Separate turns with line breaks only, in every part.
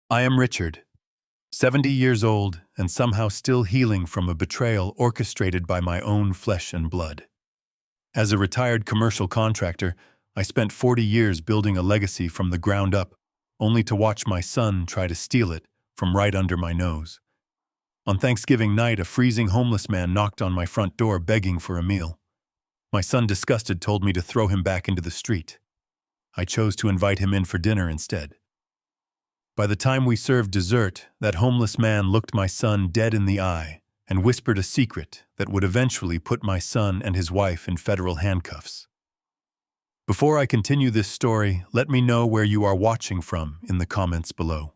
I am Richard, 70 years old and somehow still healing from a betrayal orchestrated by my own flesh and blood. As a retired commercial contractor, I spent 40 years building a legacy from the ground up, only to watch my son try to steal it from right under my nose. On Thanksgiving night, a freezing homeless man knocked on my front door begging for a meal. My son, disgusted, told me to throw him back into the street. I chose to invite him in for dinner instead. By the time we served dessert, that homeless man looked my son dead in the eye and whispered a secret that would eventually put my son and his wife in federal handcuffs. Before I continue this story, let me know where you are watching from in the comments below.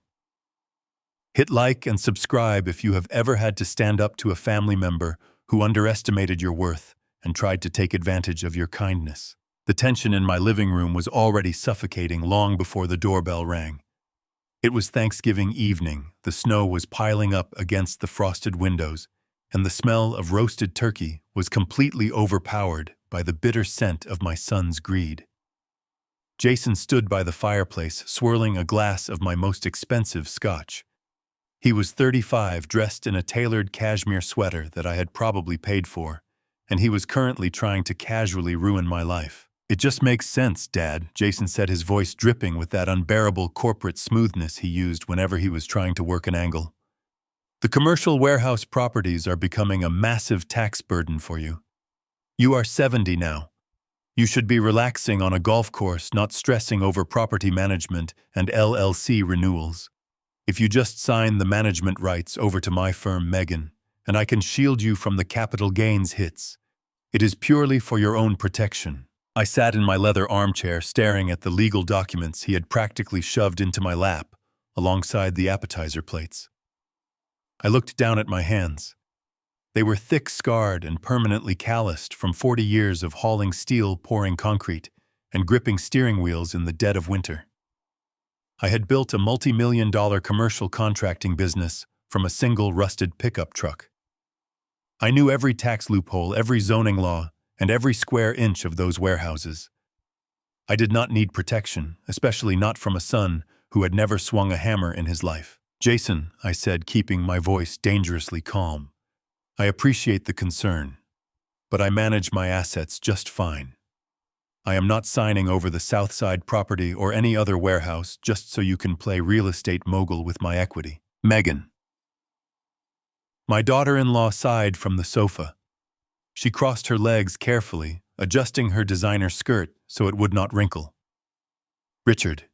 Hit like and subscribe if you have ever had to stand up to a family member who underestimated your worth and tried to take advantage of your kindness. The tension in my living room was already suffocating long before the doorbell rang. It was Thanksgiving evening, the snow was piling up against the frosted windows, and the smell of roasted turkey was completely overpowered by the bitter scent of my son's greed. Jason stood by the fireplace, swirling a glass of my most expensive scotch. He was 35, dressed in a tailored cashmere sweater that I had probably paid for, and he was currently trying to casually ruin my life. "It just makes sense, Dad," Jason said, his voice dripping with that unbearable corporate smoothness he used whenever he was trying to work an angle. "The commercial warehouse properties are becoming a massive tax burden for you. You are 70 now. You should be relaxing on a golf course, not stressing over property management and LLC renewals. If you just sign the management rights over to my firm, Megan, and I can shield you from the capital gains hits. It is purely for your own protection." I sat in my leather armchair staring at the legal documents he had practically shoved into my lap alongside the appetizer plates. I looked down at my hands. They were thick, scarred, and permanently calloused from 40 years of hauling steel, pouring concrete, and gripping steering wheels in the dead of winter. I had built a multi-million-dollar commercial contracting business from a single rusted pickup truck. I knew every tax loophole, every zoning law, and every square inch of those warehouses. I did not need protection, especially not from a son who had never swung a hammer in his life. "Jason," I said, keeping my voice dangerously calm, "I appreciate the concern, but I manage my assets just fine. I am not signing over the Southside property or any other warehouse just so you can play real estate mogul with my equity." "Megan." My daughter-in-law sighed from the sofa. She crossed her legs carefully, adjusting her designer skirt so it would not wrinkle. "Richard,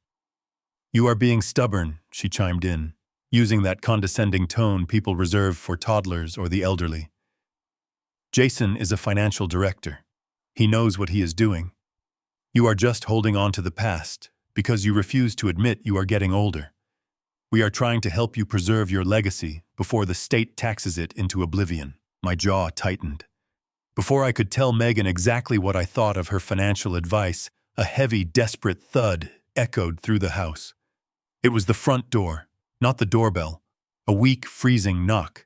you are being stubborn," she chimed in, using that condescending tone people reserve for toddlers or the elderly. "Jason is a financial director. He knows what he is doing. You are just holding on to the past because you refuse to admit you are getting older. We are trying to help you preserve your legacy before the state taxes it into oblivion." My jaw tightened. Before I could tell Megan exactly what I thought of her financial advice, a heavy, desperate thud echoed through the house. It was the front door, not the doorbell. A weak, freezing knock.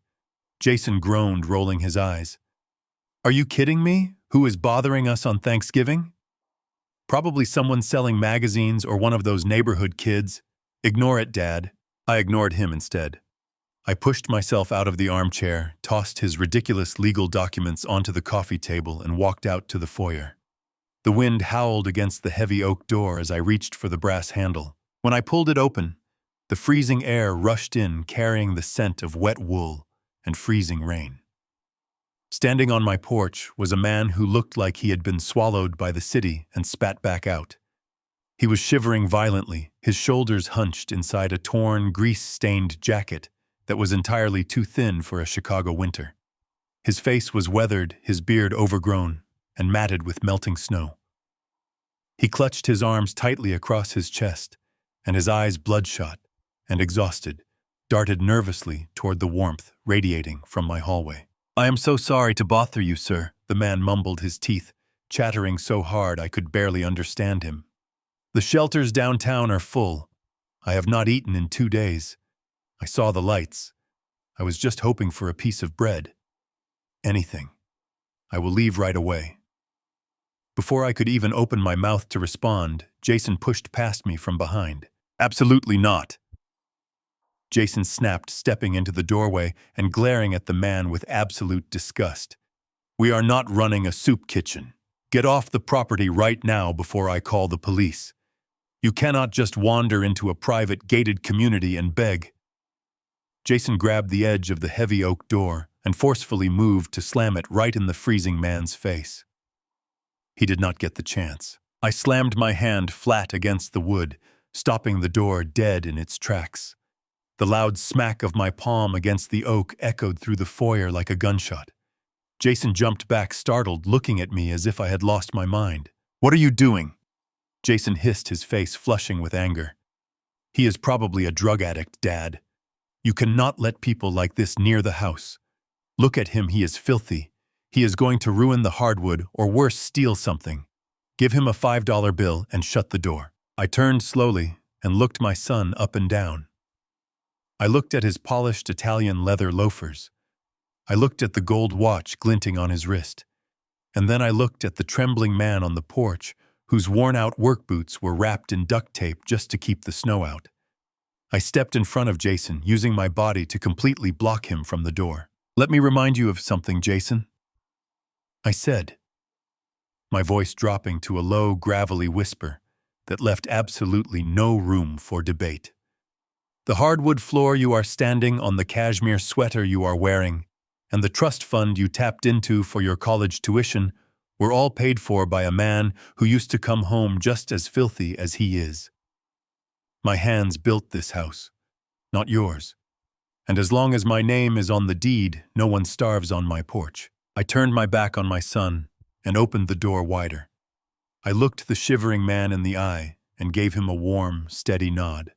Jason groaned, rolling his eyes. "Are you kidding me? Who is bothering us on Thanksgiving?" "Probably someone selling magazines or one of those neighborhood kids. Ignore it, Dad." I ignored him instead. I pushed myself out of the armchair, tossed his ridiculous legal documents onto the coffee table, and walked out to the foyer. The wind howled against the heavy oak door as I reached for the brass handle. When I pulled it open, the freezing air rushed in, carrying the scent of wet wool and freezing rain. Standing on my porch was a man who looked like he had been swallowed by the city and spat back out. He was shivering violently, his shoulders hunched inside a torn, grease-stained jacket that was entirely too thin for a Chicago winter. His face was weathered, his beard overgrown, and matted with melting snow. He clutched his arms tightly across his chest, and his eyes, bloodshot and exhausted, darted nervously toward the warmth radiating from my hallway. "I am so sorry to bother you, sir," the man mumbled, his teeth chattering so hard I could barely understand him. "The shelters downtown are full. I have not eaten in 2 days. I saw the lights. I was just hoping for a piece of bread. Anything. I will leave right away." Before I could even open my mouth to respond, Jason pushed past me from behind. "Absolutely not." Jason snapped, stepping into the doorway and glaring at the man with absolute disgust. "We are not running a soup kitchen. Get off the property right now before I call the police. You cannot just wander into a private gated community and beg." Jason grabbed the edge of the heavy oak door and forcefully moved to slam it right in the freezing man's face. He did not get the chance. I slammed my hand flat against the wood, stopping the door dead in its tracks. The loud smack of my palm against the oak echoed through the foyer like a gunshot. Jason jumped back, startled, looking at me as if I had lost my mind. "What are you doing?" Jason hissed, his face flushing with anger. "He is probably a drug addict, Dad. You cannot let people like this near the house. Look at him, he is filthy. He is going to ruin the hardwood, or worse, steal something. Give him a $5 bill and shut the door." I turned slowly and looked my son up and down. I looked at his polished Italian leather loafers. I looked at the gold watch glinting on his wrist. And then I looked at the trembling man on the porch, whose worn-out work boots were wrapped in duct tape just to keep the snow out. I stepped in front of Jason, using my body to completely block him from the door. "Let me remind you of something, Jason," I said, my voice dropping to a low, gravelly whisper that left absolutely no room for debate. "The hardwood floor you are standing on, the cashmere sweater you are wearing, and the trust fund you tapped into for your college tuition were all paid for by a man who used to come home just as filthy as he is. My hands built this house, not yours. And as long as my name is on the deed, no one starves on my porch." I turned my back on my son and opened the door wider. I looked the shivering man in the eye and gave him a warm, steady nod.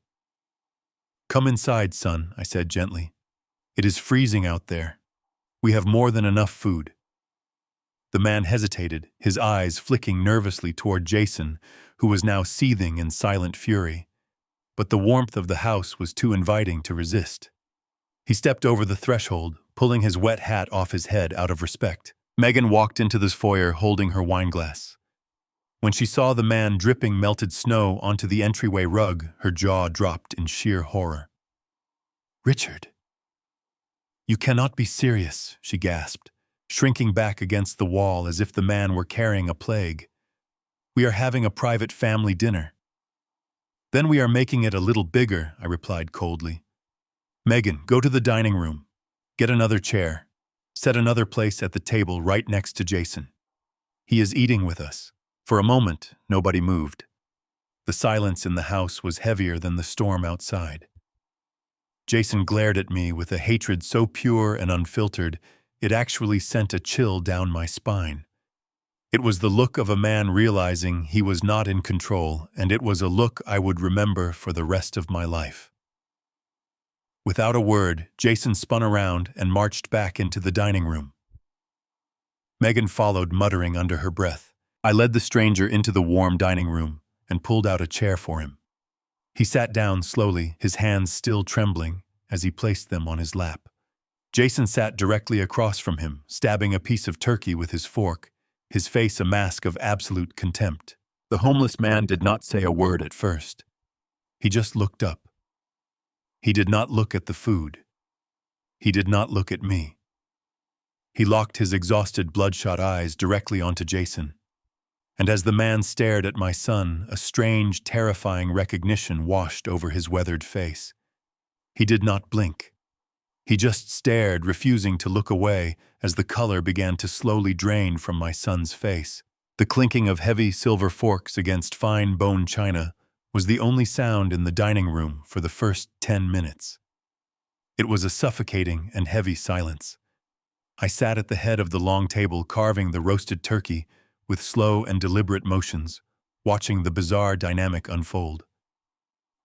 "Come inside, son," I said gently. "It is freezing out there. We have more than enough food." The man hesitated, his eyes flicking nervously toward Jason, who was now seething in silent fury. But the warmth of the house was too inviting to resist. He stepped over the threshold, pulling his wet hat off his head out of respect. Megan walked into the foyer holding her wineglass. When she saw the man dripping melted snow onto the entryway rug, her jaw dropped in sheer horror. "Richard, you cannot be serious," she gasped, shrinking back against the wall as if the man were carrying a plague. "We are having a private family dinner." "Then we are making it a little bigger," I replied coldly. "Megan, go to the dining room. Get another chair. Set another place at the table right next to Jason. He is eating with us." For a moment, nobody moved. The silence in the house was heavier than the storm outside. Jason glared at me with a hatred so pure and unfiltered, it actually sent a chill down my spine. It was the look of a man realizing he was not in control, and it was a look I would remember for the rest of my life. Without a word, Jason spun around and marched back into the dining room. Megan followed, muttering under her breath. I led the stranger into the warm dining room and pulled out a chair for him. He sat down slowly, his hands still trembling, as he placed them on his lap. Jason sat directly across from him, stabbing a piece of turkey with his fork, his face a mask of absolute contempt. The homeless man did not say a word at first. He just looked up. He did not look at the food. He did not look at me. He locked his exhausted, bloodshot eyes directly onto Jason. And as the man stared at my son, a strange, terrifying recognition washed over his weathered face. He did not blink. He just stared, refusing to look away as the color began to slowly drain from my son's face. The clinking of heavy silver forks against fine bone china was the only sound in the dining room for the first 10 minutes. It was a suffocating and heavy silence. I sat at the head of the long table carving the roasted turkey with slow and deliberate motions, watching the bizarre dynamic unfold.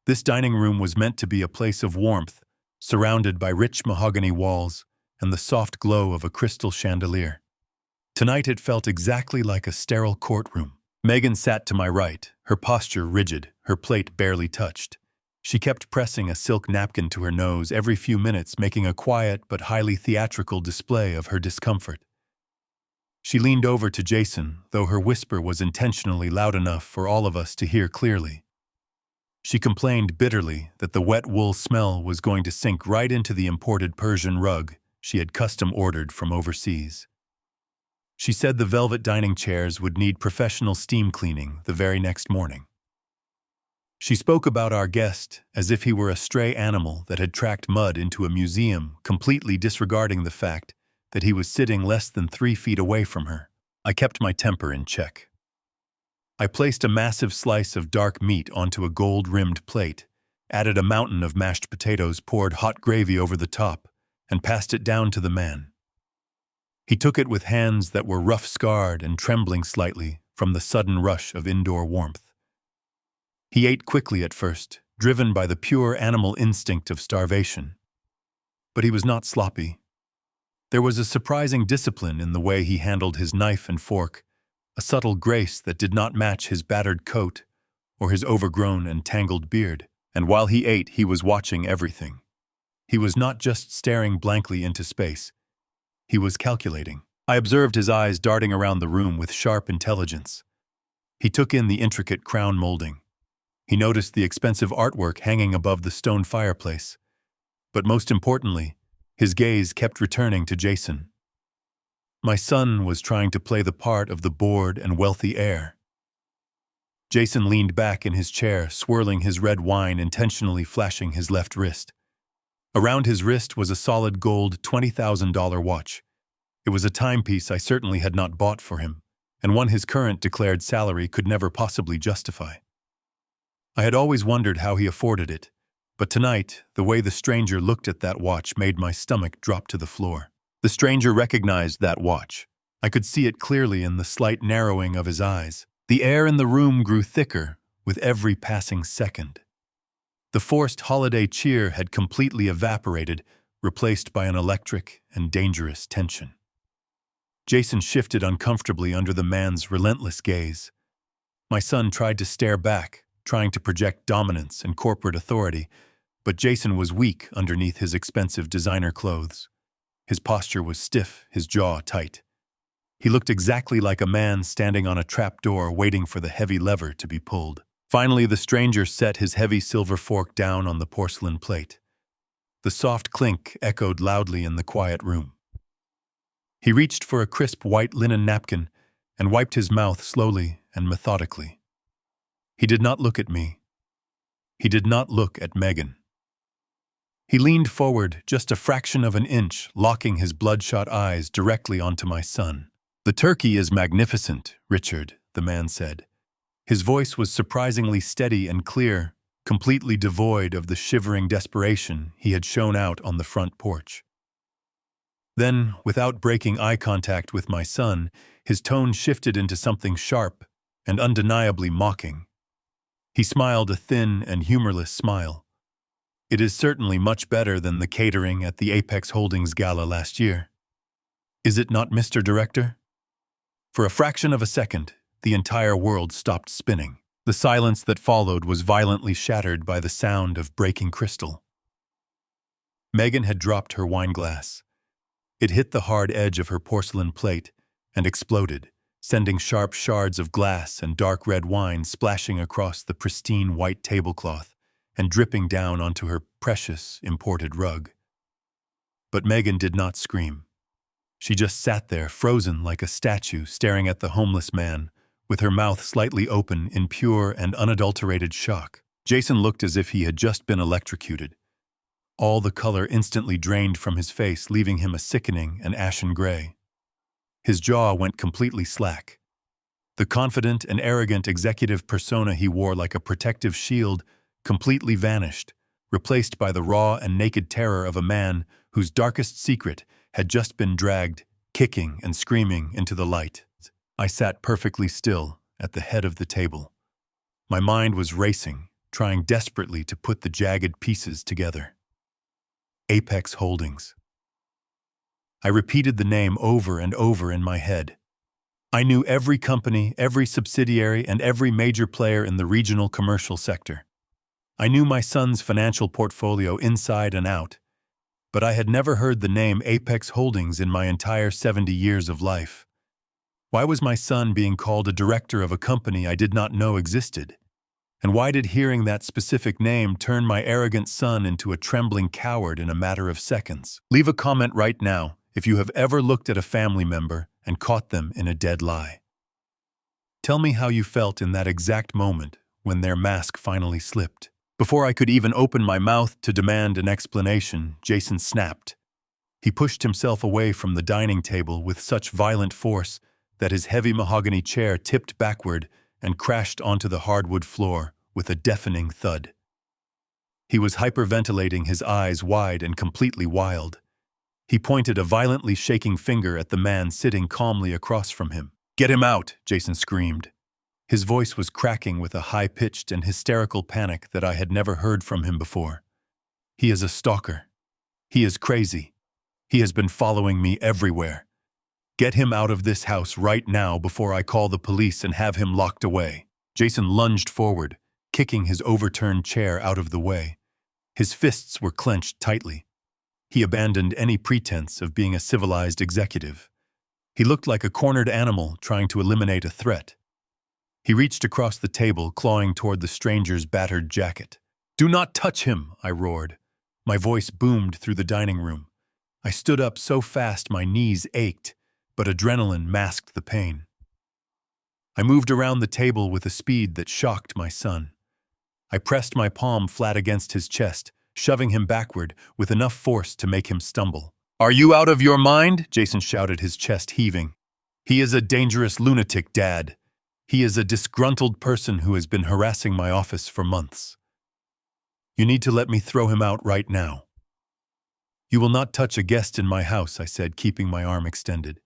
This dining room was meant to be a place of warmth, surrounded by rich mahogany walls and the soft glow of a crystal chandelier. Tonight it felt exactly like a sterile courtroom. Megan sat to my right, her posture rigid, her plate barely touched. She kept pressing a silk napkin to her nose every few minutes, making a quiet but highly theatrical display of her discomfort. She leaned over to Jason, though her whisper was intentionally loud enough for all of us to hear clearly. She complained bitterly that the wet wool smell was going to sink right into the imported Persian rug she had custom ordered from overseas. She said the velvet dining chairs would need professional steam cleaning the very next morning. She spoke about our guest as if he were a stray animal that had tracked mud into a museum, completely disregarding the fact that he was sitting less than 3 feet away from her. I kept my temper in check. I placed a massive slice of dark meat onto a gold-rimmed plate, added a mountain of mashed potatoes, poured hot gravy over the top, and passed it down to the man. He took it with hands that were rough-scarred and trembling slightly from the sudden rush of indoor warmth. He ate quickly at first, driven by the pure animal instinct of starvation. But he was not sloppy. There was a surprising discipline in the way he handled his knife and fork, a subtle grace that did not match his battered coat or his overgrown and tangled beard. And while he ate, he was watching everything. He was not just staring blankly into space. He was calculating. I observed his eyes darting around the room with sharp intelligence. He took in the intricate crown molding. He noticed the expensive artwork hanging above the stone fireplace. But most importantly, his gaze kept returning to Jason. My son was trying to play the part of the bored and wealthy heir. Jason leaned back in his chair, swirling his red wine, intentionally flashing his left wrist. Around his wrist was a solid gold $20,000 watch. It was a timepiece I certainly had not bought for him, and one his current declared salary could never possibly justify. I had always wondered how he afforded it, but tonight, the way the stranger looked at that watch made my stomach drop to the floor. The stranger recognized that watch. I could see it clearly in the slight narrowing of his eyes. The air in the room grew thicker with every passing second. The forced holiday cheer had completely evaporated, replaced by an electric and dangerous tension. Jason shifted uncomfortably under the man's relentless gaze. My son tried to stare back, trying to project dominance and corporate authority, but Jason was weak underneath his expensive designer clothes. His posture was stiff, his jaw tight. He looked exactly like a man standing on a trapdoor waiting for the heavy lever to be pulled. Finally, the stranger set his heavy silver fork down on the porcelain plate. The soft clink echoed loudly in the quiet room. He reached for a crisp white linen napkin and wiped his mouth slowly and methodically. He did not look at me. He did not look at Megan. He leaned forward just a fraction of an inch, locking his bloodshot eyes directly onto my son. "The turkey is magnificent, Richard," the man said. His voice was surprisingly steady and clear, completely devoid of the shivering desperation he had shown out on the front porch. Then, without breaking eye contact with my son, his tone shifted into something sharp and undeniably mocking. He smiled a thin and humorless smile. "It is certainly much better than the catering at the Apex Holdings Gala last year. Is it not, Mr. Director?" For a fraction of a second, the entire world stopped spinning. The silence that followed was violently shattered by the sound of breaking crystal. Megan had dropped her wine glass. It hit the hard edge of her porcelain plate and exploded, sending sharp shards of glass and dark red wine splashing across the pristine white tablecloth and dripping down onto her precious imported rug. But Megan did not scream. She just sat there, frozen like a statue, staring at the homeless man, with her mouth slightly open in pure and unadulterated shock. Jason looked as if he had just been electrocuted. All the color instantly drained from his face, leaving him a sickening and ashen gray. His jaw went completely slack. The confident and arrogant executive persona he wore like a protective shield completely vanished, replaced by the raw and naked terror of a man whose darkest secret had just been dragged, kicking and screaming, into the light. I sat perfectly still at the head of the table. My mind was racing, trying desperately to put the jagged pieces together. Apex Holdings. I repeated the name over and over in my head. I knew every company, every subsidiary, and every major player in the regional commercial sector. I knew my son's financial portfolio inside and out, but I had never heard the name Apex Holdings in my entire 70 years of life. Why was my son being called a director of a company I did not know existed? And why did hearing that specific name turn my arrogant son into a trembling coward in a matter of seconds? Leave a comment right now if you have ever looked at a family member and caught them in a dead lie. Tell me how you felt in that exact moment when their mask finally slipped. Before I could even open my mouth to demand an explanation, Jason snapped. He pushed himself away from the dining table with such violent force that his heavy mahogany chair tipped backward and crashed onto the hardwood floor with a deafening thud. He was hyperventilating, his eyes wide and completely wild. He pointed a violently shaking finger at the man sitting calmly across from him. "Get him out!" Jason screamed. His voice was cracking with a high-pitched and hysterical panic that I had never heard from him before. "He is a stalker. He is crazy. He has been following me everywhere. Get him out of this house right now before I call the police and have him locked away." Jason lunged forward, kicking his overturned chair out of the way. His fists were clenched tightly. He abandoned any pretense of being a civilized executive. He looked like a cornered animal trying to eliminate a threat. He reached across the table, clawing toward the stranger's battered jacket. "Do not touch him!" I roared. My voice boomed through the dining room. I stood up so fast my knees ached, but adrenaline masked the pain. I moved around the table with a speed that shocked my son. I pressed my palm flat against his chest, shoving him backward with enough force to make him stumble. "Are you out of your mind?" Jason shouted, his chest heaving. "He is a dangerous lunatic, Dad. He is a disgruntled person who has been harassing my office for months. You need to let me throw him out right now." "You will not touch a guest in my house," I said, keeping my arm extended.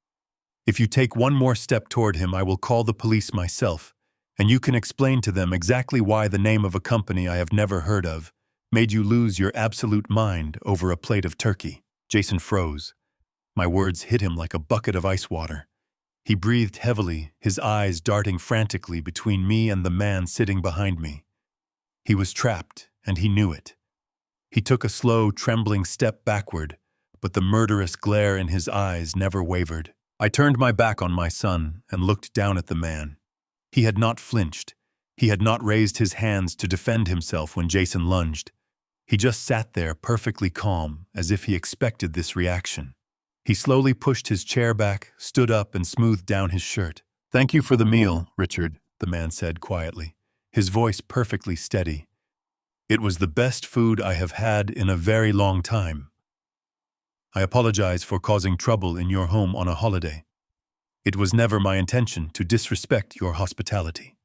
"If you take one more step toward him, I will call the police myself, and you can explain to them exactly why the name of a company I have never heard of made you lose your absolute mind over a plate of turkey." Jason froze. My words hit him like a bucket of ice water. He breathed heavily, his eyes darting frantically between me and the man sitting behind me. He was trapped, and he knew it. He took a slow, trembling step backward, but the murderous glare in his eyes never wavered. I turned my back on my son and looked down at the man. He had not flinched. He had not raised his hands to defend himself when Jason lunged. He just sat there perfectly calm, as if he expected this reaction. He slowly pushed his chair back, stood up, and smoothed down his shirt. "Thank you for the meal, Richard," the man said quietly, his voice perfectly steady. "It was the best food I have had in a very long time. I apologize for causing trouble in your home on a holiday. It was never my intention to disrespect your hospitality."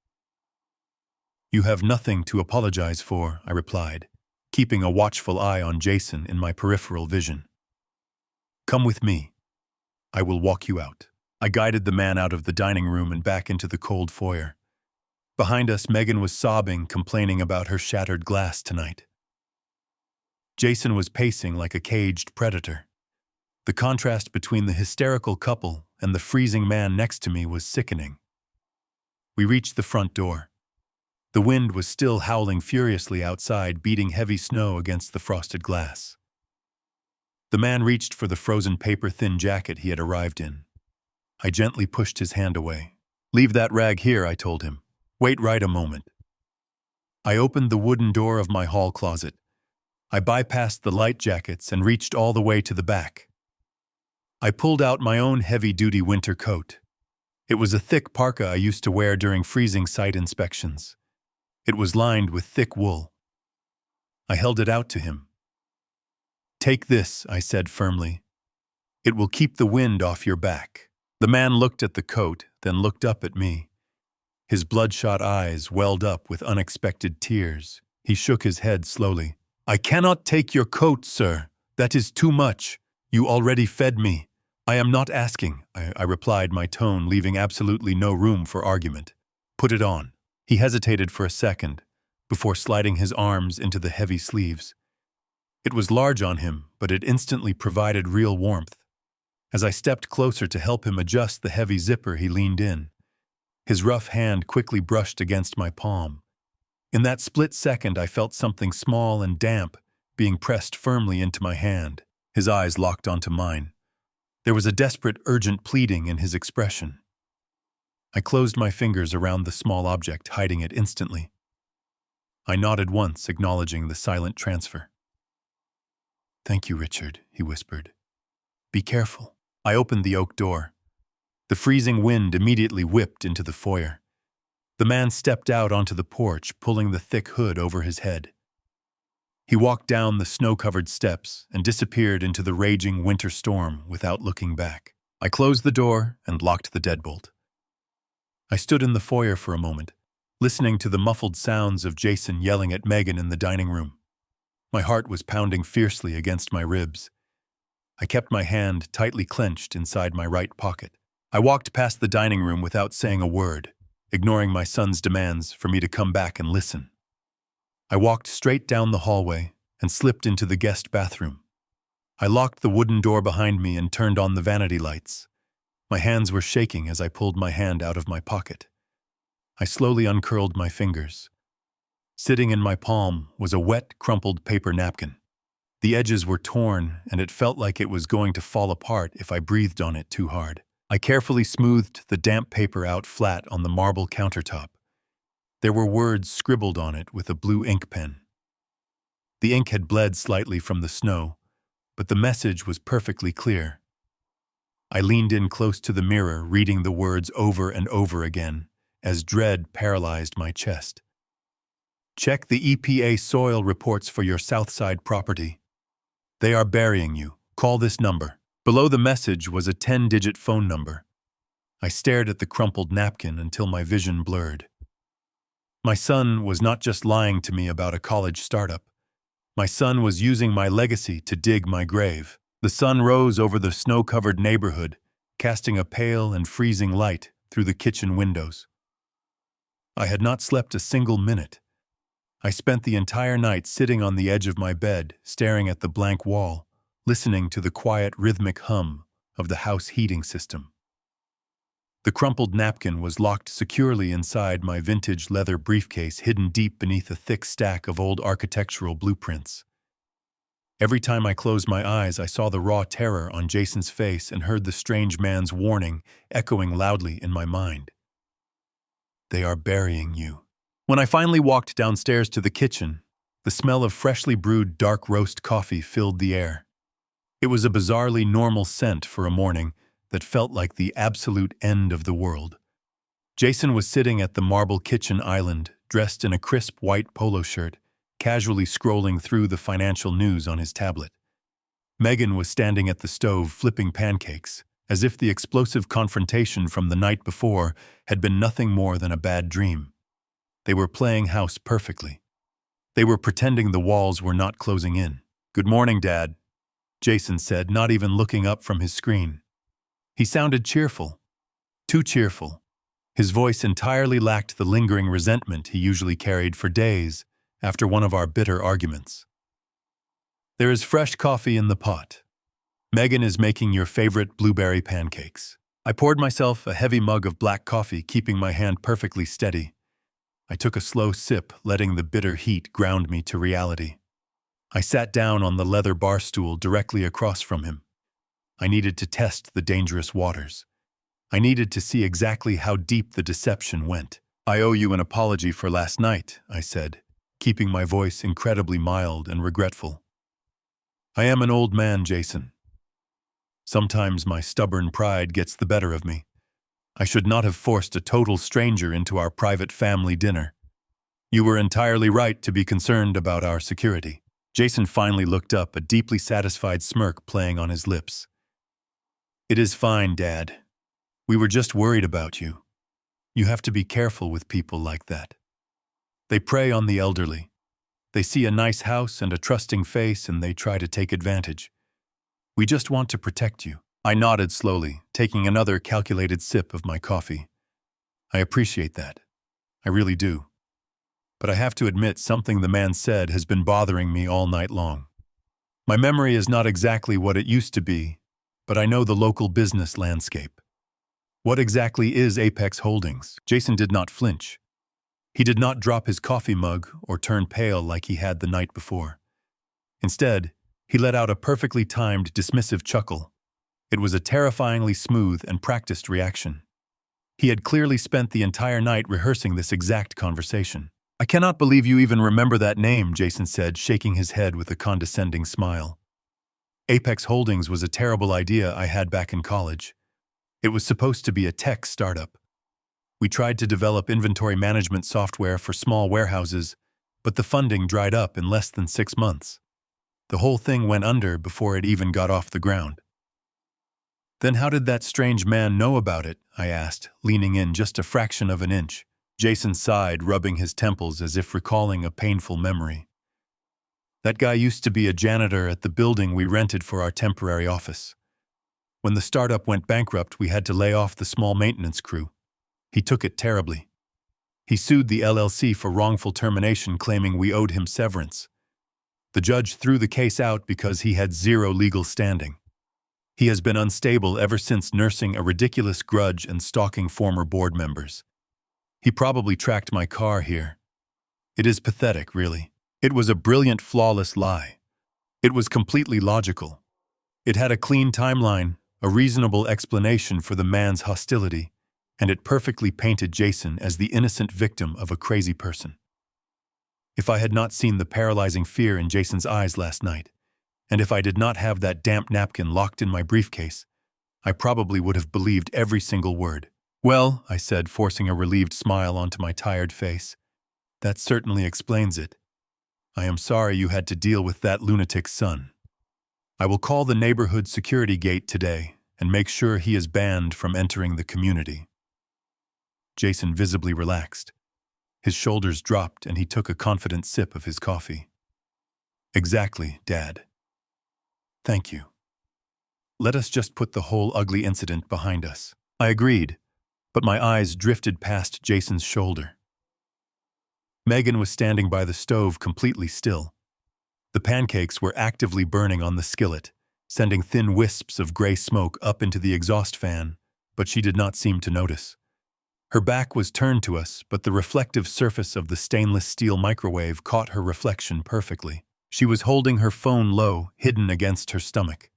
"You have nothing to apologize for," I replied, keeping a watchful eye on Jason in my peripheral vision. "Come with me. I will walk you out." I guided the man out of the dining room and back into the cold foyer. Behind us, Megan was sobbing, complaining about her shattered glass tonight. Jason was pacing like a caged predator. The contrast between the hysterical couple and the freezing man next to me was sickening. We reached the front door. The wind was still howling furiously outside, beating heavy snow against the frosted glass. The man reached for the frozen paper-thin jacket he had arrived in. I gently pushed his hand away. "Leave that rag here," I told him. "Wait right a moment." I opened the wooden door of my hall closet. I bypassed the light jackets and reached all the way to the back. I pulled out my own heavy-duty winter coat. It was a thick parka I used to wear during freezing site inspections. It was lined with thick wool. I held it out to him. "Take this," I said firmly. "It will keep the wind off your back." The man looked at the coat, then looked up at me. His bloodshot eyes welled up with unexpected tears. He shook his head slowly. "I cannot take your coat, sir. That is too much. You already fed me." "I am not asking," I replied, my tone leaving absolutely no room for argument. "Put it on." He hesitated for a second, before sliding his arms into the heavy sleeves. It was large on him, but it instantly provided real warmth. As I stepped closer to help him adjust the heavy zipper, he leaned in. His rough hand quickly brushed against my palm. In that split second, I felt something small and damp being pressed firmly into my hand. His eyes locked onto mine. There was a desperate, urgent pleading in his expression. I closed my fingers around the small object, hiding it instantly. I nodded once, acknowledging the silent transfer. "Thank you, Richard," he whispered. "Be careful." I opened the oak door. The freezing wind immediately whipped into the foyer. The man stepped out onto the porch, pulling the thick hood over his head. He walked down the snow-covered steps and disappeared into the raging winter storm without looking back. I closed the door and locked the deadbolt. I stood in the foyer for a moment, listening to the muffled sounds of Jason yelling at Megan in the dining room. My heart was pounding fiercely against my ribs. I kept my hand tightly clenched inside my right pocket. I walked past the dining room without saying a word, ignoring my son's demands for me to come back and listen. I walked straight down the hallway and slipped into the guest bathroom. I locked the wooden door behind me and turned on the vanity lights. My hands were shaking as I pulled my hand out of my pocket. I slowly uncurled my fingers. Sitting in my palm was a wet, crumpled paper napkin. The edges were torn, and it felt like it was going to fall apart if I breathed on it too hard. I carefully smoothed the damp paper out flat on the marble countertop. There were words scribbled on it with a blue ink pen. The ink had bled slightly from the snow, but the message was perfectly clear. I leaned in close to the mirror, reading the words over and over again, as dread paralyzed my chest. Check the EPA soil reports for your Southside property. They are burying you. Call this number. Below the message was a 10-digit phone number. I stared at the crumpled napkin until my vision blurred. My son was not just lying to me about a college startup. My son was using my legacy to dig my grave. The sun rose over the snow-covered neighborhood, casting a pale and freezing light through the kitchen windows. I had not slept a single minute. I spent the entire night sitting on the edge of my bed, staring at the blank wall, listening to the quiet, rhythmic hum of the house heating system. The crumpled napkin was locked securely inside my vintage leather briefcase hidden deep beneath a thick stack of old architectural blueprints. Every time I closed my eyes, I saw the raw terror on Jason's face and heard the strange man's warning echoing loudly in my mind. They are burying you. When I finally walked downstairs to the kitchen, the smell of freshly brewed dark roast coffee filled the air. It was a bizarrely normal scent for a morning that felt like the absolute end of the world. Jason was sitting at the marble kitchen island, dressed in a crisp white polo shirt, casually scrolling through the financial news on his tablet. Megan was standing at the stove flipping pancakes, as if the explosive confrontation from the night before had been nothing more than a bad dream. They were playing house perfectly. They were pretending the walls were not closing in. "Good morning, Dad," Jason said, not even looking up from his screen. He sounded cheerful. Too cheerful. His voice entirely lacked the lingering resentment he usually carried for days after one of our bitter arguments. "There is fresh coffee in the pot. Megan is making your favorite blueberry pancakes." I poured myself a heavy mug of black coffee, keeping my hand perfectly steady. I took a slow sip, letting the bitter heat ground me to reality. I sat down on the leather bar stool directly across from him. I needed to test the dangerous waters. I needed to see exactly how deep the deception went. "I owe you an apology for last night," I said, keeping my voice incredibly mild and regretful. "I am an old man, Jason. Sometimes my stubborn pride gets the better of me. I should not have forced a total stranger into our private family dinner. You were entirely right to be concerned about our security." Jason finally looked up, a deeply satisfied smirk playing on his lips. "It is fine, Dad. We were just worried about you. You have to be careful with people like that. They prey on the elderly. They see a nice house and a trusting face and they try to take advantage. We just want to protect you." I nodded slowly, taking another calculated sip of my coffee. "I appreciate that. I really do. But I have to admit something the man said has been bothering me all night long. My memory is not exactly what it used to be, but I know the local business landscape. What exactly is Apex Holdings?" Jason did not flinch. He did not drop his coffee mug or turn pale like he had the night before. Instead, he let out a perfectly timed, dismissive chuckle. It was a terrifyingly smooth and practiced reaction. He had clearly spent the entire night rehearsing this exact conversation. I cannot believe you even remember that name, Jason said, shaking his head with a condescending smile. Apex Holdings was a terrible idea I had back in college. It was supposed to be a tech startup. We tried to develop inventory management software for small warehouses, but the funding dried up in less than 6 months. The whole thing went under before it even got off the ground. Then how did that strange man know about it? I asked, leaning in just a fraction of an inch. Jason sighed, rubbing his temples as if recalling a painful memory. That guy used to be a janitor at the building we rented for our temporary office. When the startup went bankrupt, we had to lay off the small maintenance crew. He took it terribly. He sued the LLC for wrongful termination, claiming we owed him severance. The judge threw the case out because he had zero legal standing. He has been unstable ever since, nursing a ridiculous grudge and stalking former board members. He probably tracked my car here. It is pathetic, really. It was a brilliant, flawless lie. It was completely logical. It had a clean timeline, a reasonable explanation for the man's hostility, and it perfectly painted Jason as the innocent victim of a crazy person. If I had not seen the paralyzing fear in Jason's eyes last night, and if I did not have that damp napkin locked in my briefcase, I probably would have believed every single word. Well, I said, forcing a relieved smile onto my tired face, that certainly explains it. I am sorry you had to deal with that lunatic's son. I will call the neighborhood security gate today and make sure he is banned from entering the community. Jason visibly relaxed. His shoulders dropped and he took a confident sip of his coffee. Exactly, Dad. Thank you. Let us just put the whole ugly incident behind us. I agreed, but my eyes drifted past Jason's shoulder. Megan was standing by the stove, completely still. The pancakes were actively burning on the skillet, sending thin wisps of gray smoke up into the exhaust fan, but she did not seem to notice. Her back was turned to us, but the reflective surface of the stainless steel microwave caught her reflection perfectly. She was holding her phone low, hidden against her stomach.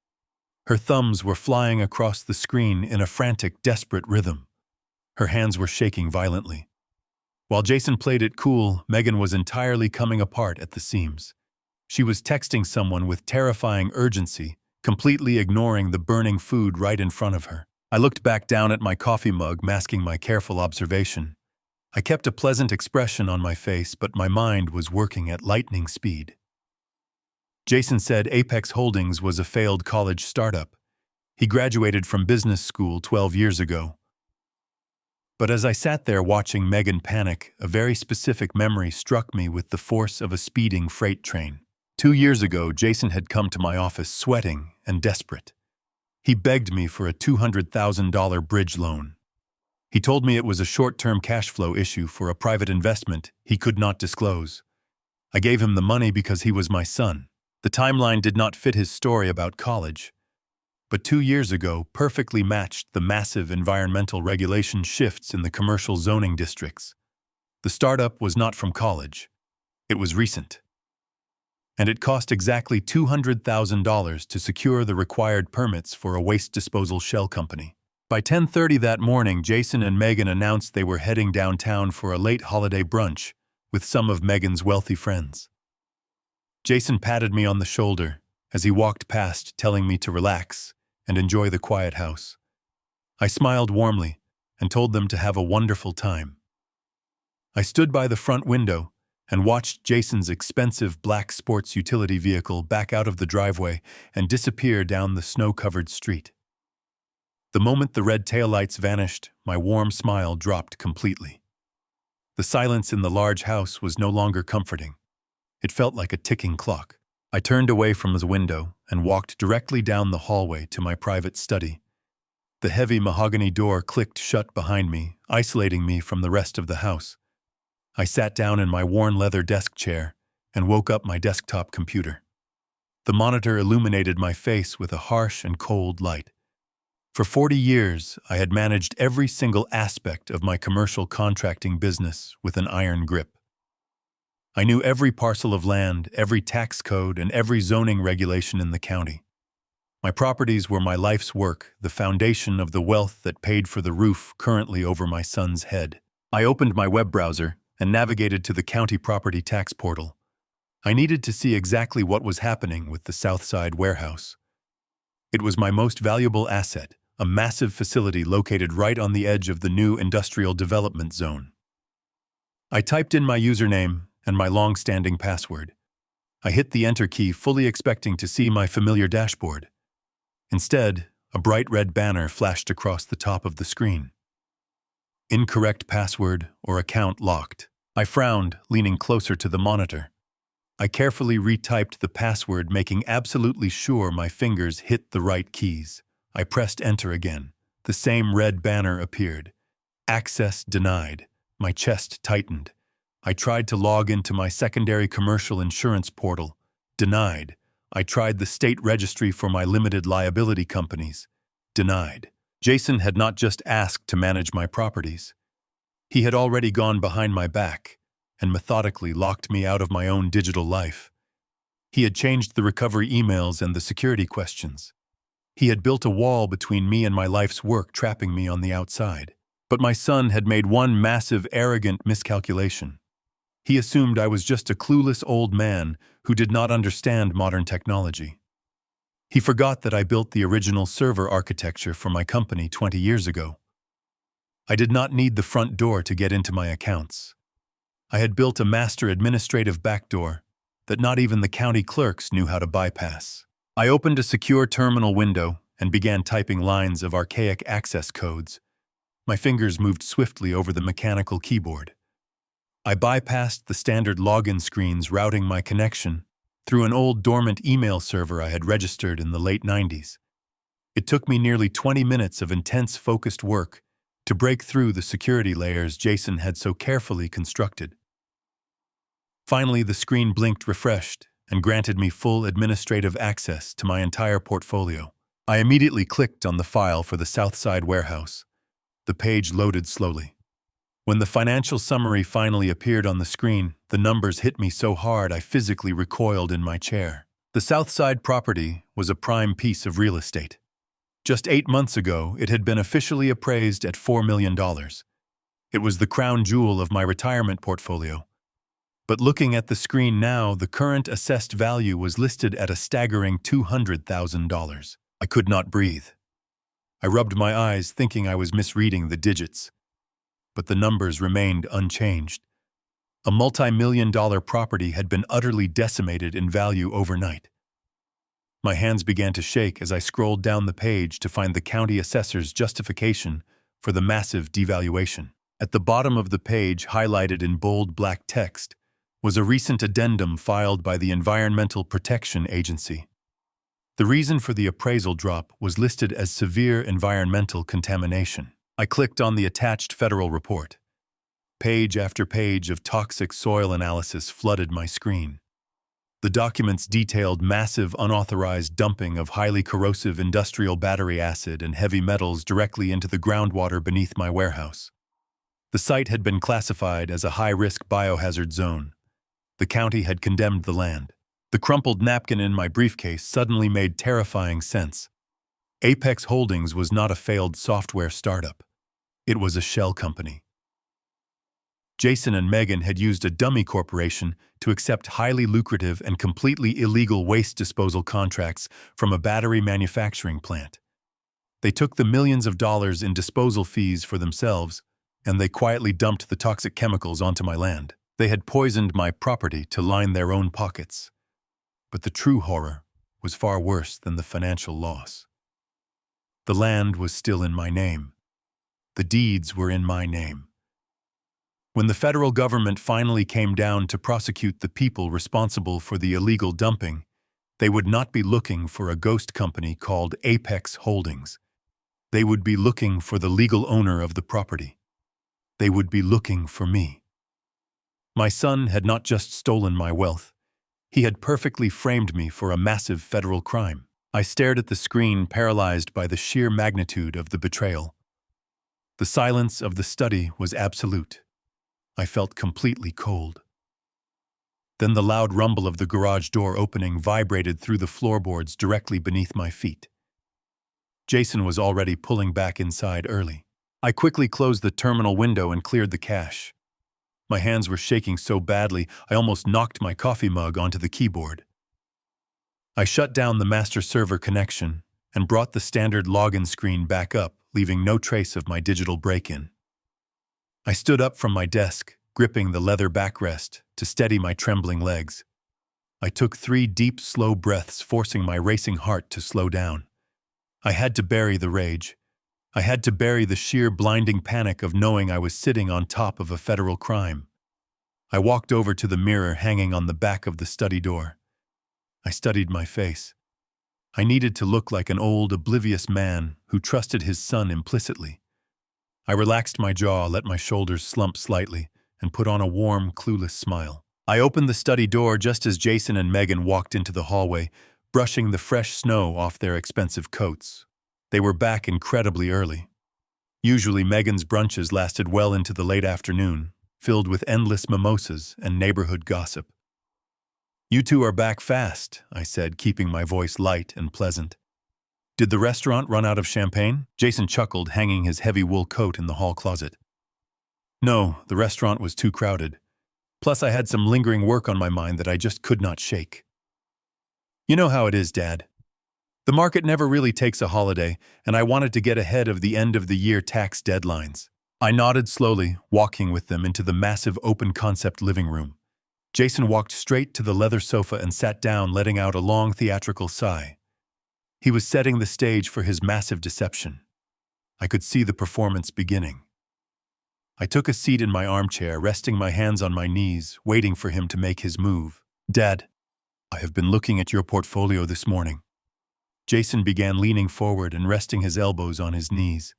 Her thumbs were flying across the screen in a frantic, desperate rhythm. Her hands were shaking violently. While Jason played it cool, Megan was entirely coming apart at the seams. She was texting someone with terrifying urgency, completely ignoring the burning food right in front of her. I looked back down at my coffee mug, masking my careful observation. I kept a pleasant expression on my face, but my mind was working at lightning speed. Jason said Apex Holdings was a failed college startup. He graduated from business school 12 years ago. But as I sat there watching Megan panic, a very specific memory struck me with the force of a speeding freight train. 2 years ago, Jason had come to my office sweating and desperate. He begged me for a $200,000 bridge loan. He told me it was a short-term cash flow issue for a private investment he could not disclose. I gave him the money because he was my son. The timeline did not fit his story about college. But 2 years ago perfectly matched the massive environmental regulation shifts in the commercial zoning districts. The startup was not from college. It was recent. And it cost exactly $200,000 to secure the required permits for a waste disposal shell company. By 10:30 that morning, Jason and Megan announced they were heading downtown for a late holiday brunch with some of Megan's wealthy friends. Jason patted me on the shoulder as he walked past, telling me to relax and enjoy the quiet house. I smiled warmly and told them to have a wonderful time. I stood by the front window and watched Jason's expensive black sports utility vehicle back out of the driveway and disappear down the snow-covered street. The moment the red taillights vanished, my warm smile dropped completely. The silence in the large house was no longer comforting. It felt like a ticking clock. I turned away from the window and walked directly down the hallway to my private study. The heavy mahogany door clicked shut behind me, isolating me from the rest of the house. I sat down in my worn leather desk chair and woke up my desktop computer. The monitor illuminated my face with a harsh and cold light. For 40 years, I had managed every single aspect of my commercial contracting business with an iron grip. I knew every parcel of land, every tax code, and every zoning regulation in the county. My properties were my life's work, the foundation of the wealth that paid for the roof currently over my son's head. I opened my web browser, and navigated to the county property tax portal. I needed to see exactly what was happening with the Southside warehouse. It was my most valuable asset, a massive facility located right on the edge of the new industrial development zone. I typed in my username and my long-standing password. I hit the enter key, fully expecting to see my familiar dashboard. Instead, a bright red banner flashed across the top of the screen. Incorrect password or account locked. I frowned, leaning closer to the monitor. I carefully retyped the password, making absolutely sure my fingers hit the right keys. I pressed enter again. The same red banner appeared. Access denied. My chest tightened. I tried to log into my secondary commercial insurance portal. Denied. I tried the state registry for my limited liability companies. Denied. Jason had not just asked to manage my properties. He had already gone behind my back and methodically locked me out of my own digital life. He had changed the recovery emails and the security questions. He had built a wall between me and my life's work, trapping me on the outside. But my son had made one massive, arrogant miscalculation. He assumed I was just a clueless old man who did not understand modern technology. He forgot that I built the original server architecture for my company 20 years ago. I did not need the front door to get into my accounts. I had built a master administrative backdoor that not even the county clerks knew how to bypass. I opened a secure terminal window and began typing lines of archaic access codes. My fingers moved swiftly over the mechanical keyboard. I bypassed the standard login screens, routing my connection through an old dormant email server I had registered in the late 90s. It took me nearly 20 minutes of intense, focused work to break through the security layers Jason had so carefully constructed. Finally, the screen blinked, refreshed, and granted me full administrative access to my entire portfolio. I immediately clicked on the file for the Southside warehouse. The page loaded slowly. When the financial summary finally appeared on the screen, the numbers hit me so hard I physically recoiled in my chair. The Southside property was a prime piece of real estate. Just 8 months ago, it had been officially appraised at $4 million. It was the crown jewel of my retirement portfolio. But looking at the screen now, the current assessed value was listed at a staggering $200,000. I could not breathe. I rubbed my eyes, thinking I was misreading the digits. But the numbers remained unchanged. A multi-million-dollar property had been utterly decimated in value overnight. My hands began to shake as I scrolled down the page to find the county assessor's justification for the massive devaluation. At the bottom of the page, highlighted in bold black text, was a recent addendum filed by the Environmental Protection Agency. The reason for the appraisal drop was listed as severe environmental contamination. I clicked on the attached federal report. Page after page of toxic soil analysis flooded my screen. The documents detailed massive unauthorized dumping of highly corrosive industrial battery acid and heavy metals directly into the groundwater beneath my warehouse. The site had been classified as a high-risk biohazard zone. The county had condemned the land. The crumpled napkin in my briefcase suddenly made terrifying sense. Apex Holdings was not a failed software startup. It was a shell company. Jason and Megan had used a dummy corporation to accept highly lucrative and completely illegal waste disposal contracts from a battery manufacturing plant. They took the millions of dollars in disposal fees for themselves, and they quietly dumped the toxic chemicals onto my land. They had poisoned my property to line their own pockets. But the true horror was far worse than the financial loss. The land was still in my name. The deeds were in my name. When the federal government finally came down to prosecute the people responsible for the illegal dumping, they would not be looking for a ghost company called Apex Holdings. They would be looking for the legal owner of the property. They would be looking for me. My son had not just stolen my wealth. He had perfectly framed me for a massive federal crime. I stared at the screen, paralyzed by the sheer magnitude of the betrayal. The silence of the study was absolute. I felt completely cold. Then the loud rumble of the garage door opening vibrated through the floorboards directly beneath my feet. Jason was already pulling back inside early. I quickly closed the terminal window and cleared the cache. My hands were shaking so badly I almost knocked my coffee mug onto the keyboard. I shut down the master server connection and brought the standard login screen back up, leaving no trace of my digital break-in. I stood up from my desk, gripping the leather backrest to steady my trembling legs. I took 3 deep, slow breaths, forcing my racing heart to slow down. I had to bury the rage. I had to bury the sheer blinding panic of knowing I was sitting on top of a federal crime. I walked over to the mirror hanging on the back of the study door. I studied my face. I needed to look like an old, oblivious man who trusted his son implicitly. I relaxed my jaw, let my shoulders slump slightly, and put on a warm, clueless smile. I opened the study door just as Jason and Megan walked into the hallway, brushing the fresh snow off their expensive coats. They were back incredibly early. Usually Megan's brunches lasted well into the late afternoon, filled with endless mimosas and neighborhood gossip. "You two are back fast," I said, keeping my voice light and pleasant. "Did the restaurant run out of champagne?" Jason chuckled, hanging his heavy wool coat in the hall closet. "No, the restaurant was too crowded. Plus I had some lingering work on my mind that I just could not shake. You know how it is, Dad. The market never really takes a holiday, and I wanted to get ahead of the end-of-the-year tax deadlines." I nodded slowly, walking with them into the massive open-concept living room. Jason walked straight to the leather sofa and sat down, letting out a long theatrical sigh. He was setting the stage for his massive deception. I could see the performance beginning. I took a seat in my armchair, resting my hands on my knees, waiting for him to make his move. "Dad, I have been looking at your portfolio this morning." Jason began leaning forward and resting his elbows on his knees.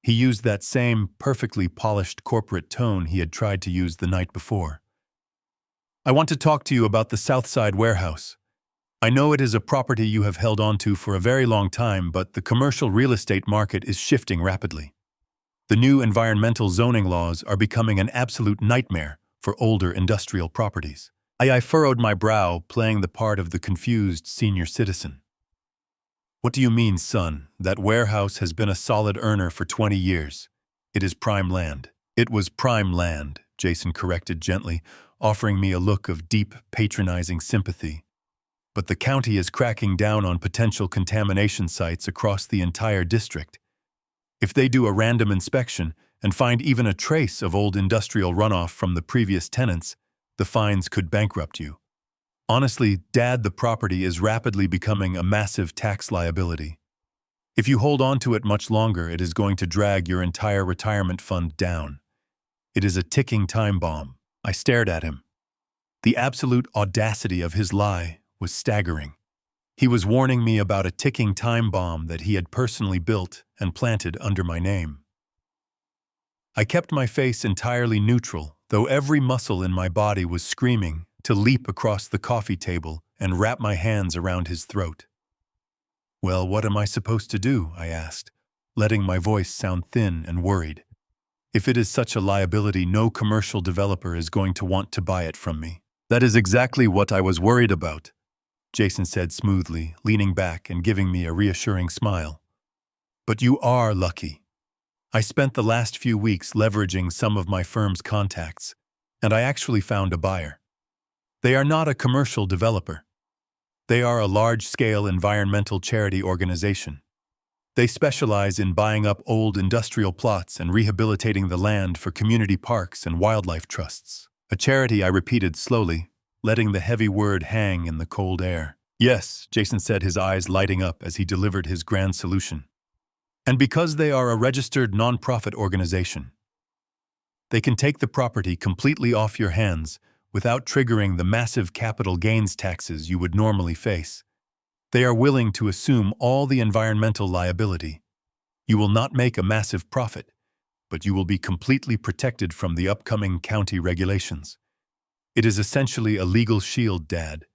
He used that same perfectly polished corporate tone he had tried to use the night before. "I want to talk to you about the Southside warehouse. I know it is a property you have held on to for a very long time, but the commercial real estate market is shifting rapidly. The new environmental zoning laws are becoming an absolute nightmare for older industrial properties." I furrowed my brow, playing the part of the confused senior citizen. "What do you mean, son? That warehouse has been a solid earner for 20 years. It is prime land." "It was prime land," Jason corrected gently, offering me a look of deep, patronizing sympathy. "But the county is cracking down on potential contamination sites across the entire district. If they do a random inspection and find even a trace of old industrial runoff from the previous tenants, the fines could bankrupt you. Honestly, Dad, the property is rapidly becoming a massive tax liability. If you hold on to it much longer, it is going to drag your entire retirement fund down. It is a ticking time bomb." I stared at him. The absolute audacity of his lie was staggering. He was warning me about a ticking time bomb that he had personally built and planted under my name. I kept my face entirely neutral, though every muscle in my body was screaming to leap across the coffee table and wrap my hands around his throat. "Well, what am I supposed to do?" I asked, letting my voice sound thin and worried. "If it is such a liability, no commercial developer is going to want to buy it from me." "That is exactly what I was worried about," Jason said smoothly, leaning back and giving me a reassuring smile. "But you are lucky. I spent the last few weeks leveraging some of my firm's contacts, and I actually found a buyer. They are not a commercial developer. They are a large-scale environmental charity organization. They specialize in buying up old industrial plots and rehabilitating the land for community parks and wildlife trusts." "A charity," I repeated slowly, letting the heavy word hang in the cold air. "Yes," Jason said, his eyes lighting up as he delivered his grand solution. "And because they are a registered nonprofit organization, they can take the property completely off your hands without triggering the massive capital gains taxes you would normally face. They are willing to assume all the environmental liability. You will not make a massive profit, but you will be completely protected from the upcoming county regulations. It is essentially a legal shield, Dad.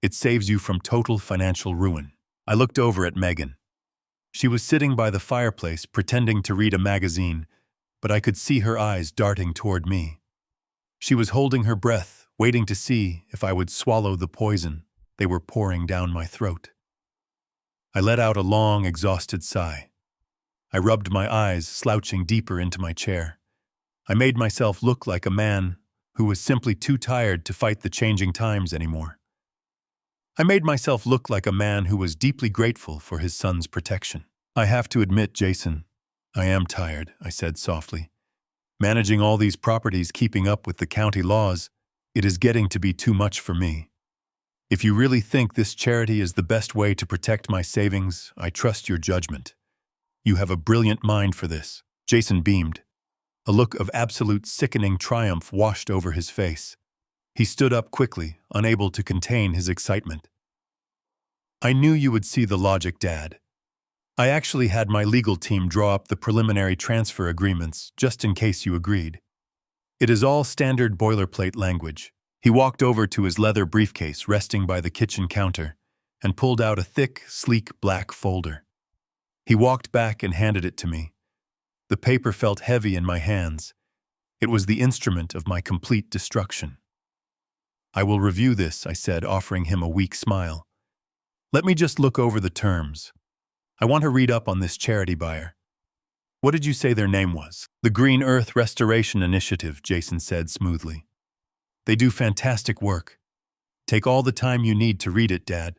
It saves you from total financial ruin." I looked over at Megan. She was sitting by the fireplace, pretending to read a magazine, but I could see her eyes darting toward me. She was holding her breath, waiting to see if I would swallow the poison they were pouring down my throat. I let out a long, exhausted sigh. I rubbed my eyes, slouching deeper into my chair. I made myself look like a man who was simply too tired to fight the changing times anymore. I made myself look like a man who was deeply grateful for his son's protection. I have to admit, Jason, I am tired, I said softly. Managing all these properties, keeping up with the county laws, it is getting to be too much for me. If you really think this charity is the best way to protect my savings, I trust your judgment. You have a brilliant mind for this. Jason beamed. A look of absolute sickening triumph washed over his face. He stood up quickly, unable to contain his excitement. I knew you would see the logic, Dad. I actually had my legal team draw up the preliminary transfer agreements, just in case you agreed. It is all standard boilerplate language. He walked over to his leather briefcase resting by the kitchen counter and pulled out a thick, sleek black folder. He walked back and handed it to me. The paper felt heavy in my hands. It was the instrument of my complete destruction. I will review this, I said, offering him a weak smile. Let me just look over the terms. I want to read up on this charity buyer. What did you say their name was? The Green Earth Restoration Initiative, Jason said smoothly. They do fantastic work. Take all the time you need to read it, Dad.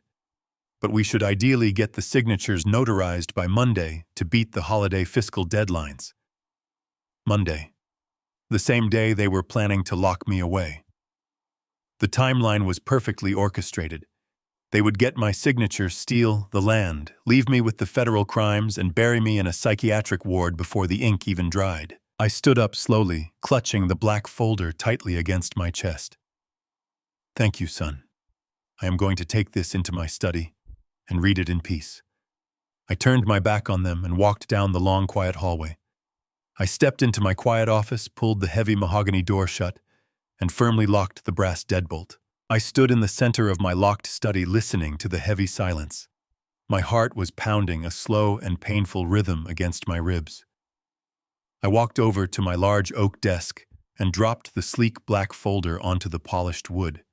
But we should ideally get the signatures notarized by Monday to beat the holiday fiscal deadlines. Monday. The same day they were planning to lock me away. The timeline was perfectly orchestrated. They would get my signature, steal the land, leave me with the federal crimes, and bury me in a psychiatric ward before the ink even dried. I stood up slowly, clutching the black folder tightly against my chest. Thank you, son. I am going to take this into my study and read it in peace. I turned my back on them and walked down the long, quiet hallway. I stepped into my quiet office, pulled the heavy mahogany door shut, and firmly locked the brass deadbolt. I stood in the center of my locked study listening to the heavy silence. My heart was pounding a slow and painful rhythm against my ribs. I walked over to my large oak desk and dropped the sleek black folder onto the polished wood.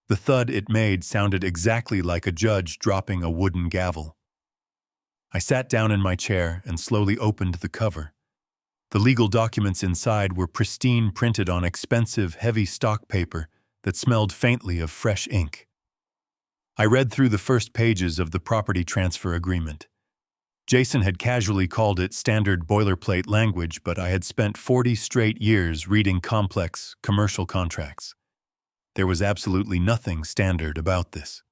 The thud it made sounded exactly like a judge dropping a wooden gavel. I sat down in my chair and slowly opened the cover. The legal documents inside were pristine, printed on expensive, heavy stock paper that smelled faintly of fresh ink. I read through the first pages of the property transfer agreement. Jason had casually called it standard boilerplate language, but I had spent 40 straight years reading complex commercial contracts. There was absolutely nothing standard about this.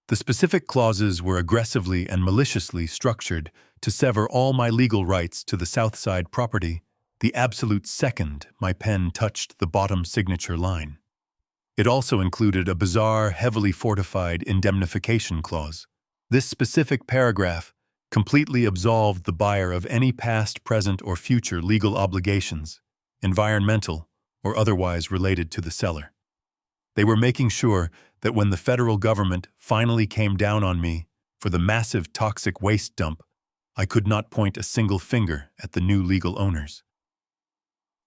The specific clauses were aggressively and maliciously structured to sever all my legal rights to the Southside property the absolute second my pen touched the bottom signature line. It also included a bizarre, heavily fortified indemnification clause. This specific paragraph completely absolved the buyer of any past, present, or future legal obligations, environmental or otherwise related to the seller. They were making sure that when the federal government finally came down on me for the massive toxic waste dump, I could not point a single finger at the new legal owners.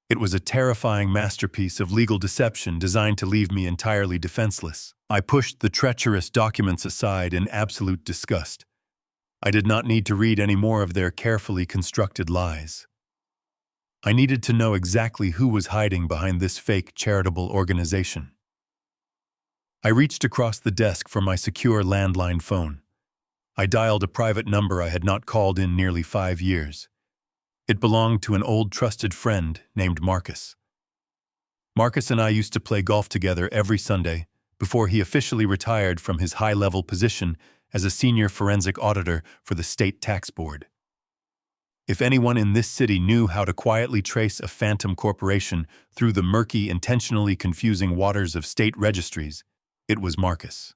It was a terrifying masterpiece of legal deception designed to leave me entirely defenseless. I pushed the treacherous documents aside in absolute disgust. I did not need to read any more of their carefully constructed lies. I needed to know exactly who was hiding behind this fake charitable organization. I reached across the desk for my secure landline phone. I dialed a private number I had not called in nearly 5 years. It belonged to an old trusted friend named Marcus. Marcus and I used to play golf together every Sunday before he officially retired from his high-level position as a senior forensic auditor for the state tax board. If anyone in this city knew how to quietly trace a phantom corporation through the murky, intentionally confusing waters of state registries, it was Marcus.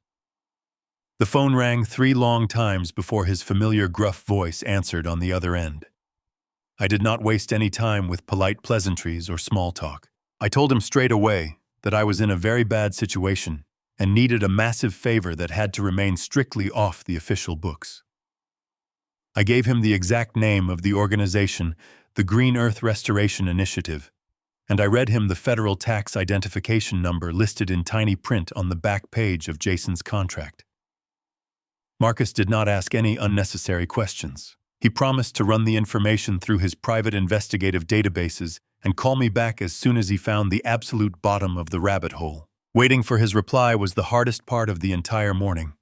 The phone rang 3 long times before his familiar gruff voice answered on the other end. I did not waste any time with polite pleasantries or small talk. I told him straight away that I was in a very bad situation and needed a massive favor that had to remain strictly off the official books. I gave him the exact name of the organization, the Green Earth Restoration Initiative, and I read him the federal tax identification number listed in tiny print on the back page of Jason's contract. Marcus did not ask any unnecessary questions. He promised to run the information through his private investigative databases and call me back as soon as he found the absolute bottom of the rabbit hole. Waiting for his reply was the hardest part of the entire morning.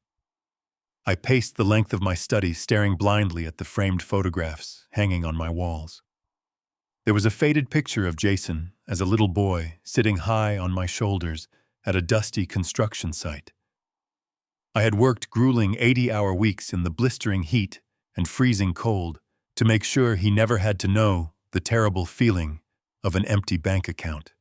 I paced the length of my study, staring blindly at the framed photographs hanging on my walls. There was a faded picture of Jason as a little boy sitting high on my shoulders at a dusty construction site. I had worked grueling 80-hour weeks in the blistering heat and freezing cold to make sure he never had to know the terrible feeling of an empty bank account.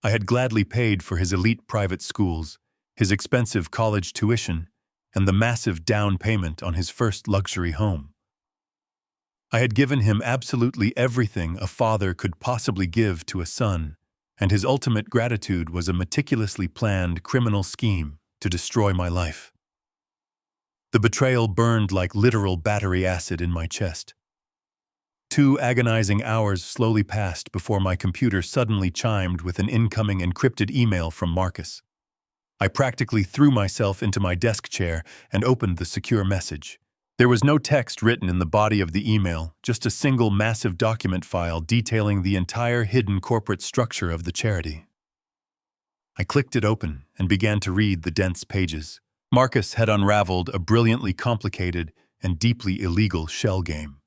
I had gladly paid for his elite private schools, his expensive college tuition, and the massive down payment on his first luxury home. I had given him absolutely everything a father could possibly give to a son, and his ultimate gratitude was a meticulously planned criminal scheme to destroy my life. The betrayal burned like literal battery acid in my chest. 2 agonizing hours slowly passed before my computer suddenly chimed with an incoming encrypted email from Marcus. I practically threw myself into my desk chair and opened the secure message. There was no text written in the body of the email, just a single massive document file detailing the entire hidden corporate structure of the charity. I clicked it open and began to read the dense pages. Marcus had unraveled a brilliantly complicated and deeply illegal shell game.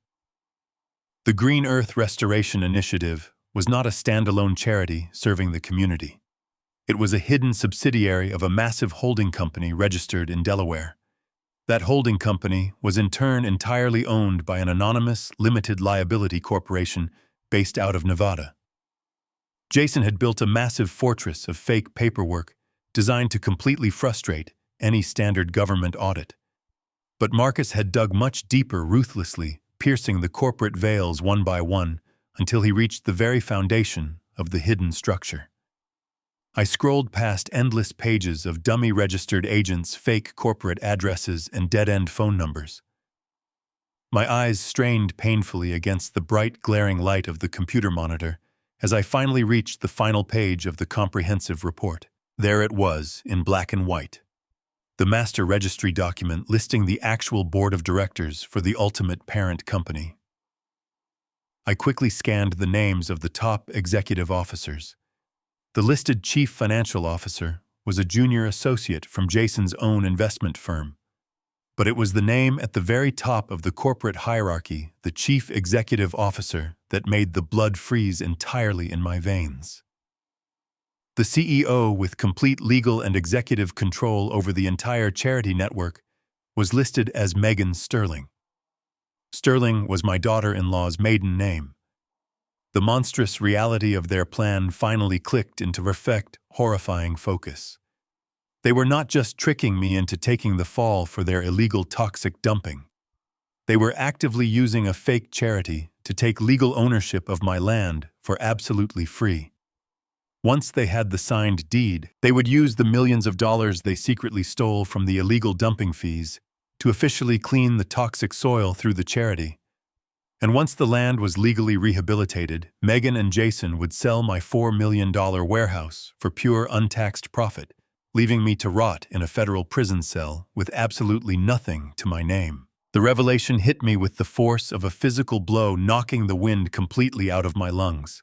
The Green Earth Restoration Initiative was not a standalone charity serving the community. It was a hidden subsidiary of a massive holding company registered in Delaware. That holding company was in turn entirely owned by an anonymous, limited liability corporation based out of Nevada. Jason had built a massive fortress of fake paperwork designed to completely frustrate any standard government audit. But Marcus had dug much deeper ruthlessly, piercing the corporate veils one by one until he reached the very foundation of the hidden structure. I scrolled past endless pages of dummy registered agents' fake corporate addresses and dead-end phone numbers. My eyes strained painfully against the bright, glaring light of the computer monitor as I finally reached the final page of the comprehensive report. There it was, in black and white. The master registry document listing the actual board of directors for the ultimate parent company. I quickly scanned the names of the top executive officers. The listed chief financial officer was a junior associate from Jason's own investment firm. But it was the name at the very top of the corporate hierarchy, the chief executive officer, that made the blood freeze entirely in my veins. The CEO, with complete legal and executive control over the entire charity network, was listed as Megan Sterling. Sterling was my daughter-in-law's maiden name. The monstrous reality of their plan finally clicked into perfect, horrifying focus. They were not just tricking me into taking the fall for their illegal toxic dumping. They were actively using a fake charity to take legal ownership of my land for absolutely free. Once they had the signed deed, they would use the millions of dollars they secretly stole from the illegal dumping fees to officially clean the toxic soil through the charity. And once the land was legally rehabilitated, Megan and Jason would sell my $4 million warehouse for pure untaxed profit, leaving me to rot in a federal prison cell with absolutely nothing to my name. The revelation hit me with the force of a physical blow, knocking the wind completely out of my lungs.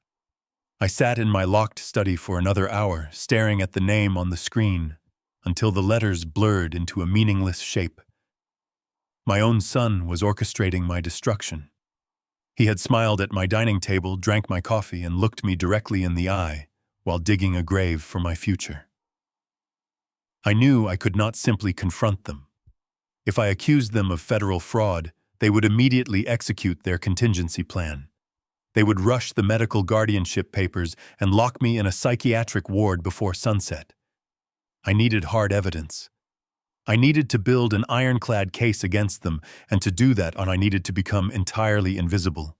I sat in my locked study for another hour, staring at the name on the screen, until the letters blurred into a meaningless shape. My own son was orchestrating my destruction. He had smiled at my dining table, drank my coffee, and looked me directly in the eye while digging a grave for my future. I knew I could not simply confront them. If I accused them of federal fraud, they would immediately execute their contingency plan. They would rush the medical guardianship papers and lock me in a psychiatric ward before sunset. I needed hard evidence. I needed to build an ironclad case against them, and to do that I needed to become entirely invisible.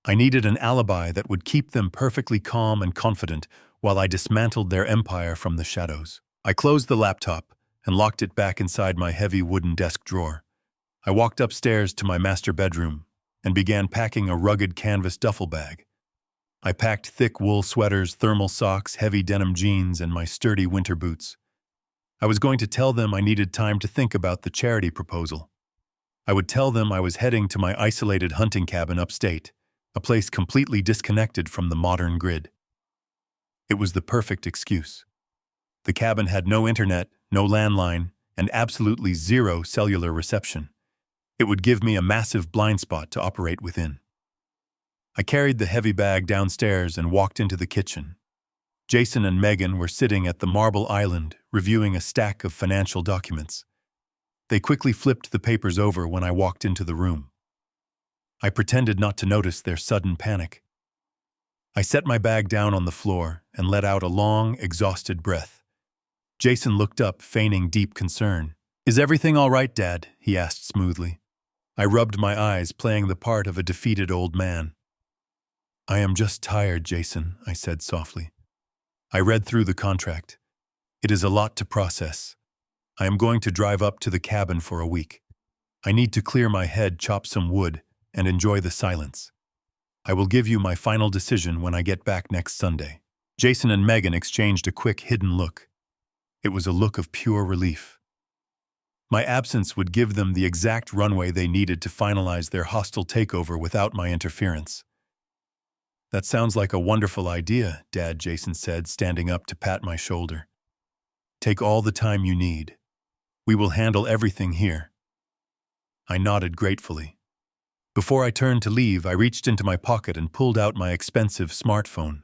I needed an alibi that would keep them perfectly calm and confident while I dismantled their empire from the shadows. I closed the laptop and locked it back inside my heavy wooden desk drawer. I walked upstairs to my master bedroom and began packing a rugged canvas duffel bag. I packed thick wool sweaters, thermal socks, heavy denim jeans, and my sturdy winter boots. I was going to tell them I needed time to think about the charity proposal. I would tell them I was heading to my isolated hunting cabin upstate, a place completely disconnected from the modern grid. It was the perfect excuse. The cabin had no internet, no landline, and absolutely zero cellular reception. It would give me a massive blind spot to operate within. I carried the heavy bag downstairs and walked into the kitchen. Jason and Megan were sitting at the marble island, reviewing a stack of financial documents. They quickly flipped the papers over when I walked into the room. I pretended not to notice their sudden panic. I set my bag down on the floor and let out a long, exhausted breath. Jason looked up, feigning deep concern. "Is everything all right, Dad?" he asked smoothly. I rubbed my eyes, playing the part of a defeated old man. "I am just tired, Jason," I said softly. I read through the contract. It is a lot to process. I am going to drive up to the cabin for a week. I need to clear my head, chop some wood, and enjoy the silence. I will give you my final decision when I get back next Sunday. Jason and Megan exchanged a quick, hidden look. It was a look of pure relief. My absence would give them the exact runway they needed to finalize their hostile takeover without my interference. "That sounds like a wonderful idea, Dad," Jason said, standing up to pat my shoulder. "Take all the time you need. We will handle everything here." I nodded gratefully. Before I turned to leave, I reached into my pocket and pulled out my expensive smartphone.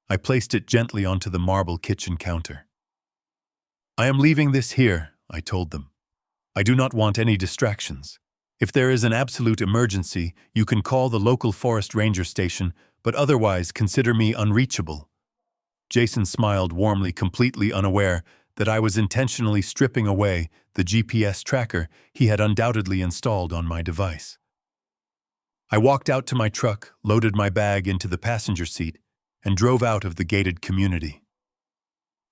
I placed it gently onto the marble kitchen counter. "I am leaving this here," I told them. "I do not want any distractions. If there is an absolute emergency, you can call the local forest ranger station, but otherwise consider me unreachable." Jason smiled warmly, completely unaware that I was intentionally stripping away the GPS tracker he had undoubtedly installed on my device. I walked out to my truck, loaded my bag into the passenger seat, and drove out of the gated community.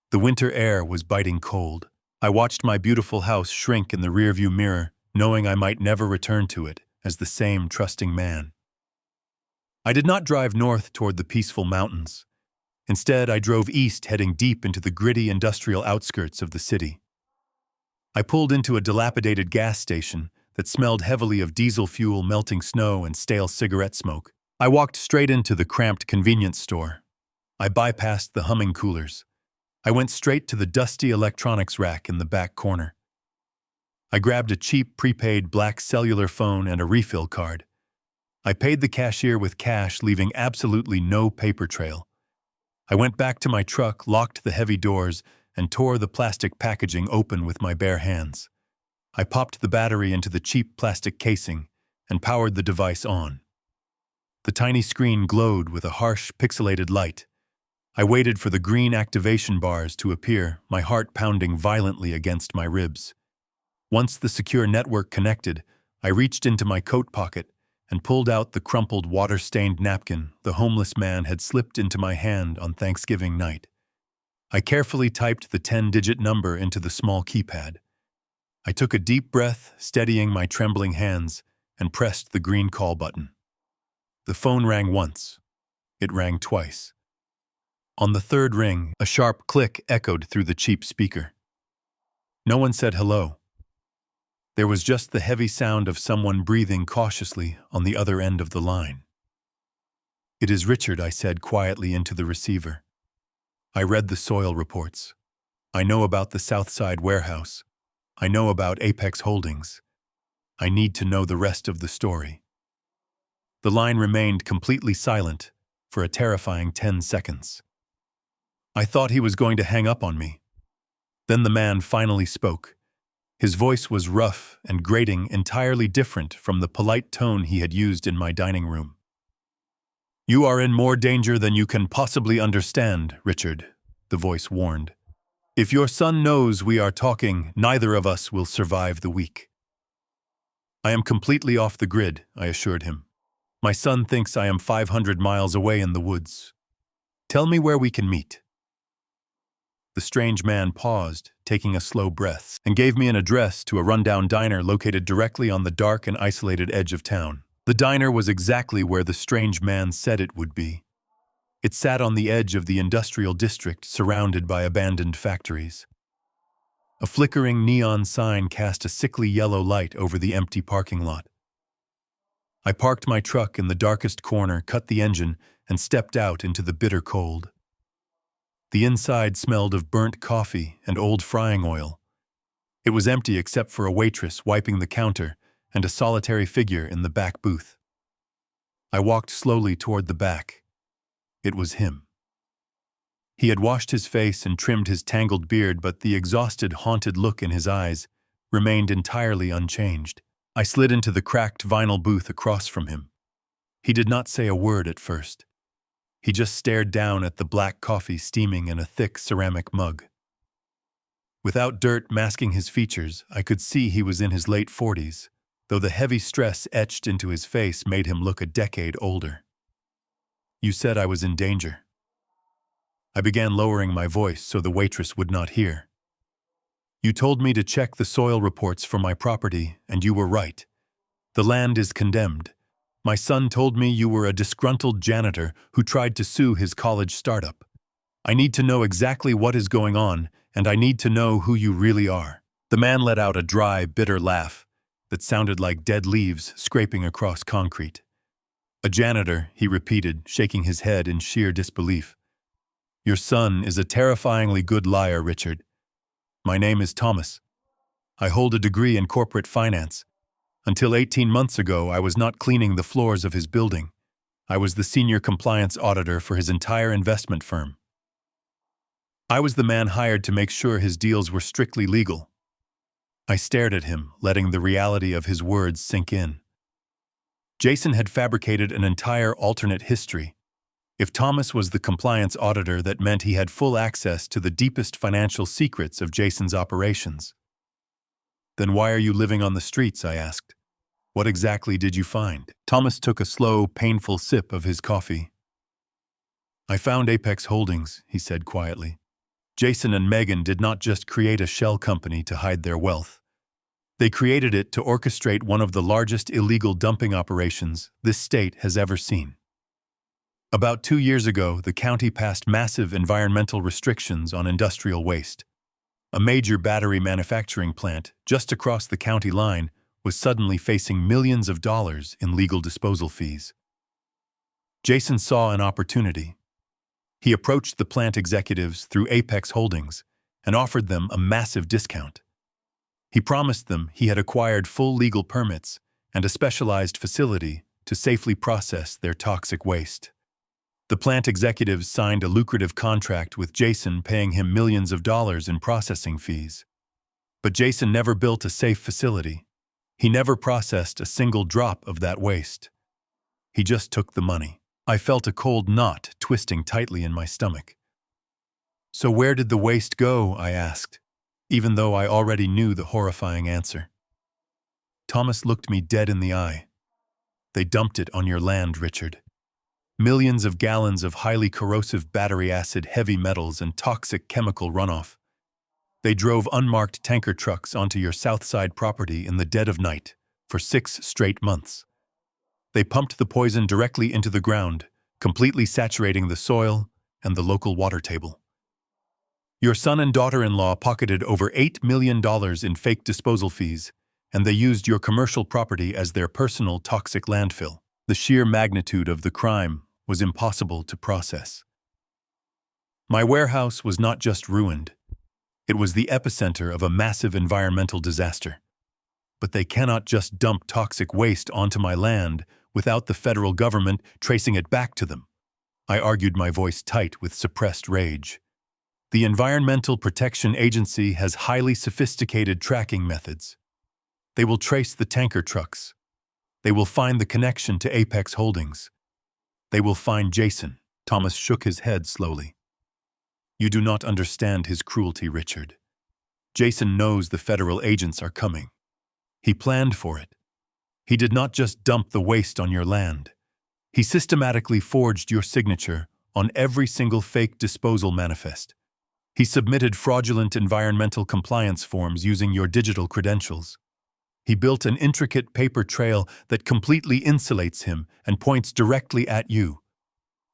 The winter air was biting cold. I watched my beautiful house shrink in the rearview mirror, knowing I might never return to it as the same trusting man. I did not drive north toward the peaceful mountains. Instead, I drove east, heading deep into the gritty industrial outskirts of the city. I pulled into a dilapidated gas station that smelled heavily of diesel fuel, melting snow, and stale cigarette smoke. I walked straight into the cramped convenience store. I bypassed the humming coolers. I went straight to the dusty electronics rack in the back corner. I grabbed a cheap prepaid black cellular phone and a refill card. I paid the cashier with cash, leaving absolutely no paper trail. I went back to my truck, locked the heavy doors, and tore the plastic packaging open with my bare hands. I popped the battery into the cheap plastic casing and powered the device on. The tiny screen glowed with a harsh, pixelated light. I waited for the green activation bars to appear, my heart pounding violently against my ribs. Once the secure network connected, I reached into my coat pocket and pulled out the crumpled, water-stained napkin the homeless man had slipped into my hand on Thanksgiving night. I carefully typed the 10-digit number into the small keypad. I took a deep breath, steadying my trembling hands, and pressed the green call button. The phone rang once. It rang twice. On the third ring, a sharp click echoed through the cheap speaker. No one said hello. There was just the heavy sound of someone breathing cautiously on the other end of the line. "It is Richard," I said quietly into the receiver. "I read the soil reports. I know about the Southside warehouse. I know about Apex Holdings. I need to know the rest of the story." The line remained completely silent for a terrifying 10 seconds. I thought he was going to hang up on me. Then the man finally spoke. His voice was rough and grating, entirely different from the polite tone he had used in my dining room. "You are in more danger than you can possibly understand, Richard," the voice warned. "If your son knows we are talking, neither of us will survive the week." "I am completely off the grid," I assured him. "My son thinks I am 500 miles away in the woods. Tell me where we can meet." The strange man paused, taking a slow breath, and gave me an address to a rundown diner located directly on the dark and isolated edge of town. The diner was exactly where the strange man said it would be. It sat on the edge of the industrial district, surrounded by abandoned factories. A flickering neon sign cast a sickly yellow light over the empty parking lot. I parked my truck in the darkest corner, cut the engine, and stepped out into the bitter cold. The inside smelled of burnt coffee and old frying oil. It was empty except for a waitress wiping the counter and a solitary figure in the back booth. I walked slowly toward the back. It was him. He had washed his face and trimmed his tangled beard, but the exhausted, haunted look in his eyes remained entirely unchanged. I slid into the cracked vinyl booth across from him. He did not say a word at first. He just stared down at the black coffee steaming in a thick ceramic mug. Without dirt masking his features, I could see he was in his late 40s, though the heavy stress etched into his face made him look a decade older. "You said I was in danger." I began lowering my voice so the waitress would not hear. "You told me to check the soil reports for my property, and you were right. The land is condemned. My son told me you were a disgruntled janitor who tried to sue his college startup. I need to know exactly what is going on, and I need to know who you really are." The man let out a dry, bitter laugh that sounded like dead leaves scraping across concrete. "A janitor," he repeated, shaking his head in sheer disbelief. "Your son is a terrifyingly good liar, Richard. My name is Thomas. I hold a degree in corporate finance. Until 18 months ago, I was not cleaning the floors of his building. I was the senior compliance auditor for his entire investment firm. I was the man hired to make sure his deals were strictly legal." I stared at him, letting the reality of his words sink in. Jason had fabricated an entire alternate history. If Thomas was the compliance auditor, that meant he had full access to the deepest financial secrets of Jason's operations. "Then why are you living on the streets?" I asked. "What exactly did you find?" Thomas took a slow, painful sip of his coffee. "I found Apex Holdings," he said quietly. "Jason and Megan did not just create a shell company to hide their wealth. They created it to orchestrate one of the largest illegal dumping operations this state has ever seen. About 2 years ago, the county passed massive environmental restrictions on industrial waste. A major battery manufacturing plant just across the county line was suddenly facing millions of dollars in legal disposal fees. Jason saw an opportunity. He approached the plant executives through Apex Holdings and offered them a massive discount. He promised them he had acquired full legal permits and a specialized facility to safely process their toxic waste. The plant executives signed a lucrative contract with Jason, paying him millions of dollars in processing fees. But Jason never built a safe facility. He never processed a single drop of that waste. He just took the money. I felt a cold knot twisting tightly in my stomach. "So where did the waste go?" I asked, even though I already knew the horrifying answer. Thomas looked me dead in the eye. "They dumped it on your land, Richard. Millions of gallons of highly corrosive battery acid, heavy metals, and toxic chemical runoff. They drove unmarked tanker trucks onto your Southside property in the dead of night for 6 straight months. They pumped the poison directly into the ground, completely saturating the soil and the local water table. Your son and daughter-in-law pocketed over $8 million in fake disposal fees, and they used your commercial property as their personal toxic landfill. The sheer magnitude of the crime was impossible to process. My warehouse was not just ruined. It was the epicenter of a massive environmental disaster. But they cannot just dump toxic waste onto my land without the federal government tracing it back to them. I argued, my voice tight with suppressed rage. The Environmental Protection Agency has highly sophisticated tracking methods. They will trace the tanker trucks. They will find the connection to Apex Holdings. They will find Jason. Thomas shook his head slowly. "You do not understand his cruelty, Richard. Jason knows the federal agents are coming. He planned for it. He did not just dump the waste on your land. He systematically forged your signature on every single fake disposal manifest. He submitted fraudulent environmental compliance forms using your digital credentials. He built an intricate paper trail that completely insulates him and points directly at you.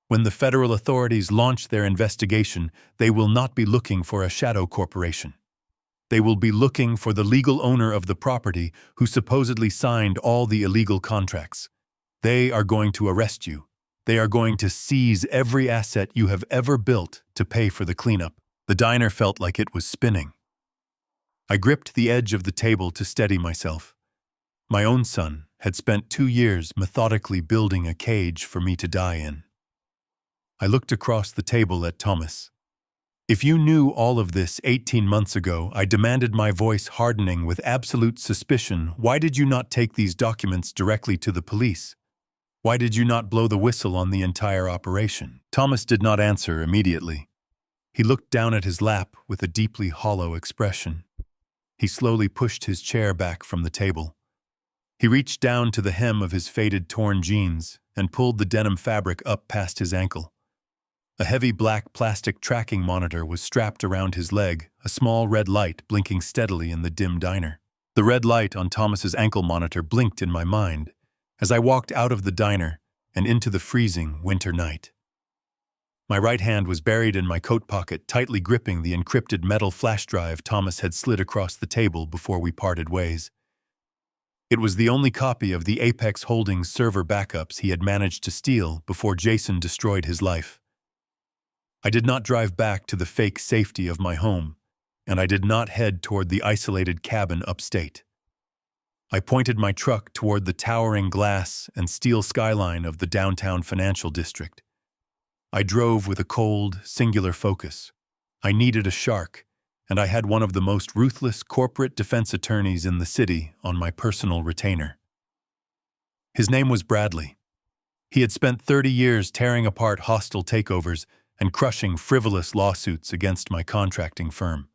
When the federal authorities launch their investigation, they will not be looking for a shadow corporation. They will be looking for the legal owner of the property who supposedly signed all the illegal contracts. They are going to arrest you. They are going to seize every asset you have ever built to pay for the cleanup." The diner felt like it was spinning. I gripped the edge of the table to steady myself. My own son had spent 2 years methodically building a cage for me to die in. I looked across the table at Thomas. "If you knew all of this 18 months ago," I demanded, my voice hardening with absolute suspicion, "why did you not take these documents directly to the police? Why did you not blow the whistle on the entire operation?" Thomas did not answer immediately. He looked down at his lap with a deeply hollow expression. He slowly pushed his chair back from the table. He reached down to the hem of his faded, torn jeans and pulled the denim fabric up past his ankle. A heavy black plastic tracking monitor was strapped around his leg, a small red light blinking steadily in the dim diner. The red light on Thomas's ankle monitor blinked in my mind as I walked out of the diner and into the freezing winter night. My right hand was buried in my coat pocket, tightly gripping the encrypted metal flash drive Thomas had slid across the table before we parted ways. It was the only copy of the Apex Holdings server backups he had managed to steal before Jason destroyed his life. I did not drive back to the fake safety of my home, and I did not head toward the isolated cabin upstate. I pointed my truck toward the towering glass and steel skyline of the downtown financial district. I drove with a cold, singular focus. I needed a shark, and I had one of the most ruthless corporate defense attorneys in the city on my personal retainer. His name was Bradley. He had spent 30 years tearing apart hostile takeovers and crushing frivolous lawsuits against my contracting firm.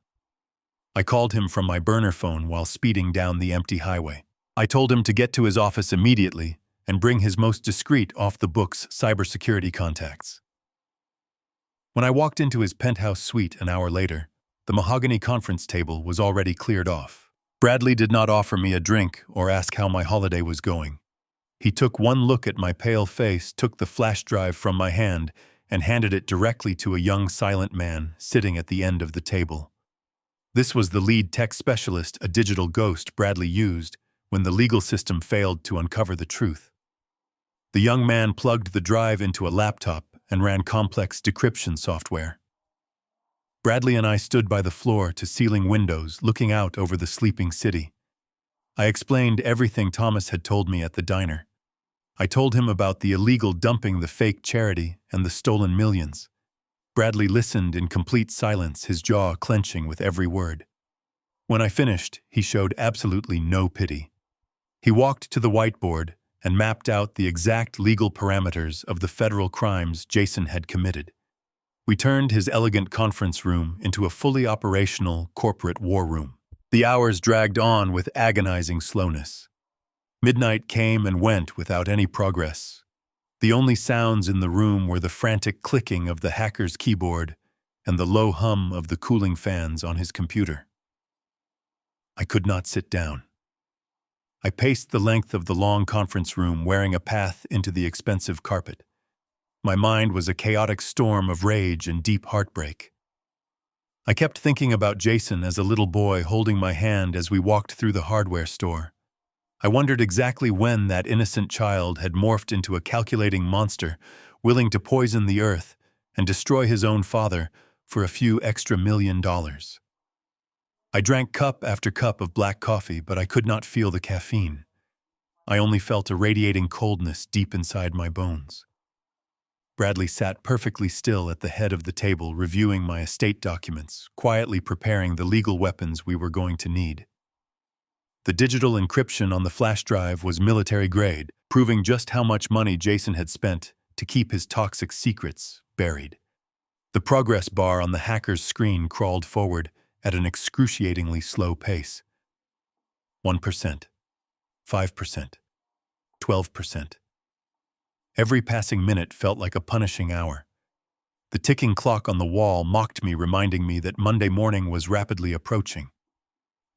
I called him from my burner phone while speeding down the empty highway. I told him to get to his office immediately and bring his most discreet, off-the-books cybersecurity contacts. When I walked into his penthouse suite an hour later, the mahogany conference table was already cleared off. Bradley did not offer me a drink or ask how my holiday was going. He took one look at my pale face, took the flash drive from my hand, and handed it directly to a young, silent man sitting at the end of the table. This was the lead tech specialist, a digital ghost Bradley used when the legal system failed to uncover the truth. The young man plugged the drive into a laptop and ran complex decryption software. Bradley and I stood by the floor-to-ceiling windows, looking out over the sleeping city. I explained everything Thomas had told me at the diner. I told him about the illegal dumping, the fake charity, and the stolen millions. Bradley listened in complete silence, his jaw clenching with every word. When I finished, he showed absolutely no pity. He walked to the whiteboard and mapped out the exact legal parameters of the federal crimes Jason had committed. We turned his elegant conference room into a fully operational corporate war room. The hours dragged on with agonizing slowness. Midnight came and went without any progress. The only sounds in the room were the frantic clicking of the hacker's keyboard and the low hum of the cooling fans on his computer. I could not sit down. I paced the length of the long conference room, wearing a path into the expensive carpet. My mind was a chaotic storm of rage and deep heartbreak. I kept thinking about Jason as a little boy holding my hand as we walked through the hardware store. I wondered exactly when that innocent child had morphed into a calculating monster, willing to poison the earth and destroy his own father for a few extra $1 million. I drank cup after cup of black coffee, but I could not feel the caffeine. I only felt a radiating coldness deep inside my bones. Bradley sat perfectly still at the head of the table, reviewing my estate documents, quietly preparing the legal weapons we were going to need. The digital encryption on the flash drive was military grade, proving just how much money Jason had spent to keep his toxic secrets buried. The progress bar on the hacker's screen crawled forward at an excruciatingly slow pace. 1%, 5%, 12%. Every passing minute felt like a punishing hour. The ticking clock on the wall mocked me, reminding me that Monday morning was rapidly approaching.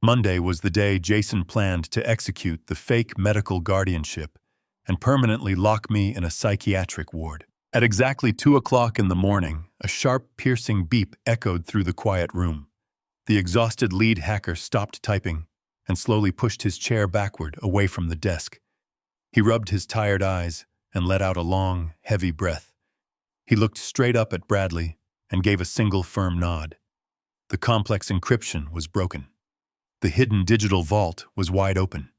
Monday was the day Jason planned to execute the fake medical guardianship and permanently lock me in a psychiatric ward. At exactly 2 o'clock in the morning, a sharp, piercing beep echoed through the quiet room. The exhausted lead hacker stopped typing and slowly pushed his chair backward away from the desk. He rubbed his tired eyes and let out a long, heavy breath. He looked straight up at Bradley and gave a single firm nod. The complex encryption was broken. The hidden digital vault was wide open.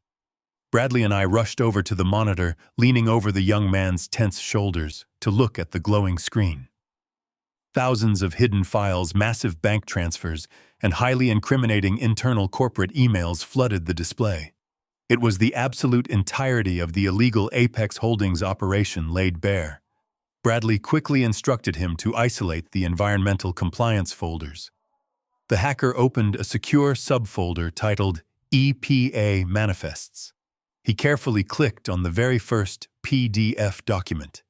Bradley and I rushed over to the monitor, leaning over the young man's tense shoulders to look at the glowing screen. Thousands of hidden files, massive bank transfers, and highly incriminating internal corporate emails flooded the display. It was the absolute entirety of the illegal Apex Holdings operation laid bare. Bradley quickly instructed him to isolate the environmental compliance folders. The hacker opened a secure subfolder titled EPA Manifests. He carefully clicked on the very first PDF document.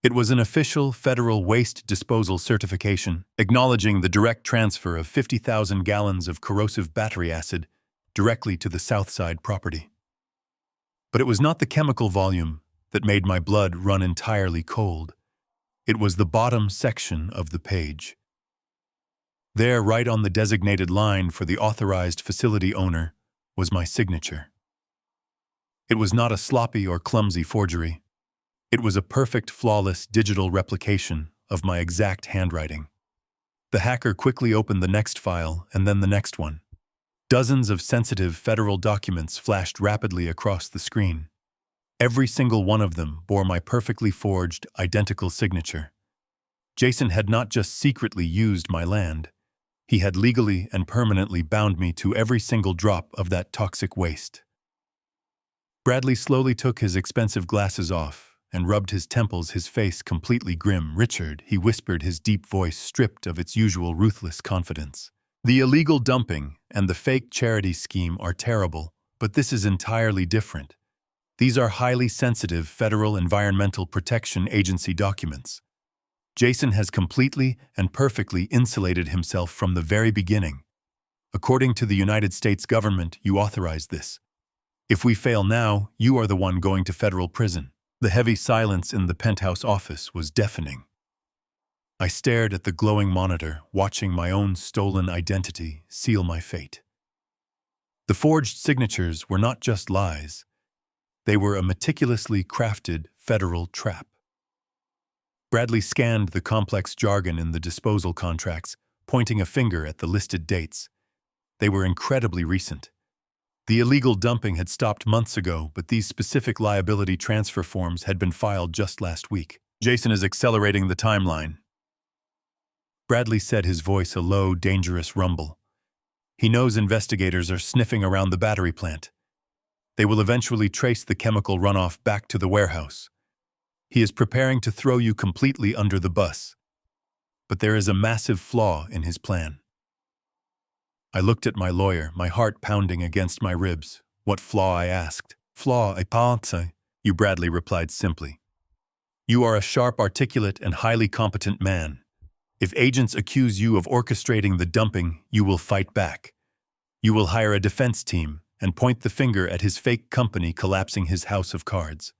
It was an official federal waste disposal certification acknowledging the direct transfer of 50,000 gallons of corrosive battery acid directly to the Southside property. But it was not the chemical volume that made my blood run entirely cold. It was the bottom section of the page. There, right on the designated line for the authorized facility owner, was my signature. It was not a sloppy or clumsy forgery. It was a perfect, flawless digital replication of my exact handwriting. The hacker quickly opened the next file and then the next one. Dozens of sensitive federal documents flashed rapidly across the screen. Every single one of them bore my perfectly forged, identical signature. Jason had not just secretly used my land. He had legally and permanently bound me to every single drop of that toxic waste. Bradley slowly took his expensive glasses off and rubbed his temples, his face completely grim. "Richard," he whispered, his deep voice stripped of its usual ruthless confidence. "The illegal dumping and the fake charity scheme are terrible, but this is entirely different. These are highly sensitive Federal Environmental Protection Agency documents. Jason has completely and perfectly insulated himself from the very beginning. According to the United States government, you authorized this. If we fail now, you are the one going to federal prison." The heavy silence in the penthouse office was deafening. I stared at the glowing monitor, watching my own stolen identity seal my fate. The forged signatures were not just lies. They were a meticulously crafted federal trap. Bradley scanned the complex jargon in the disposal contracts, pointing a finger at the listed dates. They were incredibly recent. The illegal dumping had stopped months ago, but these specific liability transfer forms had been filed just last week. "Jason is accelerating the timeline." Bradley said, his voice a low, dangerous rumble. "He knows investigators are sniffing around the battery plant. They will eventually trace the chemical runoff back to the warehouse. He is preparing to throw you completely under the bus. But there is a massive flaw in his plan." I looked at my lawyer, my heart pounding against my ribs. "What flaw?" I asked. "Flaw, I pense," you, Bradley replied simply. "You are a sharp, articulate, and highly competent man. If agents accuse you of orchestrating the dumping, you will fight back. You will hire a defense team and point the finger at his fake company collapsing his house of cards.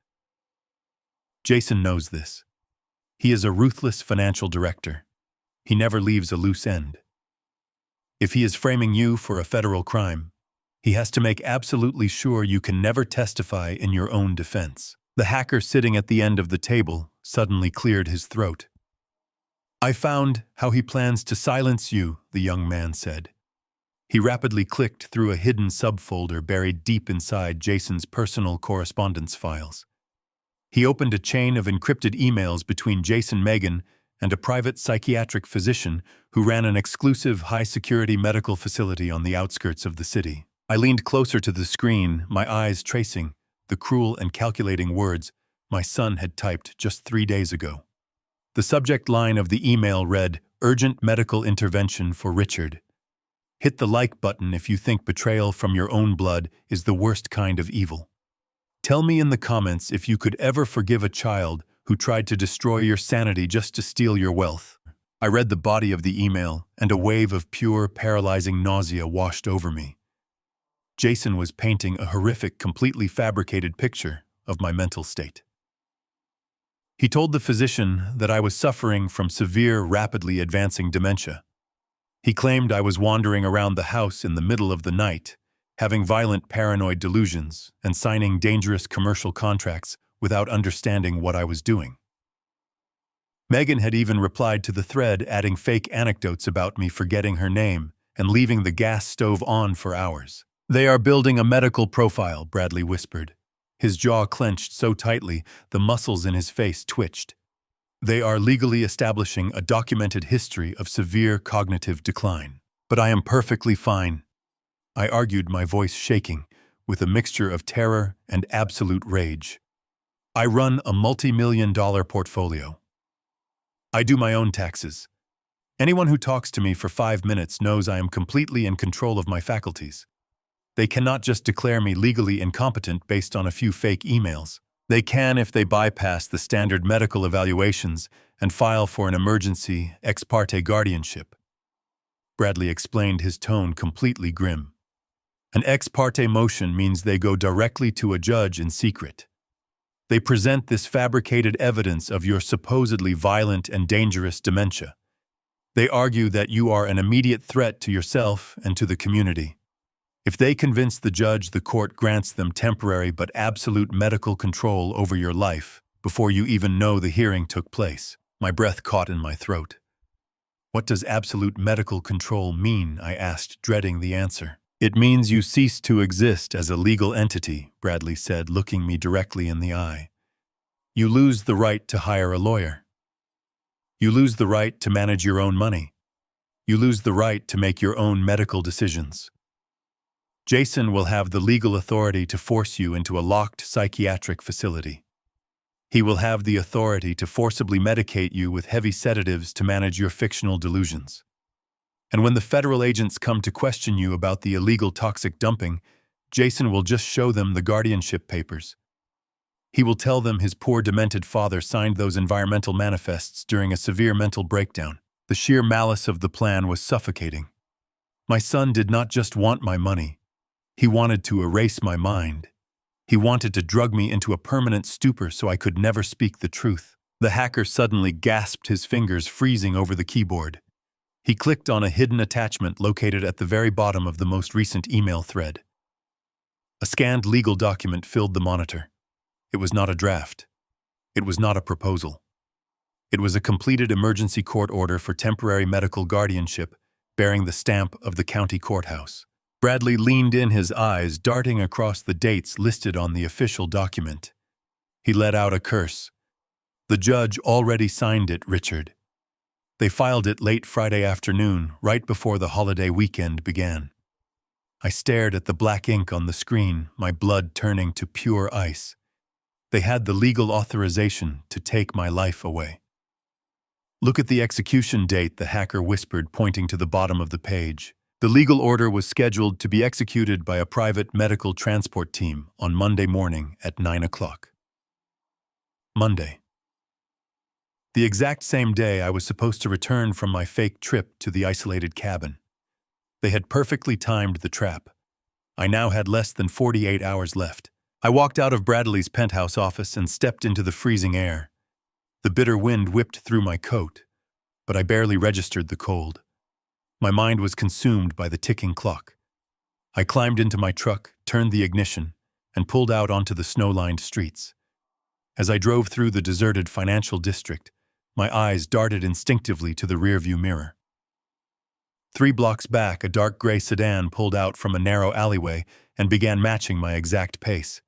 Jason knows this. He is a ruthless financial director. He never leaves a loose end. If he is framing you for a federal crime, he has to make absolutely sure you can never testify in your own defense." The hacker sitting at the end of the table suddenly cleared his throat. "I found how he plans to silence you," the young man said. He rapidly clicked through a hidden subfolder buried deep inside Jason's personal correspondence files. He opened a chain of encrypted emails between Jason Megan and a private psychiatric physician who ran an exclusive high-security medical facility on the outskirts of the city. I leaned closer to the screen, my eyes tracing the cruel and calculating words my son had typed just 3 days ago. The subject line of the email read, "Urgent medical intervention for Richard. Hit the like button if you think betrayal from your own blood is the worst kind of evil. Tell me in the comments if you could ever forgive a child who tried to destroy your sanity just to steal your wealth." I read the body of the email, and a wave of pure, paralyzing nausea washed over me. Jason was painting a horrific, completely fabricated picture of my mental state. He told the physician that I was suffering from severe, rapidly advancing dementia. He claimed I was wandering around the house in the middle of the night, having violent paranoid delusions, and signing dangerous commercial contracts without understanding what I was doing. Megan had even replied to the thread, adding fake anecdotes about me forgetting her name and leaving the gas stove on for hours. "They are building a medical profile," Bradley whispered. His jaw clenched so tightly the muscles in his face twitched. "They are legally establishing a documented history of severe cognitive decline. But I am perfectly fine," I argued, my voice shaking, with a mixture of terror and absolute rage. "I run a multi-million-dollar portfolio. I do my own taxes. Anyone who talks to me for 5 minutes knows I am completely in control of my faculties. They cannot just declare me legally incompetent based on a few fake emails. They can if they bypass the standard medical evaluations and file for an emergency ex parte guardianship." Bradley explained, his tone completely grim. "An ex parte motion means they go directly to a judge in secret. They present this fabricated evidence of your supposedly violent and dangerous dementia. They argue that you are an immediate threat to yourself and to the community. If they convince the judge, the court grants them temporary but absolute medical control over your life before you even know the hearing took place." My breath caught in my throat. "What does absolute medical control mean?" I asked, dreading the answer. "It means you cease to exist as a legal entity," Bradley said, looking me directly in the eye. "You lose the right to hire a lawyer. You lose the right to manage your own money. You lose the right to make your own medical decisions. Jason will have the legal authority to force you into a locked psychiatric facility. He will have the authority to forcibly medicate you with heavy sedatives to manage your fictional delusions. And when the federal agents come to question you about the illegal toxic dumping, Jason will just show them the guardianship papers. He will tell them his poor demented father signed those environmental manifests during a severe mental breakdown. The sheer malice of the plan was suffocating. My son did not just want my money. He wanted to erase my mind. He wanted to drug me into a permanent stupor so I could never speak the truth." The hacker suddenly gasped, his fingers freezing over the keyboard. He clicked on a hidden attachment located at the very bottom of the most recent email thread. A scanned legal document filled the monitor. It was not a draft. It was not a proposal. It was a completed emergency court order for temporary medical guardianship bearing the stamp of the county courthouse. Bradley leaned in, his eyes darting across the dates listed on the official document. He let out a curse. "The judge already signed it, Richard. They filed it late Friday afternoon, right before the holiday weekend began." I stared at the black ink on the screen, my blood turning to pure ice. They had the legal authorization to take my life away. "Look at the execution date," the hacker whispered, pointing to the bottom of the page. The legal order was scheduled to be executed by a private medical transport team on Monday morning at 9 o'clock. Monday. The exact same day I was supposed to return from my fake trip to the isolated cabin. They had perfectly timed the trap. I now had less than 48 hours left. I walked out of Bradley's penthouse office and stepped into the freezing air. The bitter wind whipped through my coat, but I barely registered the cold. My mind was consumed by the ticking clock. I climbed into my truck, turned the ignition, and pulled out onto the snow-lined streets. As I drove through the deserted financial district, my eyes darted instinctively to the rearview mirror. 3 blocks back, a dark gray sedan pulled out from a narrow alleyway and began matching my exact pace.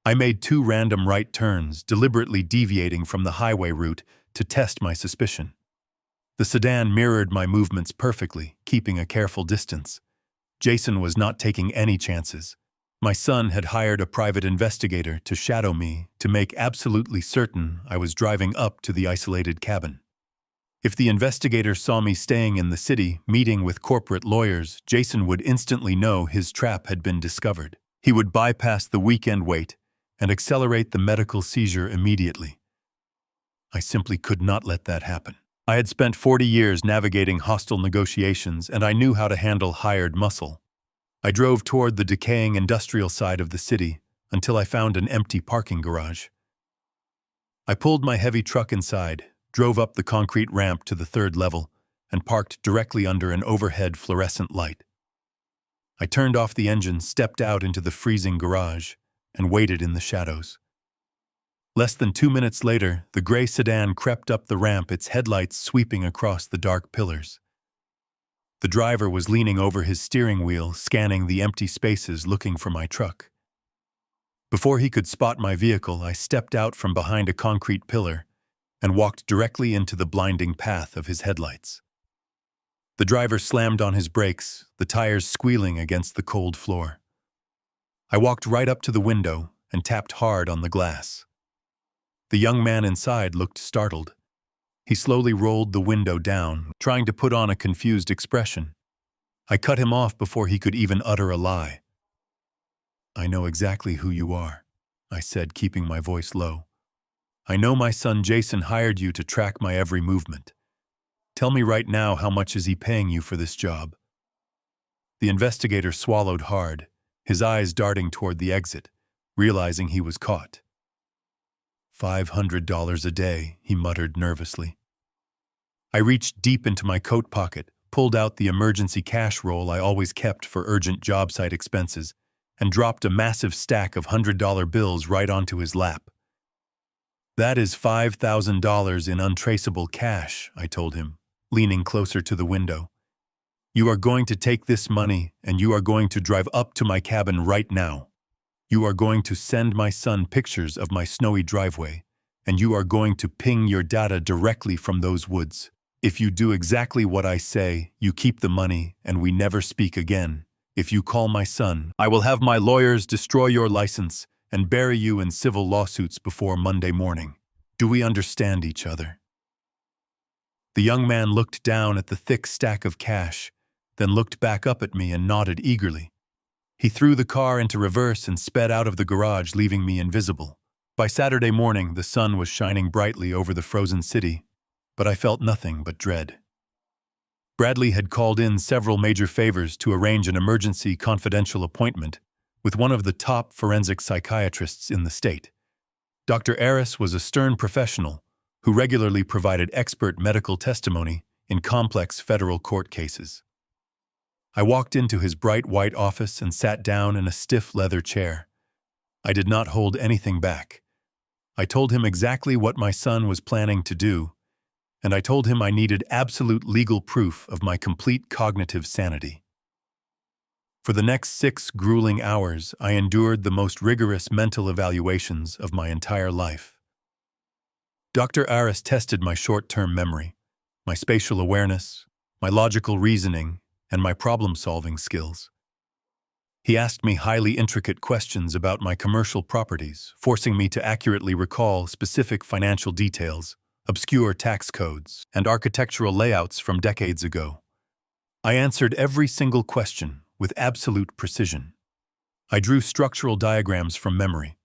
I made 2 random right turns, deliberately deviating from the highway route to test my suspicion. The sedan mirrored my movements perfectly, keeping a careful distance. Jason was not taking any chances. My son had hired a private investigator to shadow me to make absolutely certain I was driving up to the isolated cabin. If the investigator saw me staying in the city, meeting with corporate lawyers, Jason would instantly know his trap had been discovered. He would bypass the weekend wait and accelerate the medical seizure immediately. I simply could not let that happen. I had spent 40 years navigating hostile negotiations, and I knew how to handle hired muscle. I drove toward the decaying industrial side of the city until I found an empty parking garage. I pulled my heavy truck inside, drove up the concrete ramp to the 3rd level, and parked directly under an overhead fluorescent light. I turned off the engine, stepped out into the freezing garage, and waited in the shadows. Less than 2 minutes later, the gray sedan crept up the ramp, its headlights sweeping across the dark pillars. The driver was leaning over his steering wheel, scanning the empty spaces, looking for my truck. Before he could spot my vehicle, I stepped out from behind a concrete pillar and walked directly into the blinding path of his headlights. The driver slammed on his brakes, the tires squealing against the cold floor. I walked right up to the window and tapped hard on the glass. The young man inside looked startled. He slowly rolled the window down, trying to put on a confused expression. I cut him off before he could even utter a lie. "I know exactly who you are," I said, keeping my voice low. "I know my son Jason hired you to track my every movement. Tell me right now, how much is he paying you for this job?" The investigator swallowed hard, his eyes darting toward the exit, realizing he was caught. $500 a day, he muttered nervously. I reached deep into my coat pocket, pulled out the emergency cash roll I always kept for urgent job site expenses, and dropped a massive stack of $100 bills right onto his lap. "That is $5,000 in untraceable cash," I told him, leaning closer to the window. "You are going to take this money and you are going to drive up to my cabin right now. You are going to send my son pictures of my snowy driveway, and you are going to ping your data directly from those woods. If you do exactly what I say, you keep the money and we never speak again. If you call my son, I will have my lawyers destroy your license and bury you in civil lawsuits before Monday morning. Do we understand each other?" The young man looked down at the thick stack of cash, then looked back up at me and nodded eagerly. He threw the car into reverse and sped out of the garage, leaving me invisible. By Saturday morning, the sun was shining brightly over the frozen city, but I felt nothing but dread. Bradley had called in several major favors to arrange an emergency confidential appointment with one of the top forensic psychiatrists in the state. Dr. Aris was a stern professional who regularly provided expert medical testimony in complex federal court cases. I walked into his bright white office and sat down in a stiff leather chair. I did not hold anything back. I told him exactly what my son was planning to do, and I told him I needed absolute legal proof of my complete cognitive sanity. For the next 6 grueling hours, I endured the most rigorous mental evaluations of my entire life. Dr. Aris tested my short-term memory, my spatial awareness, my logical reasoning, and my problem-solving skills. He asked me highly intricate questions about my commercial properties, forcing me to accurately recall specific financial details, obscure tax codes, and architectural layouts from decades ago. I answered every single question with absolute precision. I drew structural diagrams from memory.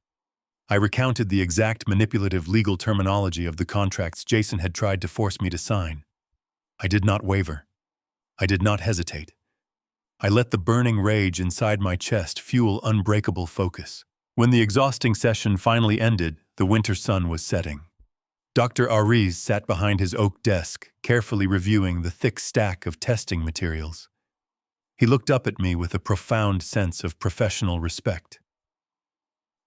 I recounted the exact manipulative legal terminology of the contracts Jason had tried to force me to sign. I did not waver. I did not hesitate. I let the burning rage inside my chest fuel unbreakable focus. When the exhausting session finally ended, the winter sun was setting. Dr. Aris sat behind his oak desk, carefully reviewing the thick stack of testing materials. He looked up at me with a profound sense of professional respect.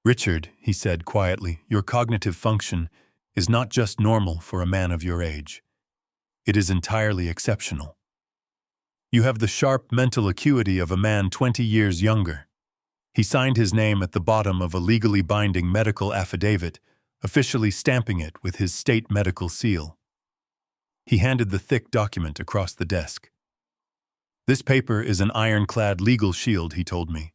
"Richard," he said quietly, "your cognitive function is not just normal for a man of your age. It is entirely exceptional. You have the sharp mental acuity of a man 20 years younger." He signed his name at the bottom of a legally binding medical affidavit, officially stamping it with his state medical seal. He handed the thick document across the desk. "This paper is an ironclad legal shield," he told me.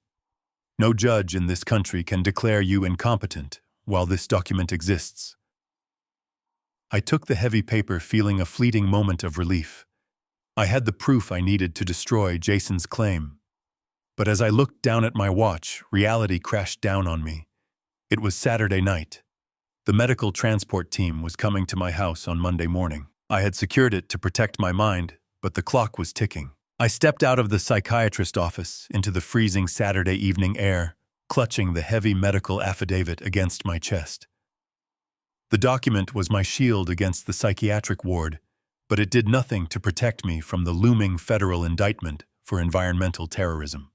"No judge in this country can declare you incompetent while this document exists." I took the heavy paper, feeling a fleeting moment of relief. I had the proof I needed to destroy Jason's claim. But as I looked down at my watch, reality crashed down on me. It was Saturday night. The medical transport team was coming to my house on Monday morning. I had secured it to protect my mind, but the clock was ticking. I stepped out of the psychiatrist's office into the freezing Saturday evening air, clutching the heavy medical affidavit against my chest. The document was my shield against the psychiatric ward, but it did nothing to protect me from the looming federal indictment for environmental terrorism.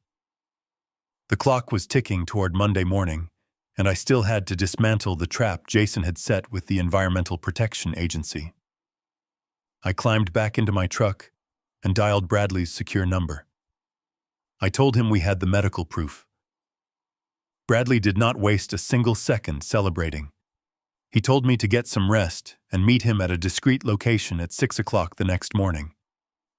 The clock was ticking toward Monday morning, and I still had to dismantle the trap Jason had set with the Environmental Protection Agency. I climbed back into my truck and dialed Bradley's secure number. I told him we had the medical proof. Bradley did not waste a single second celebrating. He told me to get some rest and meet him at a discreet location at 6 o'clock the next morning.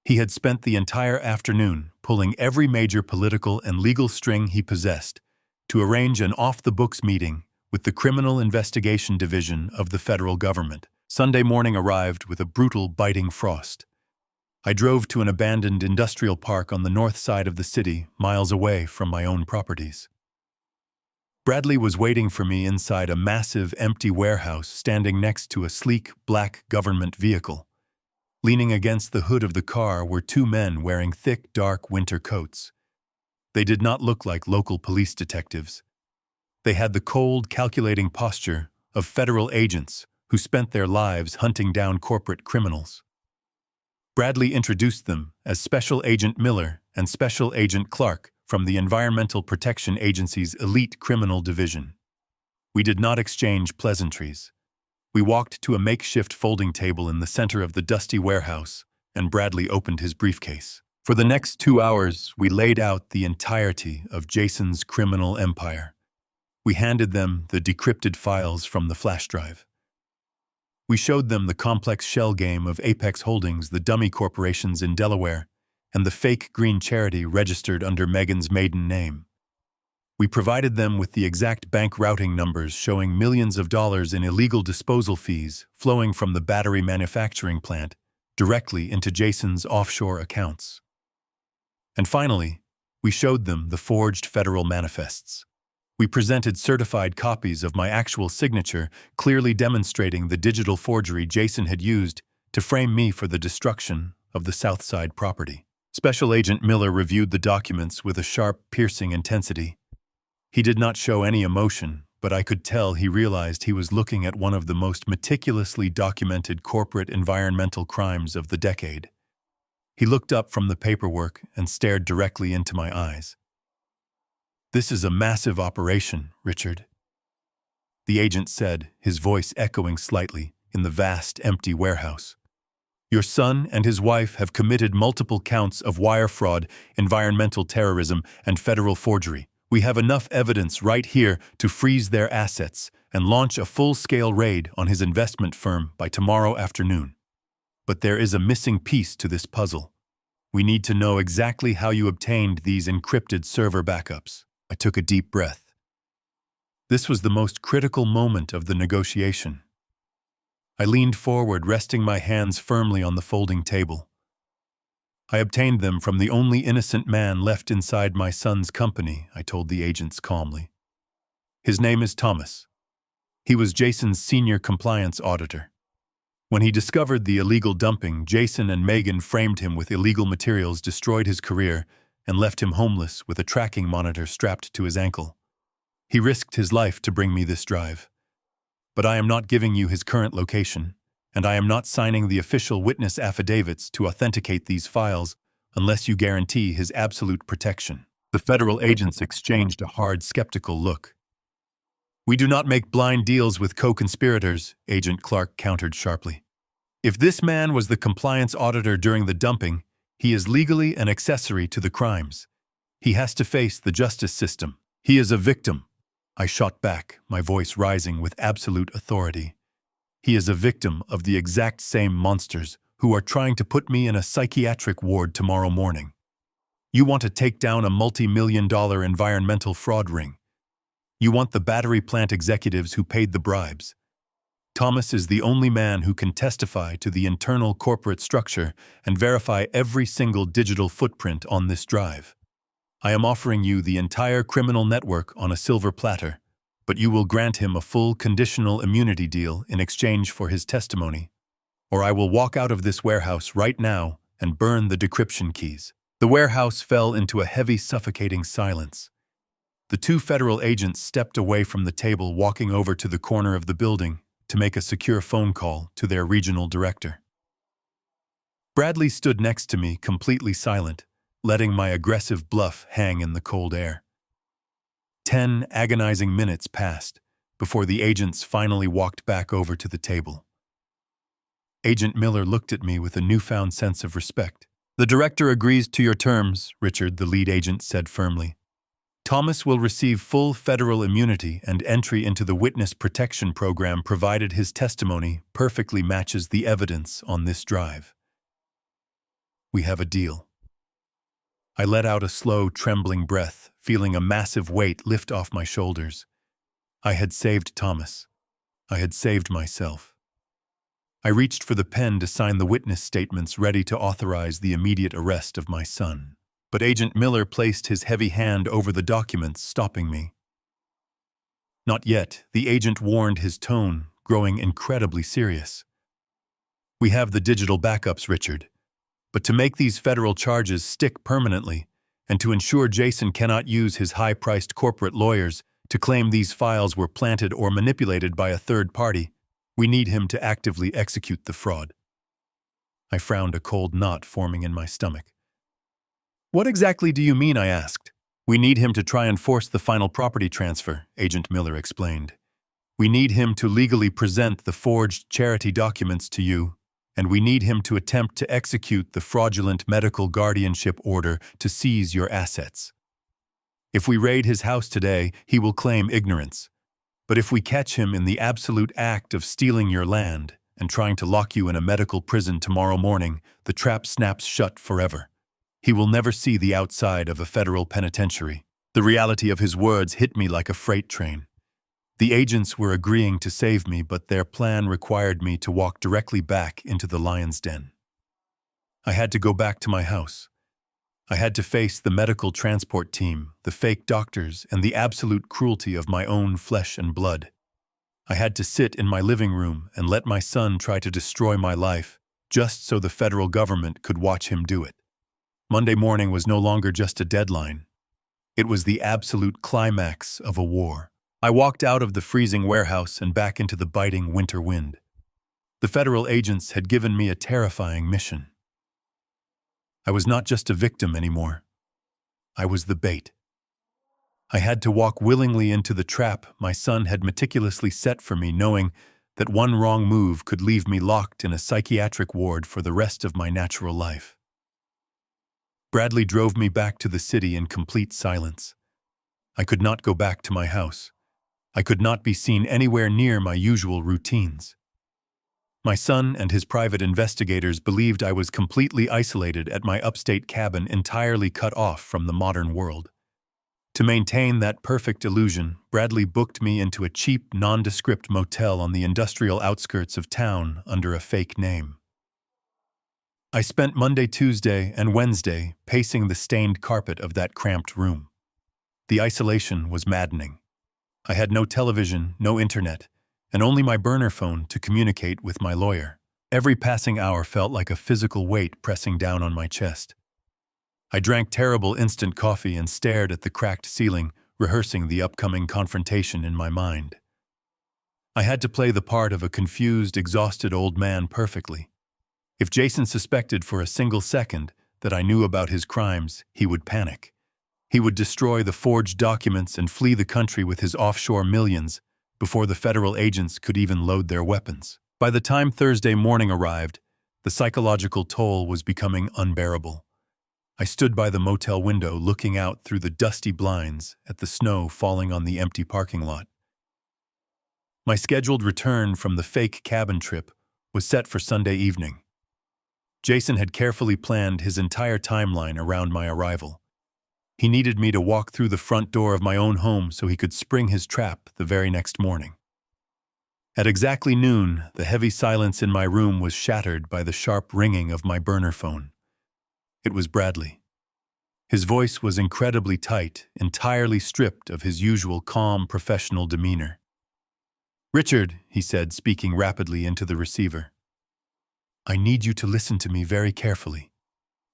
He had spent the entire afternoon pulling every major political and legal string he possessed to arrange an off-the-books meeting with the Criminal Investigation Division of the federal government. Sunday morning arrived with a brutal, biting frost. I drove to an abandoned industrial park on the north side of the city, miles away from my own properties. Bradley was waiting for me inside a massive, empty warehouse standing next to a sleek, black government vehicle. Leaning against the hood of the car were two men wearing thick, dark winter coats. They did not look like local police detectives. They had the cold, calculating posture of federal agents who spent their lives hunting down corporate criminals. Bradley introduced them as Special Agent Miller and Special Agent Clark from the Environmental Protection Agency's elite criminal division. We did not exchange pleasantries. We walked to a makeshift folding table in the center of the dusty warehouse, and Bradley opened his briefcase. For the next 2 hours, we laid out the entirety of Jason's criminal empire. We handed them the decrypted files from the flash drive. We showed them the complex shell game of Apex Holdings, the dummy corporations in Delaware, and the fake green charity registered under Megan's maiden name. We provided them with the exact bank routing numbers showing millions of dollars in illegal disposal fees flowing from the battery manufacturing plant directly into Jason's offshore accounts. And finally, we showed them the forged federal manifests. We presented certified copies of my actual signature, clearly demonstrating the digital forgery Jason had used to frame me for the destruction of the Southside property. Special Agent Miller reviewed the documents with a sharp, piercing intensity. He did not show any emotion, but I could tell he realized he was looking at one of the most meticulously documented corporate environmental crimes of the decade. He looked up from the paperwork and stared directly into my eyes. "This is a massive operation, Richard," the agent said, his voice echoing slightly in the vast, empty warehouse. "Your son and his wife have committed multiple counts of wire fraud, environmental terrorism, and federal forgery. We have enough evidence right here to freeze their assets and launch a full-scale raid on his investment firm by tomorrow afternoon. But there is a missing piece to this puzzle. We need to know exactly how you obtained these encrypted server backups." I took a deep breath. This was the most critical moment of the negotiation. I leaned forward, resting my hands firmly on the folding table. "I obtained them from the only innocent man left inside my son's company," I told the agents calmly. "His name is Thomas. He was Jason's senior compliance auditor. When he discovered the illegal dumping, Jason and Megan framed him with illegal materials, destroyed his career, and left him homeless with a tracking monitor strapped to his ankle. He risked his life to bring me this drive. But I am not giving you his current location, and I am not signing the official witness affidavits to authenticate these files unless you guarantee his absolute protection." The federal agents exchanged a hard, skeptical look. "We do not make blind deals with co-conspirators," Agent Clark countered sharply. "If this man was the compliance auditor during the dumping, he is legally an accessory to the crimes. He has to face the justice system. He is a victim." I shot back, my voice rising with absolute authority. "He is a victim of the exact same monsters who are trying to put me in a psychiatric ward tomorrow morning. You want to take down a multi-million-dollar environmental fraud ring. You want the battery plant executives who paid the bribes. Thomas is the only man who can testify to the internal corporate structure and verify every single digital footprint on this drive. I am offering you the entire criminal network on a silver platter, but you will grant him a full conditional immunity deal in exchange for his testimony, or I will walk out of this warehouse right now and burn the decryption keys." The warehouse fell into a heavy, suffocating silence. The two federal agents stepped away from the table, walking over to the corner of the building to make a secure phone call to their regional director. Bradley stood next to me, completely silent, letting my aggressive bluff hang in the cold air. 10 agonizing minutes passed before the agents finally walked back over to the table. Agent Miller looked at me with a newfound sense of respect. "The director agrees to your terms," Richard, the lead agent, said firmly. "Thomas will receive full federal immunity and entry into the witness protection program provided his testimony perfectly matches the evidence on this drive. We have a deal." I let out a slow, trembling breath, feeling a massive weight lift off my shoulders. I had saved Thomas. I had saved myself. I reached for the pen to sign the witness statements ready to authorize the immediate arrest of my son. But Agent Miller placed his heavy hand over the documents, stopping me. "Not yet," the agent warned, his tone growing incredibly serious. "We have the digital backups, Richard. But to make these federal charges stick permanently, and to ensure Jason cannot use his high-priced corporate lawyers to claim these files were planted or manipulated by a third party, we need him to actively execute the fraud." I frowned, a cold knot forming in my stomach. "What exactly do you mean?" I asked. "We need him to try and force the final property transfer," Agent Miller explained. "We need him to legally present the forged charity documents to you, and we need him to attempt to execute the fraudulent medical guardianship order to seize your assets. If we raid his house today, he will claim ignorance. But if we catch him in the absolute act of stealing your land and trying to lock you in a medical prison tomorrow morning, the trap snaps shut forever. He will never see the outside of a federal penitentiary." The reality of his words hit me like a freight train. The agents were agreeing to save me, but their plan required me to walk directly back into the lion's den. I had to go back to my house. I had to face the medical transport team, the fake doctors, and the absolute cruelty of my own flesh and blood. I had to sit in my living room and let my son try to destroy my life, just so the federal government could watch him do it. Monday morning was no longer just a deadline. It was the absolute climax of a war. I walked out of the freezing warehouse and back into the biting winter wind. The federal agents had given me a terrifying mission. I was not just a victim anymore. I was the bait. I had to walk willingly into the trap my son had meticulously set for me, knowing that one wrong move could leave me locked in a psychiatric ward for the rest of my natural life. Bradley drove me back to the city in complete silence. I could not go back to my house. I could not be seen anywhere near my usual routines. My son and his private investigators believed I was completely isolated at my upstate cabin, entirely cut off from the modern world. To maintain that perfect illusion, Bradley booked me into a cheap, nondescript motel on the industrial outskirts of town under a fake name. I spent Monday, Tuesday, and Wednesday pacing the stained carpet of that cramped room. The isolation was maddening. I had no television, no internet, and only my burner phone to communicate with my lawyer. Every passing hour felt like a physical weight pressing down on my chest. I drank terrible instant coffee and stared at the cracked ceiling, rehearsing the upcoming confrontation in my mind. I had to play the part of a confused, exhausted old man perfectly. If Jason suspected for a single second that I knew about his crimes, he would panic. He would destroy the forged documents and flee the country with his offshore millions before the federal agents could even load their weapons. By the time Thursday morning arrived, the psychological toll was becoming unbearable. I stood by the motel window looking out through the dusty blinds at the snow falling on the empty parking lot. My scheduled return from the fake cabin trip was set for Sunday evening. Jason had carefully planned his entire timeline around my arrival. He needed me to walk through the front door of my own home so he could spring his trap the very next morning. At exactly noon, the heavy silence in my room was shattered by the sharp ringing of my burner phone. It was Bradley. His voice was incredibly tight, entirely stripped of his usual calm, professional demeanor. "Richard," he said, speaking rapidly into the receiver, "I need you to listen to me very carefully.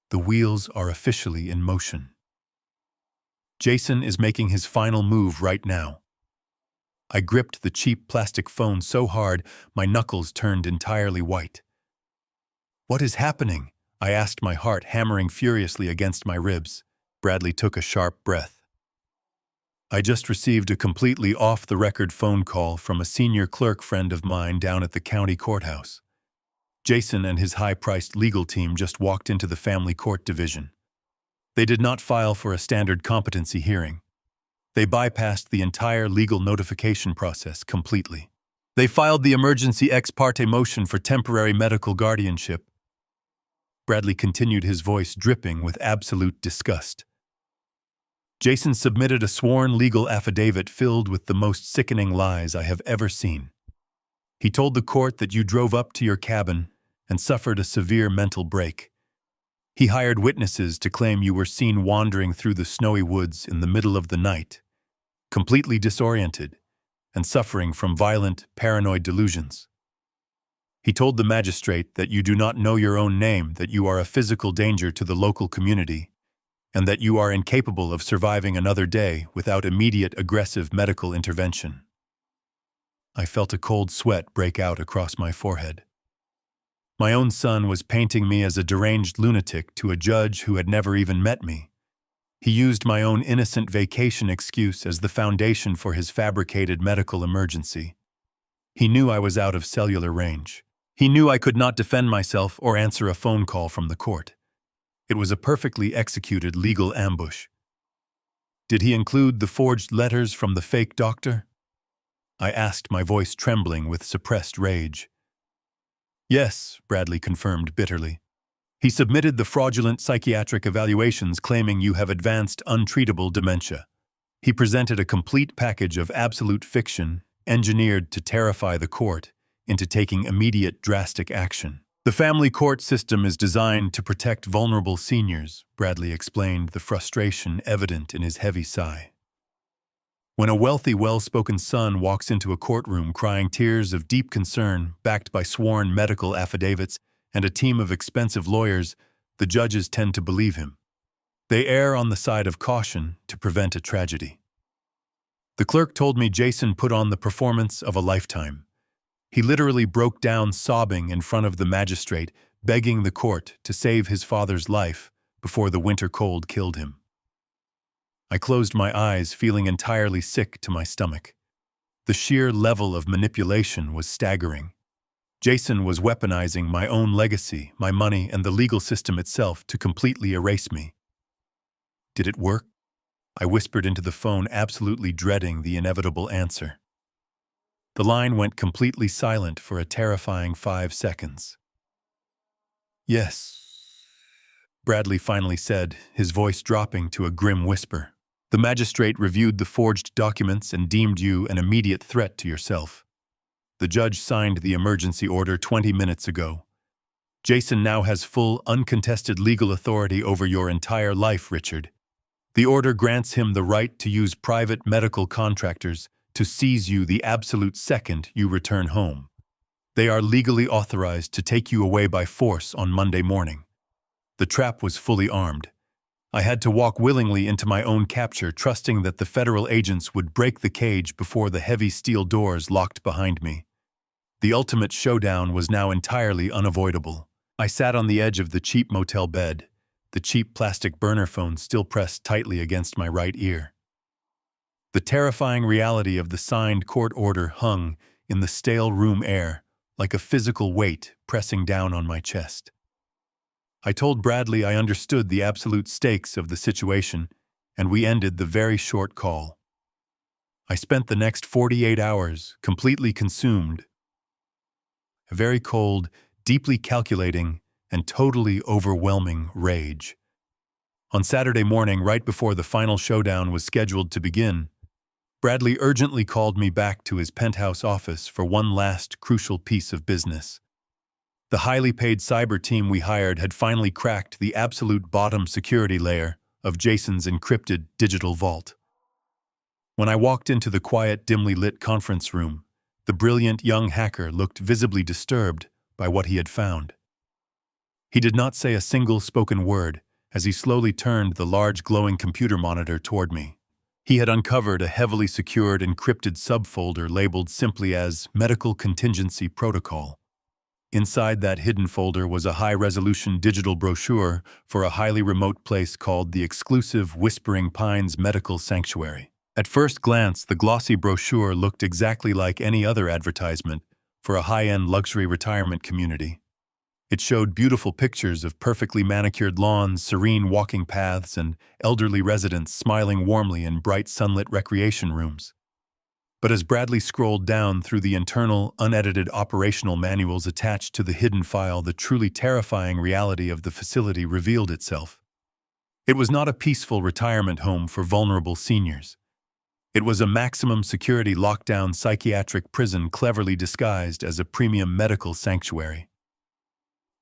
The wheels are officially in motion. Jason is making his final move right now." I gripped the cheap plastic phone so hard my knuckles turned entirely white. "What is happening?" I asked, my heart hammering furiously against my ribs. Bradley took a sharp breath. I just received a completely off-the-record phone call from a senior clerk friend of mine down at the county courthouse. Jason and his high-priced legal team just walked into the family court division. They did not file for a standard competency hearing. They bypassed the entire legal notification process completely. They filed the emergency ex parte motion for temporary medical guardianship. Bradley continued, his voice dripping with absolute disgust. Jason submitted a sworn legal affidavit filled with the most sickening lies I have ever seen. He told the court that you drove up to your cabin and suffered a severe mental break. He hired witnesses to claim you were seen wandering through the snowy woods in the middle of the night, completely disoriented and suffering from violent, paranoid delusions. He told the magistrate that you do not know your own name, that you are a physical danger to the local community, and that you are incapable of surviving another day without immediate aggressive medical intervention. I felt a cold sweat break out across my forehead. My own son was painting me as a deranged lunatic to a judge who had never even met me. He used my own innocent vacation excuse as the foundation for his fabricated medical emergency. He knew I was out of cellular range. He knew I could not defend myself or answer a phone call from the court. It was a perfectly executed legal ambush. Did he include the forged letters from the fake doctor? I asked, my voice trembling with suppressed rage. Yes, Bradley confirmed bitterly. He submitted the fraudulent psychiatric evaluations claiming you have advanced untreatable dementia. He presented a complete package of absolute fiction, engineered to terrify the court into taking immediate drastic action. The family court system is designed to protect vulnerable seniors, Bradley explained, the frustration evident in his heavy sigh. When a wealthy, well-spoken son walks into a courtroom crying tears of deep concern, backed by sworn medical affidavits and a team of expensive lawyers, the judges tend to believe him. They err on the side of caution to prevent a tragedy. The clerk told me Jason put on the performance of a lifetime. He literally broke down sobbing in front of the magistrate, begging the court to save his father's life before the winter cold killed him. I closed my eyes, feeling entirely sick to my stomach. The sheer level of manipulation was staggering. Jason was weaponizing my own legacy, my money, and the legal system itself to completely erase me. Did it work? I whispered into the phone, absolutely dreading the inevitable answer. The line went completely silent for a terrifying 5 seconds. Yes, Bradley finally said, his voice dropping to a grim whisper. The magistrate reviewed the forged documents and deemed you an immediate threat to yourself. The judge signed the emergency order 20 minutes ago. Jason now has full, uncontested legal authority over your entire life, Richard. The order grants him the right to use private medical contractors to seize you the absolute second you return home. They are legally authorized to take you away by force on Monday morning. The trap was fully armed. I had to walk willingly into my own capture, trusting that the federal agents would break the cage before the heavy steel doors locked behind me. The ultimate showdown was now entirely unavoidable. I sat on the edge of the cheap motel bed, the cheap plastic burner phone still pressed tightly against my right ear. The terrifying reality of the signed court order hung in the stale room air like a physical weight pressing down on my chest. I told Bradley I understood the absolute stakes of the situation, and we ended the very short call. I spent the next 48 hours completely consumed. A very cold, deeply calculating, and totally overwhelming rage. On Saturday morning, right before the final showdown was scheduled to begin, Bradley urgently called me back to his penthouse office for one last crucial piece of business. The highly paid cyber team we hired had finally cracked the absolute bottom security layer of Jason's encrypted digital vault. When I walked into the quiet, dimly lit conference room, the brilliant young hacker looked visibly disturbed by what he had found. He did not say a single spoken word as he slowly turned the large glowing computer monitor toward me. He had uncovered a heavily secured encrypted subfolder labeled simply as Medical Contingency Protocol. Inside that hidden folder was a high-resolution digital brochure for a highly remote place called the exclusive Whispering Pines Medical Sanctuary. At first glance, the glossy brochure looked exactly like any other advertisement for a high-end luxury retirement community. It showed beautiful pictures of perfectly manicured lawns, serene walking paths, and elderly residents smiling warmly in bright sunlit recreation rooms. But as Bradley scrolled down through the internal, unedited operational manuals attached to the hidden file, the truly terrifying reality of the facility revealed itself. It was not a peaceful retirement home for vulnerable seniors. It was a maximum security lockdown psychiatric prison cleverly disguised as a premium medical sanctuary.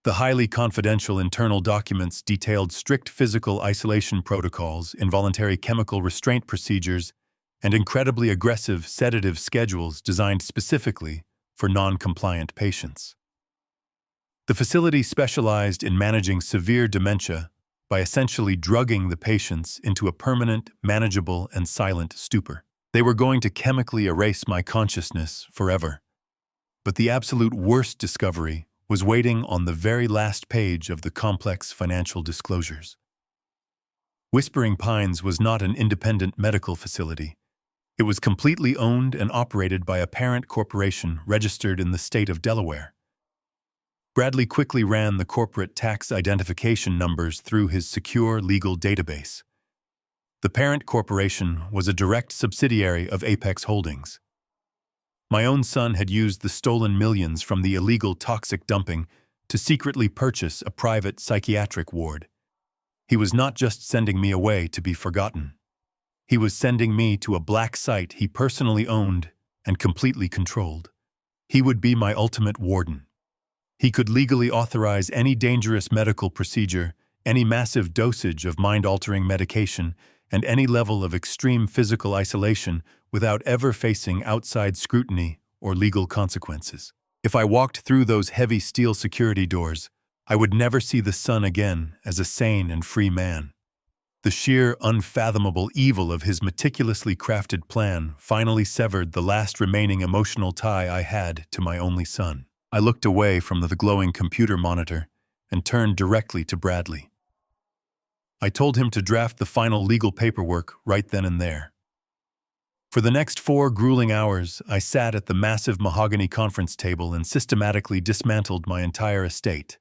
The highly confidential internal documents detailed strict physical isolation protocols, involuntary chemical restraint procedures, and incredibly aggressive sedative schedules designed specifically for non-compliant patients. The facility specialized in managing severe dementia by essentially drugging the patients into a permanent, manageable, and silent stupor. They were going to chemically erase my consciousness forever. But the absolute worst discovery was waiting on the very last page of the complex financial disclosures. Whispering Pines was not an independent medical facility. It was completely owned and operated by a parent corporation registered in the state of Delaware. Bradley quickly ran the corporate tax identification numbers through his secure legal database. The parent corporation was a direct subsidiary of Apex Holdings. My own son had used the stolen millions from the illegal toxic dumping to secretly purchase a private psychiatric ward. He was not just sending me away to be forgotten. He was sending me to a black site he personally owned and completely controlled. He would be my ultimate warden. He could legally authorize any dangerous medical procedure, any massive dosage of mind-altering medication, and any level of extreme physical isolation without ever facing outside scrutiny or legal consequences. If I walked through those heavy steel security doors, I would never see the sun again as a sane and free man. The sheer, unfathomable evil of his meticulously crafted plan finally severed the last remaining emotional tie I had to my only son. I looked away from the glowing computer monitor and turned directly to Bradley. I told him to draft the final legal paperwork right then and there. For the next 4 grueling hours, I sat at the massive mahogany conference table and systematically dismantled my entire estate.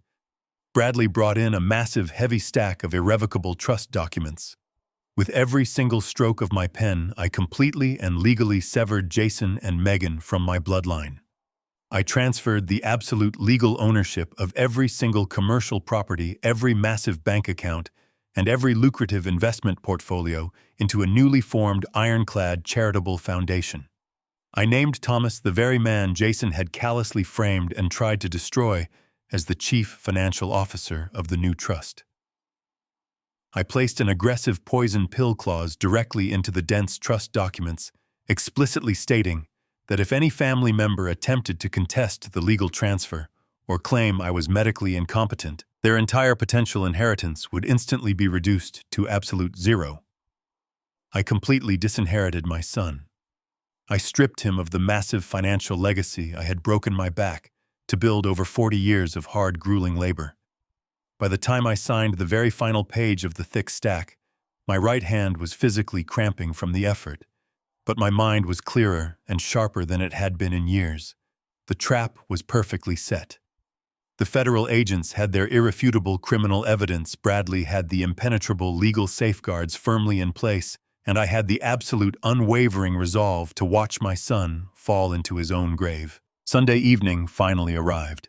Bradley brought in a massive, heavy stack of irrevocable trust documents. With every single stroke of my pen, I completely and legally severed Jason and Megan from my bloodline. I transferred the absolute legal ownership of every single commercial property, every massive bank account, and every lucrative investment portfolio into a newly formed ironclad charitable foundation. I named Thomas the very man Jason had callously framed and tried to destroy as the chief financial officer of the new trust. I placed an aggressive poison pill clause directly into the dense trust documents, explicitly stating that if any family member attempted to contest the legal transfer or claim I was medically incompetent, their entire potential inheritance would instantly be reduced to absolute zero. I completely disinherited my son. I stripped him of the massive financial legacy I had broken my back to build over 40 years of hard, grueling labor. By the time I signed the very final page of the thick stack, my right hand was physically cramping from the effort, but my mind was clearer and sharper than it had been in years. The trap was perfectly set. The federal agents had their irrefutable criminal evidence, Bradley had the impenetrable legal safeguards firmly in place, and I had the absolute unwavering resolve to watch my son fall into his own grave. Sunday evening finally arrived.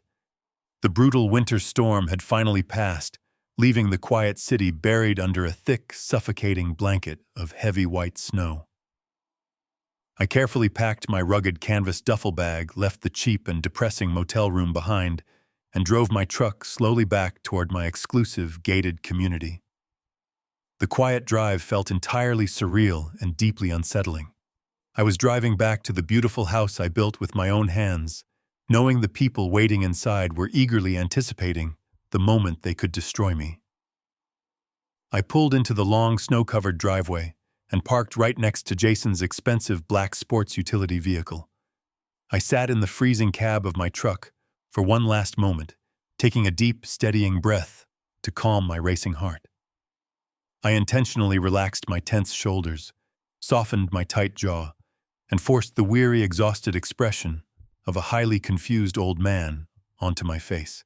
The brutal winter storm had finally passed, leaving the quiet city buried under a thick, suffocating blanket of heavy white snow. I carefully packed my rugged canvas duffel bag, left the cheap and depressing motel room behind, and drove my truck slowly back toward my exclusive, gated community. The quiet drive felt entirely surreal and deeply unsettling. I was driving back to the beautiful house I built with my own hands, knowing the people waiting inside were eagerly anticipating the moment they could destroy me. I pulled into the long, snow-covered driveway and parked right next to Jason's expensive black sports utility vehicle. I sat in the freezing cab of my truck for one last moment, taking a deep, steadying breath to calm my racing heart. I intentionally relaxed my tense shoulders, softened my tight jaw, and forced the weary, exhausted expression of a highly confused old man onto my face.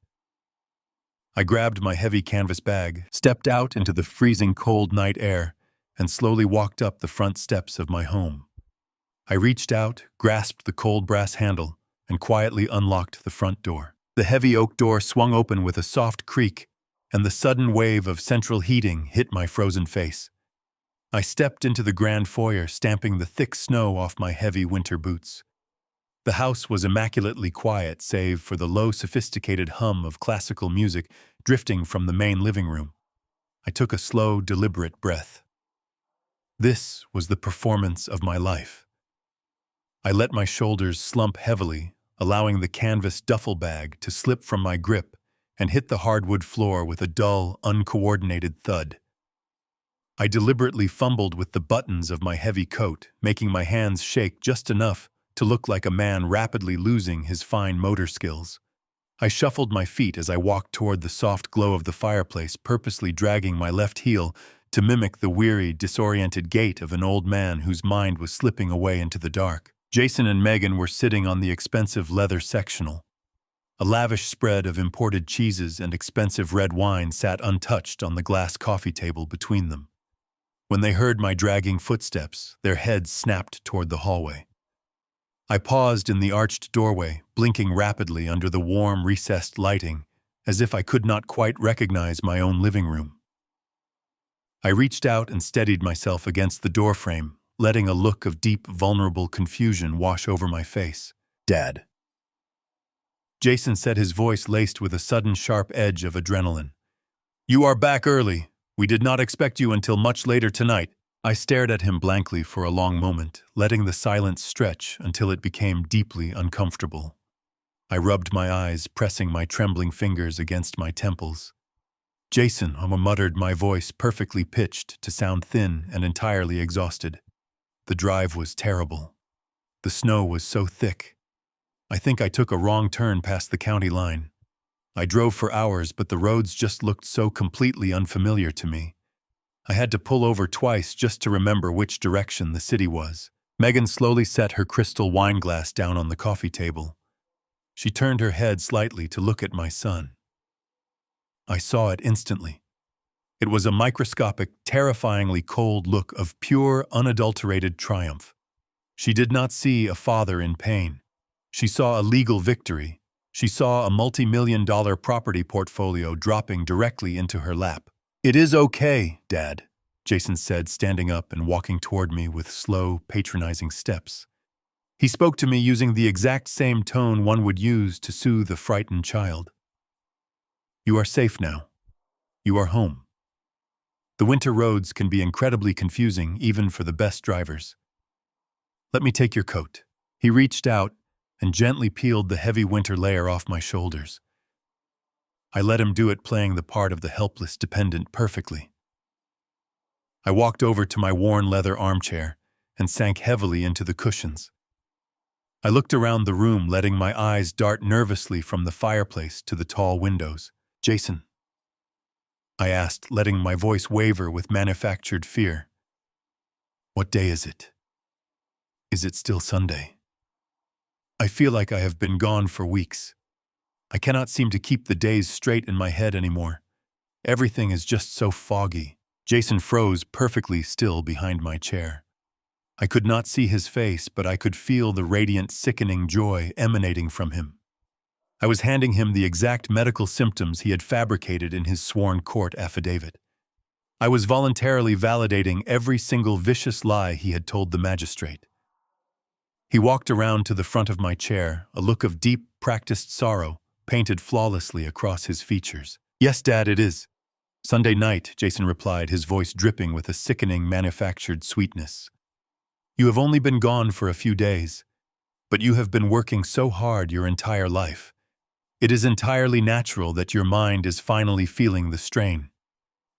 I grabbed my heavy canvas bag, stepped out into the freezing cold night air, and slowly walked up the front steps of my home. I reached out, grasped the cold brass handle, and quietly unlocked the front door. The heavy oak door swung open with a soft creak, and the sudden wave of central heating hit my frozen face. I stepped into the grand foyer, stamping the thick snow off my heavy winter boots. The house was immaculately quiet, save for the low, sophisticated hum of classical music drifting from the main living room. I took a slow, deliberate breath. This was the performance of my life. I let my shoulders slump heavily, allowing the canvas duffel bag to slip from my grip and hit the hardwood floor with a dull, uncoordinated thud. I deliberately fumbled with the buttons of my heavy coat, making my hands shake just enough to look like a man rapidly losing his fine motor skills. I shuffled my feet as I walked toward the soft glow of the fireplace, purposely dragging my left heel to mimic the weary, disoriented gait of an old man whose mind was slipping away into the dark. Jason and Megan were sitting on the expensive leather sectional. A lavish spread of imported cheeses and expensive red wine sat untouched on the glass coffee table between them. When they heard my dragging footsteps, their heads snapped toward the hallway. I paused in the arched doorway, blinking rapidly under the warm, recessed lighting, as if I could not quite recognize my own living room. I reached out and steadied myself against the doorframe, letting a look of deep, vulnerable confusion wash over my face. "Dad." Jason said, his voice laced with a sudden sharp edge of adrenaline. "You are back early. We did not expect you until much later tonight." I stared at him blankly for a long moment, letting the silence stretch until it became deeply uncomfortable. I rubbed my eyes, pressing my trembling fingers against my temples. "Jason," I muttered, my voice perfectly pitched to sound thin and entirely exhausted. The drive was terrible. The snow was so thick. I think I took a wrong turn past the county line. I drove for hours, but the roads just looked so completely unfamiliar to me. I had to pull over twice just to remember which direction the city was. Megan slowly set her crystal wine glass down on the coffee table. She turned her head slightly to look at my son. I saw it instantly. It was a microscopic, terrifyingly cold look of pure, unadulterated triumph. She did not see a father in pain. She saw a legal victory. She saw a multi-million-dollar property portfolio dropping directly into her lap. "It is okay, Dad," Jason said, standing up and walking toward me with slow, patronizing steps. He spoke to me using the exact same tone one would use to soothe a frightened child. "You are safe now. You are home." The winter roads can be incredibly confusing, even for the best drivers. "Let me take your coat." He reached out and gently peeled the heavy winter layer off my shoulders. I let him do it, playing the part of the helpless dependent perfectly. I walked over to my worn leather armchair and sank heavily into the cushions. I looked around the room, letting my eyes dart nervously from the fireplace to the tall windows. "Jason," I asked, letting my voice waver with manufactured fear, "what day is it? Is it still Sunday? I feel like I have been gone for weeks. I cannot seem to keep the days straight in my head anymore. Everything is just so foggy." Jason froze perfectly still behind my chair. I could not see his face, but I could feel the radiant, sickening joy emanating from him. I was handing him the exact medical symptoms he had fabricated in his sworn court affidavit. I was voluntarily validating every single vicious lie he had told the magistrate. He walked around to the front of my chair, a look of deep, practiced sorrow painted flawlessly across his features. "Yes, Dad, it is Sunday night," Jason replied, his voice dripping with a sickening manufactured sweetness. "You have only been gone for a few days, but you have been working so hard your entire life. It is entirely natural that your mind is finally feeling the strain.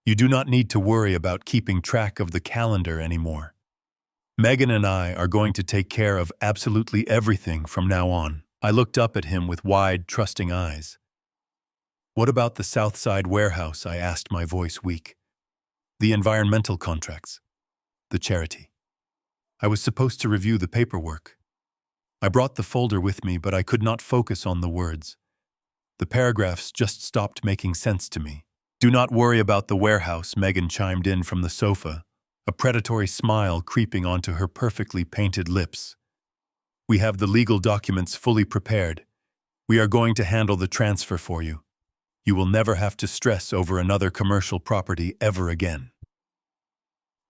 You do not need to worry about keeping track of the calendar anymore. Megan and I are going to take care of absolutely everything from now on." I looked up at him with wide, trusting eyes. "What about the Southside warehouse?" I asked, my voice weak. "The environmental contracts? The charity?" I was supposed to review the paperwork. I brought the folder with me, but I could not focus on the words. The paragraphs just stopped making sense to me. "Do not worry about the warehouse," Megan chimed in from the sofa, a predatory smile creeping onto her perfectly painted lips. "We have the legal documents fully prepared. We are going to handle the transfer for you. You will never have to stress over another commercial property ever again."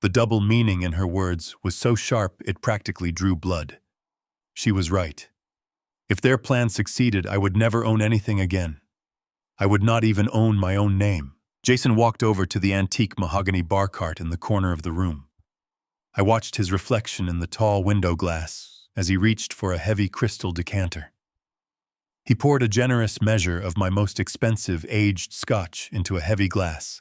The double meaning in her words was so sharp it practically drew blood. She was right. If their plan succeeded, I would never own anything again. I would not even own my own name. Jason walked over to the antique mahogany bar cart in the corner of the room. I watched his reflection in the tall window glass as he reached for a heavy crystal decanter. He poured a generous measure of my most expensive aged scotch into a heavy glass.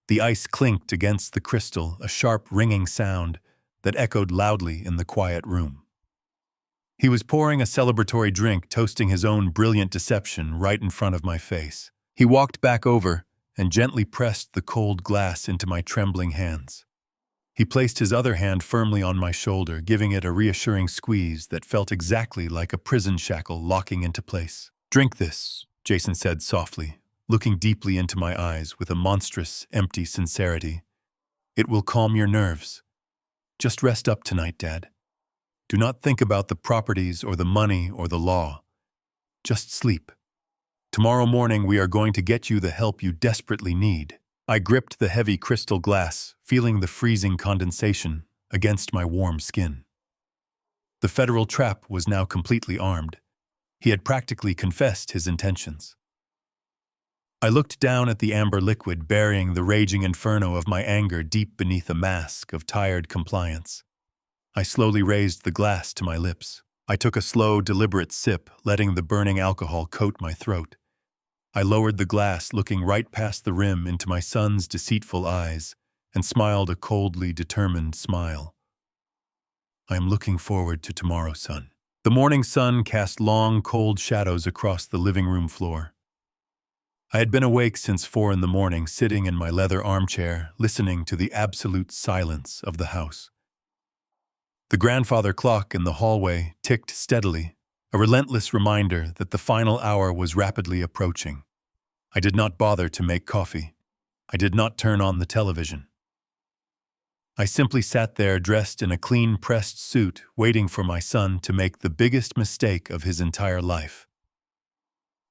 The ice clinked against the crystal, a sharp ringing sound that echoed loudly in the quiet room. He was pouring a celebratory drink, toasting his own brilliant deception right in front of my face. He walked back over and gently pressed the cold glass into my trembling hands. He placed his other hand firmly on my shoulder, giving it a reassuring squeeze that felt exactly like a prison shackle locking into place. "Drink this," Jason said softly, looking deeply into my eyes with a monstrous, empty sincerity. "It will calm your nerves. Just rest up tonight, Dad. Do not think about the properties or the money or the law. Just sleep. Tomorrow morning we are going to get you the help you desperately need." I gripped the heavy crystal glass, feeling the freezing condensation against my warm skin. The federal trap was now completely armed. He had practically confessed his intentions. I looked down at the amber liquid burying the raging inferno of my anger deep beneath a mask of tired compliance. I slowly raised the glass to my lips. I took a slow, deliberate sip, letting the burning alcohol coat my throat. I lowered the glass, looking right past the rim into my son's deceitful eyes, and smiled a coldly determined smile. "I am looking forward to tomorrow, son." The morning sun cast long, cold shadows across the living room floor. I had been awake since 4 in the morning, sitting in my leather armchair, listening to the absolute silence of the house. The grandfather clock in the hallway ticked steadily, a relentless reminder that the final hour was rapidly approaching. I did not bother to make coffee. I did not turn on the television. I simply sat there dressed in a clean pressed suit, waiting for my son to make the biggest mistake of his entire life.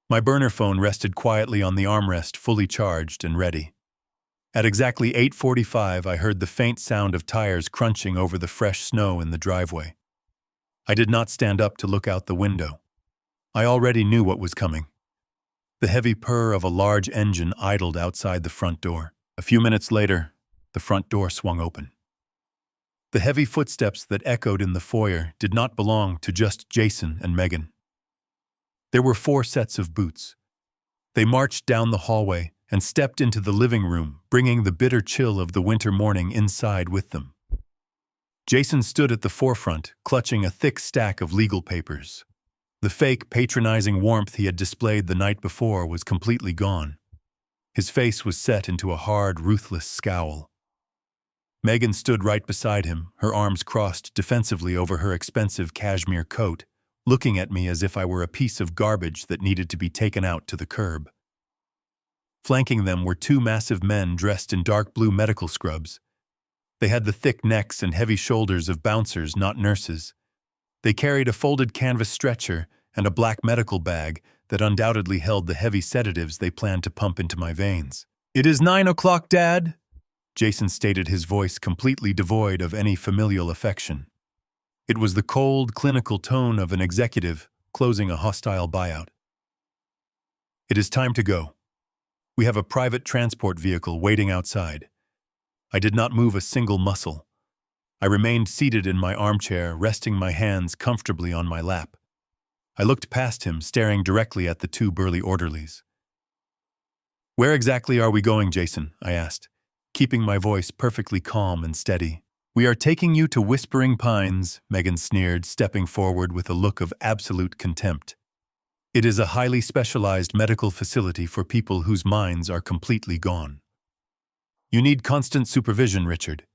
My burner phone rested quietly on the armrest, fully charged and ready. At exactly 8:45, I heard the faint sound of tires crunching over the fresh snow in the driveway. I did not stand up to look out the window. I already knew what was coming. The heavy purr of a large engine idled outside the front door. A few minutes later, the front door swung open. The heavy footsteps that echoed in the foyer did not belong to just Jason and Megan. There were 4 sets of boots. They marched down the hallway and stepped into the living room, bringing the bitter chill of the winter morning inside with them. Jason stood at the forefront, clutching a thick stack of legal papers. The fake, patronizing warmth he had displayed the night before was completely gone. His face was set into a hard, ruthless scowl. Megan stood right beside him, her arms crossed defensively over her expensive cashmere coat, looking at me as if I were a piece of garbage that needed to be taken out to the curb. Flanking them were 2 massive men dressed in dark blue medical scrubs. They had the thick necks and heavy shoulders of bouncers, not nurses. They carried a folded canvas stretcher and a black medical bag that undoubtedly held the heavy sedatives they planned to pump into my veins. "It is 9 o'clock, Dad," Jason stated, his voice completely devoid of any familial affection. It was the cold, clinical tone of an executive closing a hostile buyout. "It is time to go. We have a private transport vehicle waiting outside." I did not move a single muscle. I remained seated in my armchair, resting my hands comfortably on my lap. I looked past him, staring directly at the 2 burly orderlies. "Where exactly are we going, Jason?" I asked, keeping my voice perfectly calm and steady. "We are taking you to Whispering Pines," Megan sneered, stepping forward with a look of absolute contempt. "It is a highly specialized medical facility for people whose minds are completely gone. You need constant supervision, Richard.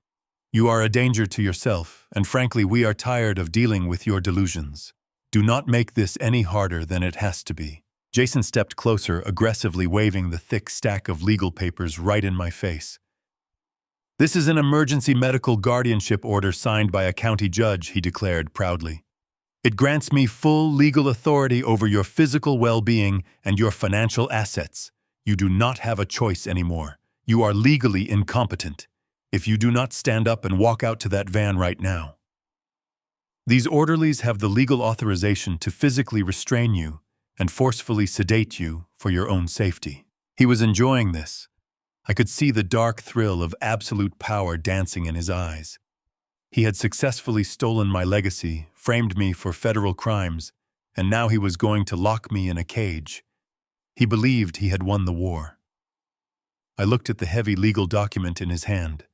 You are a danger to yourself, and frankly, we are tired of dealing with your delusions. Do not make this any harder than it has to be." Jason stepped closer, aggressively waving the thick stack of legal papers right in my face. "This is an emergency medical guardianship order signed by a county judge," he declared proudly. "It grants me full legal authority over your physical well-being and your financial assets. You do not have a choice anymore. You are legally incompetent if you do not stand up and walk out to that van right now. These orderlies have the legal authorization to physically restrain you and forcefully sedate you for your own safety." He was enjoying this. I could see the dark thrill of absolute power dancing in his eyes. He had successfully stolen my legacy, framed me for federal crimes, and now he was going to lock me in a cage. He believed he had won the war. I looked at the heavy legal document in his hand.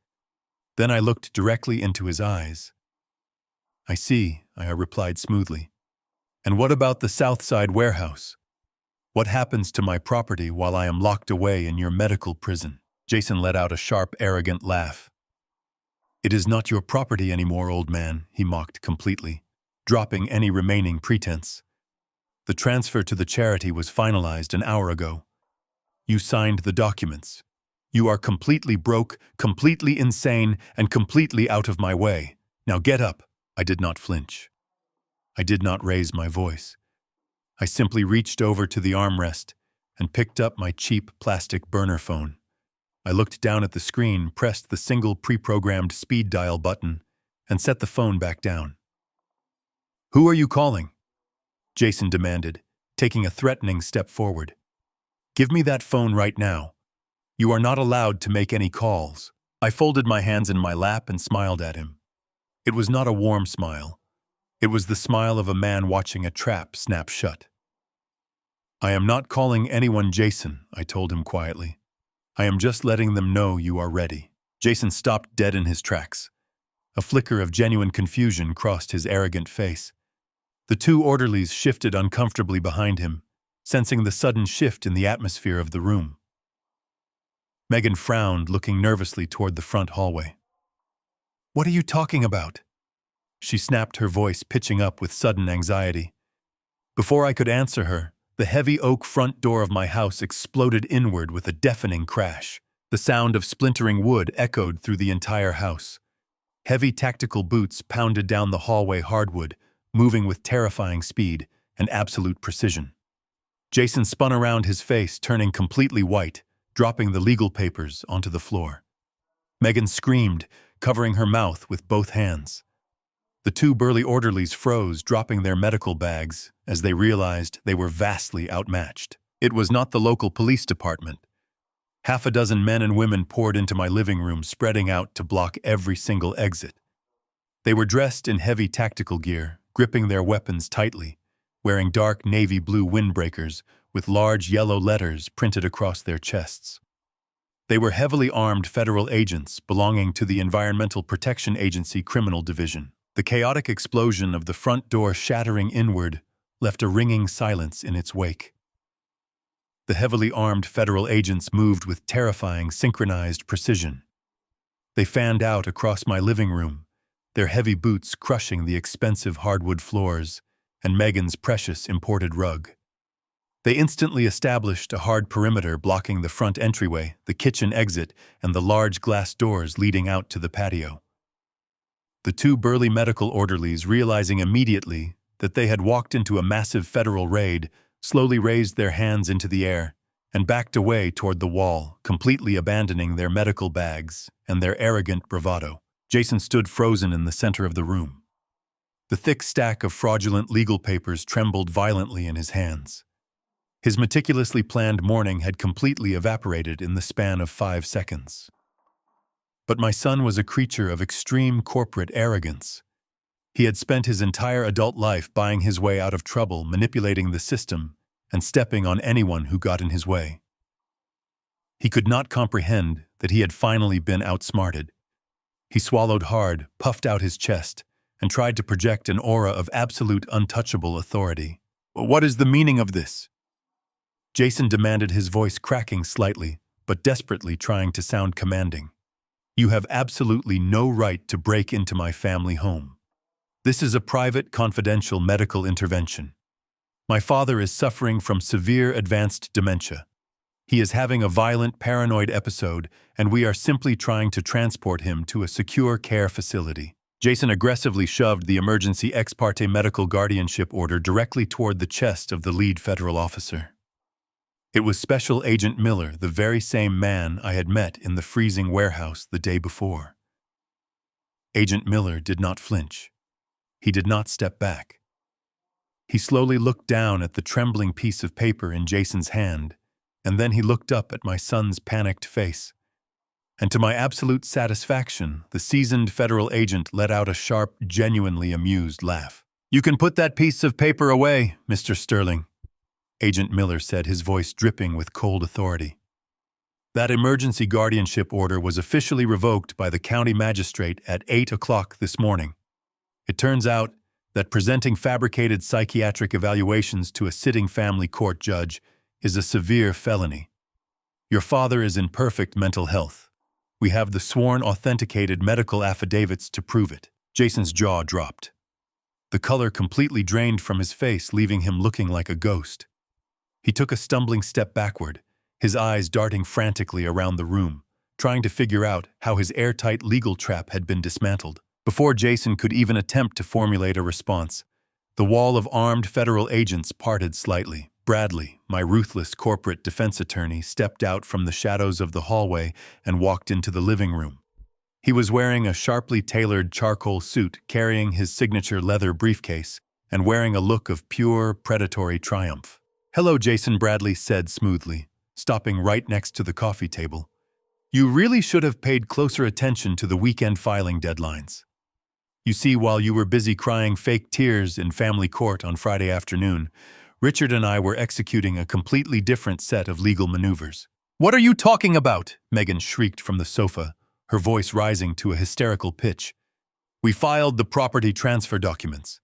Then I looked directly into his eyes. "I see," I replied smoothly. "And what about the Southside warehouse? What happens to my property while I am locked away in your medical prison?" Jason let out a sharp, arrogant laugh. "It is not your property anymore, old man," he mocked completely, dropping any remaining pretense. "The transfer to the charity was finalized an hour ago. You signed the documents. You are completely broke, completely insane, and completely out of my way. Now get up." I did not flinch. I did not raise my voice. I simply reached over to the armrest and picked up my cheap plastic burner phone. I looked down at the screen, pressed the single pre-programmed speed dial button, and set the phone back down. "Who are you calling?" Jason demanded, taking a threatening step forward. "Give me that phone right now. You are not allowed to make any calls." I folded my hands in my lap and smiled at him. It was not a warm smile. It was the smile of a man watching a trap snap shut. "I am not calling anyone Jason," I told him quietly. "I am just letting them know you are ready." Jason stopped dead in his tracks. A flicker of genuine confusion crossed his arrogant face. The two orderlies shifted uncomfortably behind him, sensing the sudden shift in the atmosphere of the room. Megan frowned, looking nervously toward the front hallway. "What are you talking about?" She snapped, her voice pitching up with sudden anxiety. Before I could answer her, the heavy oak front door of my house exploded inward with a deafening crash. The sound of splintering wood echoed through the entire house. Heavy tactical boots pounded down the hallway hardwood, moving with terrifying speed and absolute precision. Jason spun around, his face turning completely white, dropping the legal papers onto the floor. Megan screamed, covering her mouth with both hands. The two burly orderlies froze, dropping their medical bags as they realized they were vastly outmatched. It was not the local police department. Half a dozen men and women poured into my living room, spreading out to block every single exit. They were dressed in heavy tactical gear, gripping their weapons tightly, wearing dark navy blue windbreakers with large yellow letters printed across their chests. They were heavily armed federal agents belonging to the Environmental Protection Agency Criminal Division. The chaotic explosion of the front door shattering inward left a ringing silence in its wake. The heavily armed federal agents moved with terrifying, synchronized precision. They fanned out across my living room, their heavy boots crushing the expensive hardwood floors and Megan's precious imported rug. They instantly established a hard perimeter blocking the front entryway, the kitchen exit, and the large glass doors leading out to the patio. The two burly medical orderlies, realizing immediately that they had walked into a massive federal raid, slowly raised their hands into the air and backed away toward the wall, completely abandoning their medical bags and their arrogant bravado. Jason stood frozen in the center of the room. The thick stack of fraudulent legal papers trembled violently in his hands. His meticulously planned morning had completely evaporated in the span of 5 seconds. But my son was a creature of extreme corporate arrogance. He had spent his entire adult life buying his way out of trouble, manipulating the system, and stepping on anyone who got in his way. He could not comprehend that he had finally been outsmarted. He swallowed hard, puffed out his chest, and tried to project an aura of absolute untouchable authority. "What is the meaning of this?" Jason demanded, his voice cracking slightly, but desperately trying to sound commanding. You have absolutely no right to break into my family home. This is a private, confidential medical intervention. My father is suffering from severe advanced dementia. He is having a violent paranoid episode, and we are simply trying to transport him to a secure care facility. Jason aggressively shoved the emergency ex parte medical guardianship order directly toward the chest of the lead federal officer. It was Special Agent Miller, the very same man I had met in the freezing warehouse the day before. Agent Miller did not flinch. He did not step back. He slowly looked down at the trembling piece of paper in Jason's hand, and then he looked up at my son's panicked face. And to my absolute satisfaction, the seasoned federal agent let out a sharp, genuinely amused laugh. "You can put that piece of paper away, Mr. Sterling," Agent Miller said, his voice dripping with cold authority. "That emergency guardianship order was officially revoked by the county magistrate at 8 o'clock this morning. It turns out that presenting fabricated psychiatric evaluations to a sitting family court judge is a severe felony. Your father is in perfect mental health. We have the sworn authenticated medical affidavits to prove it." Jason's jaw dropped. The color completely drained from his face, leaving him looking like a ghost. He took a stumbling step backward, his eyes darting frantically around the room, trying to figure out how his airtight legal trap had been dismantled. Before Jason could even attempt to formulate a response, the wall of armed federal agents parted slightly. Bradley, my ruthless corporate defense attorney, stepped out from the shadows of the hallway and walked into the living room. He was wearing a sharply tailored charcoal suit, carrying his signature leather briefcase, and wearing a look of pure, predatory triumph. "Hello, Jason," Bradley said smoothly, stopping right next to the coffee table. "You really should have paid closer attention to the weekend filing deadlines. You see, while you were busy crying fake tears in family court on Friday afternoon, Richard and I were executing a completely different set of legal maneuvers." "What are you talking about?" Megan shrieked from the sofa, her voice rising to a hysterical pitch. "We filed the property transfer documents.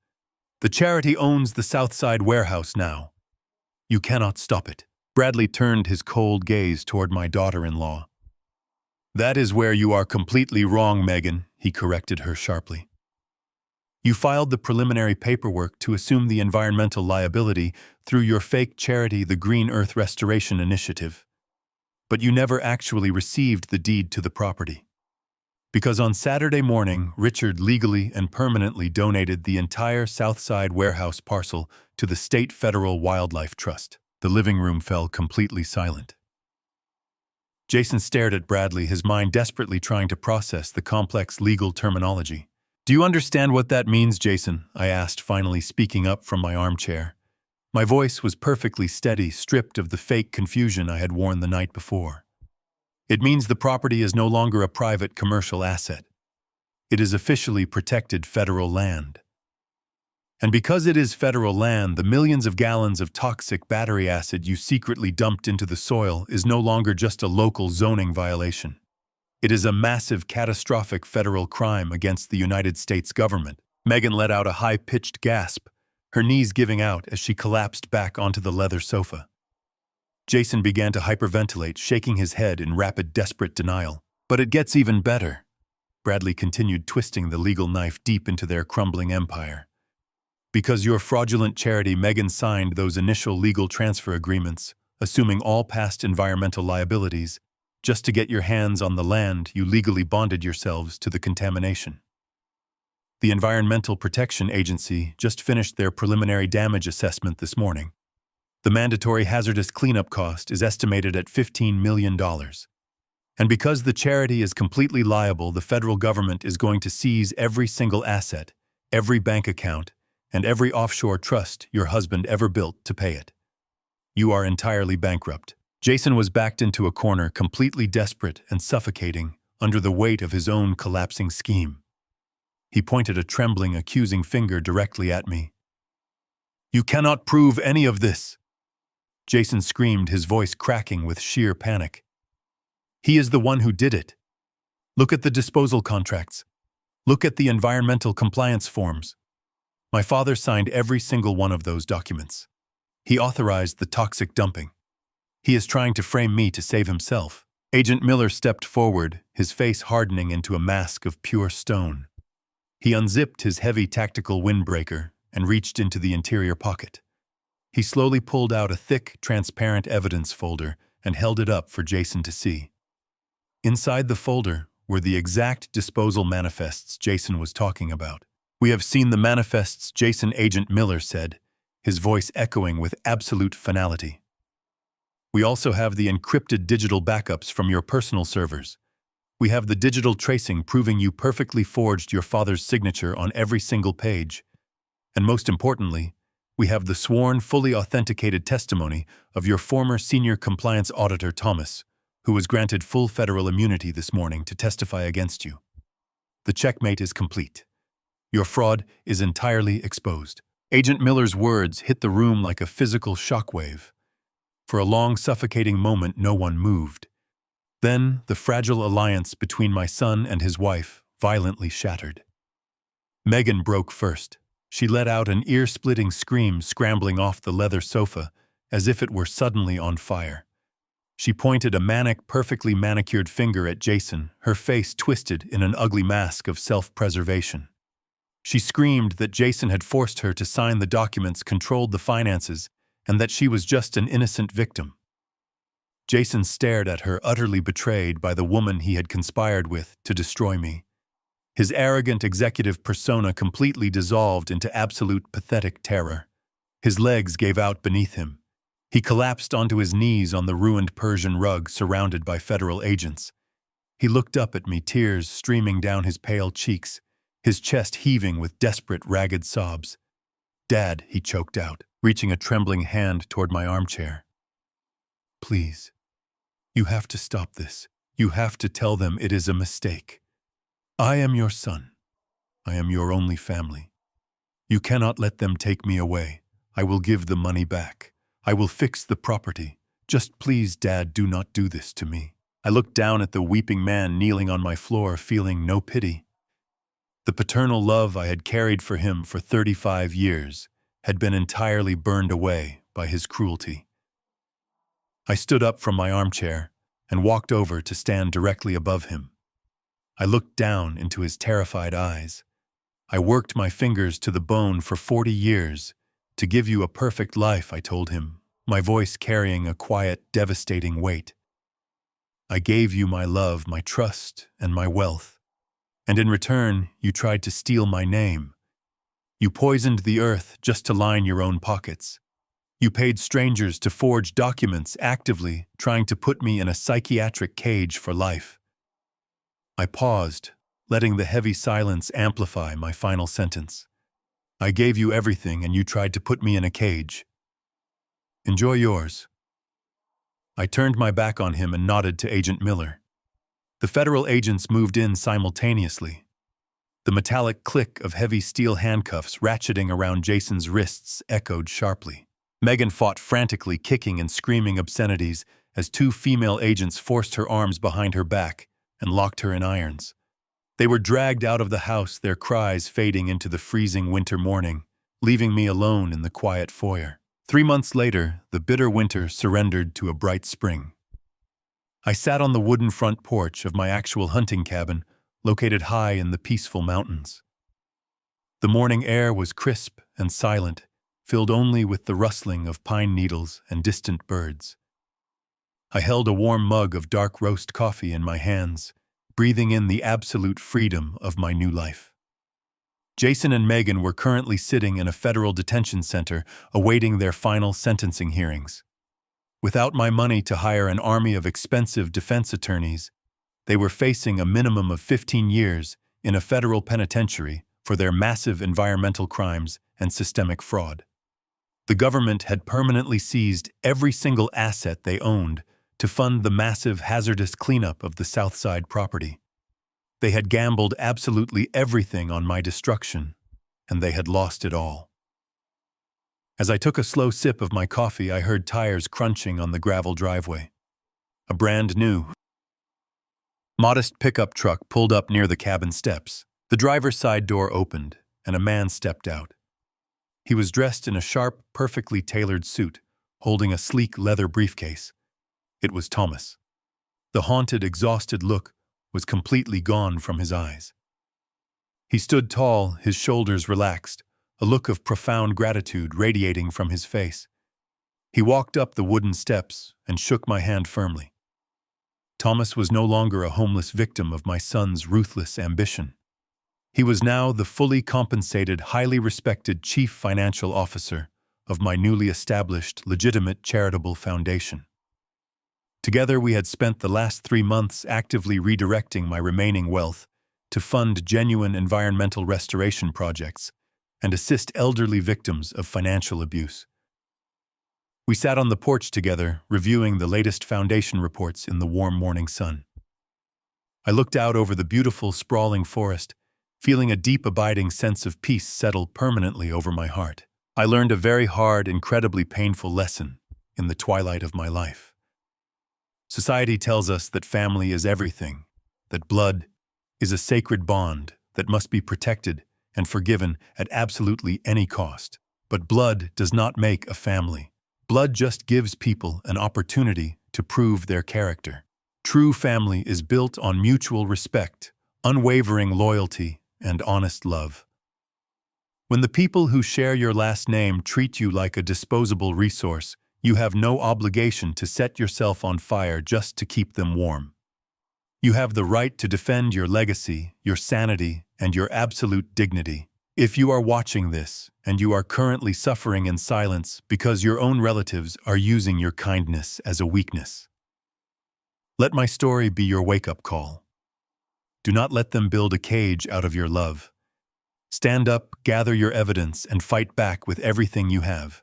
The charity owns the Southside warehouse now. You cannot stop it." Bradley turned his cold gaze toward my daughter-in-law. "That is where you are completely wrong, Megan," he corrected her sharply. "You filed the preliminary paperwork to assume the environmental liability through your fake charity, the Green Earth Restoration Initiative. But you never actually received the deed to the property. Because on Saturday morning, Richard legally and permanently donated the entire Southside warehouse parcel to the State Federal Wildlife Trust." The living room fell completely silent. Jason stared at Bradley, his mind desperately trying to process the complex legal terminology. "Do you understand what that means, Jason?" I asked, finally speaking up from my armchair. My voice was perfectly steady, stripped of the fake confusion I had worn the night before. "It means the property is no longer a private commercial asset. It is officially protected federal land. And because it is federal land, the millions of gallons of toxic battery acid you secretly dumped into the soil is no longer just a local zoning violation. It is a massive, catastrophic federal crime against the United States government." Megan let out a high-pitched gasp, her knees giving out as she collapsed back onto the leather sofa. Jason began to hyperventilate, shaking his head in rapid, desperate denial. "But it gets even better." Bradley continued, twisting the legal knife deep into their crumbling empire. "Because your fraudulent charity, Megan, signed those initial legal transfer agreements, assuming all past environmental liabilities, just to get your hands on the land, you legally bonded yourselves to the contamination. The Environmental Protection Agency just finished their preliminary damage assessment this morning. The mandatory hazardous cleanup cost is estimated at $15 million. And because the charity is completely liable, the federal government is going to seize every single asset, every bank account, and every offshore trust your husband ever built to pay it. You are entirely bankrupt." Jason was backed into a corner, completely desperate and suffocating under the weight of his own collapsing scheme. He pointed a trembling, accusing finger directly at me. "You cannot prove any of this!" Jason screamed, his voice cracking with sheer panic. "He is the one who did it. Look at the disposal contracts. Look at the environmental compliance forms. My father signed every single one of those documents. He authorized the toxic dumping. He is trying to frame me to save himself." Agent Miller stepped forward, his face hardening into a mask of pure stone. He unzipped his heavy tactical windbreaker and reached into the interior pocket. He slowly pulled out a thick, transparent evidence folder and held it up for Jason to see. Inside the folder were the exact disposal manifests Jason was talking about. "We have seen the manifests," Agent Miller said, his voice echoing with absolute finality. "We also have the encrypted digital backups from your personal servers. We have the digital tracing proving you perfectly forged your father's signature on every single page. And most importantly, we have the sworn, fully authenticated testimony of your former senior compliance auditor, Thomas, who was granted full federal immunity this morning to testify against you. The checkmate is complete. Your fraud is entirely exposed." Agent Miller's words hit the room like a physical shockwave. For a long, suffocating moment, no one moved. Then, the fragile alliance between my son and his wife violently shattered. Megan broke first. She let out an ear-splitting scream, scrambling off the leather sofa, as if it were suddenly on fire. She pointed a manic, perfectly manicured finger at Jason, her face twisted in an ugly mask of self-preservation. She screamed that Jason had forced her to sign the documents, controlled the finances, and that she was just an innocent victim. Jason stared at her, utterly betrayed by the woman he had conspired with to destroy me. His arrogant executive persona completely dissolved into absolute pathetic terror. His legs gave out beneath him. He collapsed onto his knees on the ruined Persian rug, surrounded by federal agents. He looked up at me, tears streaming down his pale cheeks, his chest heaving with desperate, ragged sobs. "Dad," he choked out, reaching a trembling hand toward my armchair. "Please. You have to stop this. You have to tell them it is a mistake. I am your son. I am your only family. You cannot let them take me away. I will give the money back. I will fix the property. Just please, Dad, do not do this to me." I looked down at the weeping man kneeling on my floor, feeling no pity. The paternal love I had carried for him for 35 years had been entirely burned away by his cruelty. I stood up from my armchair and walked over to stand directly above him. I looked down into his terrified eyes. "I worked my fingers to the bone for 40 years to give you a perfect life," I told him, my voice carrying a quiet, devastating weight. "I gave you my love, my trust, and my wealth. And in return, you tried to steal my name. You poisoned the earth just to line your own pockets. You paid strangers to forge documents, actively trying to put me in a psychiatric cage for life." I paused, letting the heavy silence amplify my final sentence. "I gave you everything and you tried to put me in a cage. Enjoy yours." I turned my back on him and nodded to Agent Miller. The federal agents moved in simultaneously. The metallic click of heavy steel handcuffs ratcheting around Jason's wrists echoed sharply. Megan fought frantically, kicking and screaming obscenities as two female agents forced her arms behind her back and locked her in irons. They were dragged out of the house, their cries fading into the freezing winter morning, leaving me alone in the quiet foyer. 3 months later, the bitter winter surrendered to a bright spring. I sat on the wooden front porch of my actual hunting cabin, located high in the peaceful mountains. The morning air was crisp and silent, filled only with the rustling of pine needles and distant birds. I held a warm mug of dark roast coffee in my hands, breathing in the absolute freedom of my new life. Jason and Megan were currently sitting in a federal detention center, awaiting their final sentencing hearings. Without my money to hire an army of expensive defense attorneys, they were facing a minimum of 15 years in a federal penitentiary for their massive environmental crimes and systemic fraud. The government had permanently seized every single asset they owned to fund the massive hazardous cleanup of the Southside property. They had gambled absolutely everything on my destruction, and they had lost it all. As I took a slow sip of my coffee, I heard tires crunching on the gravel driveway. A brand new, modest pickup truck pulled up near the cabin steps. The driver's side door opened, and a man stepped out. He was dressed in a sharp, perfectly tailored suit, holding a sleek leather briefcase. It was Thomas. The haunted, exhausted look was completely gone from his eyes. He stood tall, his shoulders relaxed, a look of profound gratitude radiating from his face. He walked up the wooden steps and shook my hand firmly. Thomas was no longer a homeless victim of my son's ruthless ambition. He was now the fully compensated, highly respected chief financial officer of my newly established, legitimate charitable foundation. Together, we had spent the last 3 months actively redirecting my remaining wealth to fund genuine environmental restoration projects and assist elderly victims of financial abuse. We sat on the porch together, reviewing the latest foundation reports in the warm morning sun. I looked out over the beautiful, sprawling forest, feeling a deep, abiding sense of peace settle permanently over my heart. I learned a very hard, incredibly painful lesson in the twilight of my life. Society tells us that family is everything, that blood is a sacred bond that must be protected and forgiven at absolutely any cost. But blood does not make a family. Blood just gives people an opportunity to prove their character. True family is built on mutual respect, unwavering loyalty, and honest love. When the people who share your last name treat you like a disposable resource, you have no obligation to set yourself on fire just to keep them warm. You have the right to defend your legacy, your sanity, and your absolute dignity. If you are watching this, and you are currently suffering in silence because your own relatives are using your kindness as a weakness, let my story be your wake-up call. Do not let them build a cage out of your love. Stand up, gather your evidence, and fight back with everything you have.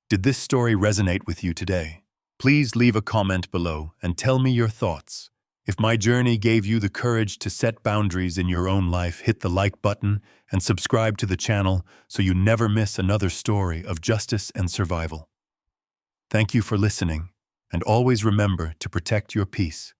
Did this story resonate with you today? Please leave a comment below and tell me your thoughts. If my journey gave you the courage to set boundaries in your own life, hit the like button and subscribe to the channel so you never miss another story of justice and survival. Thank you for listening, and always remember to protect your peace.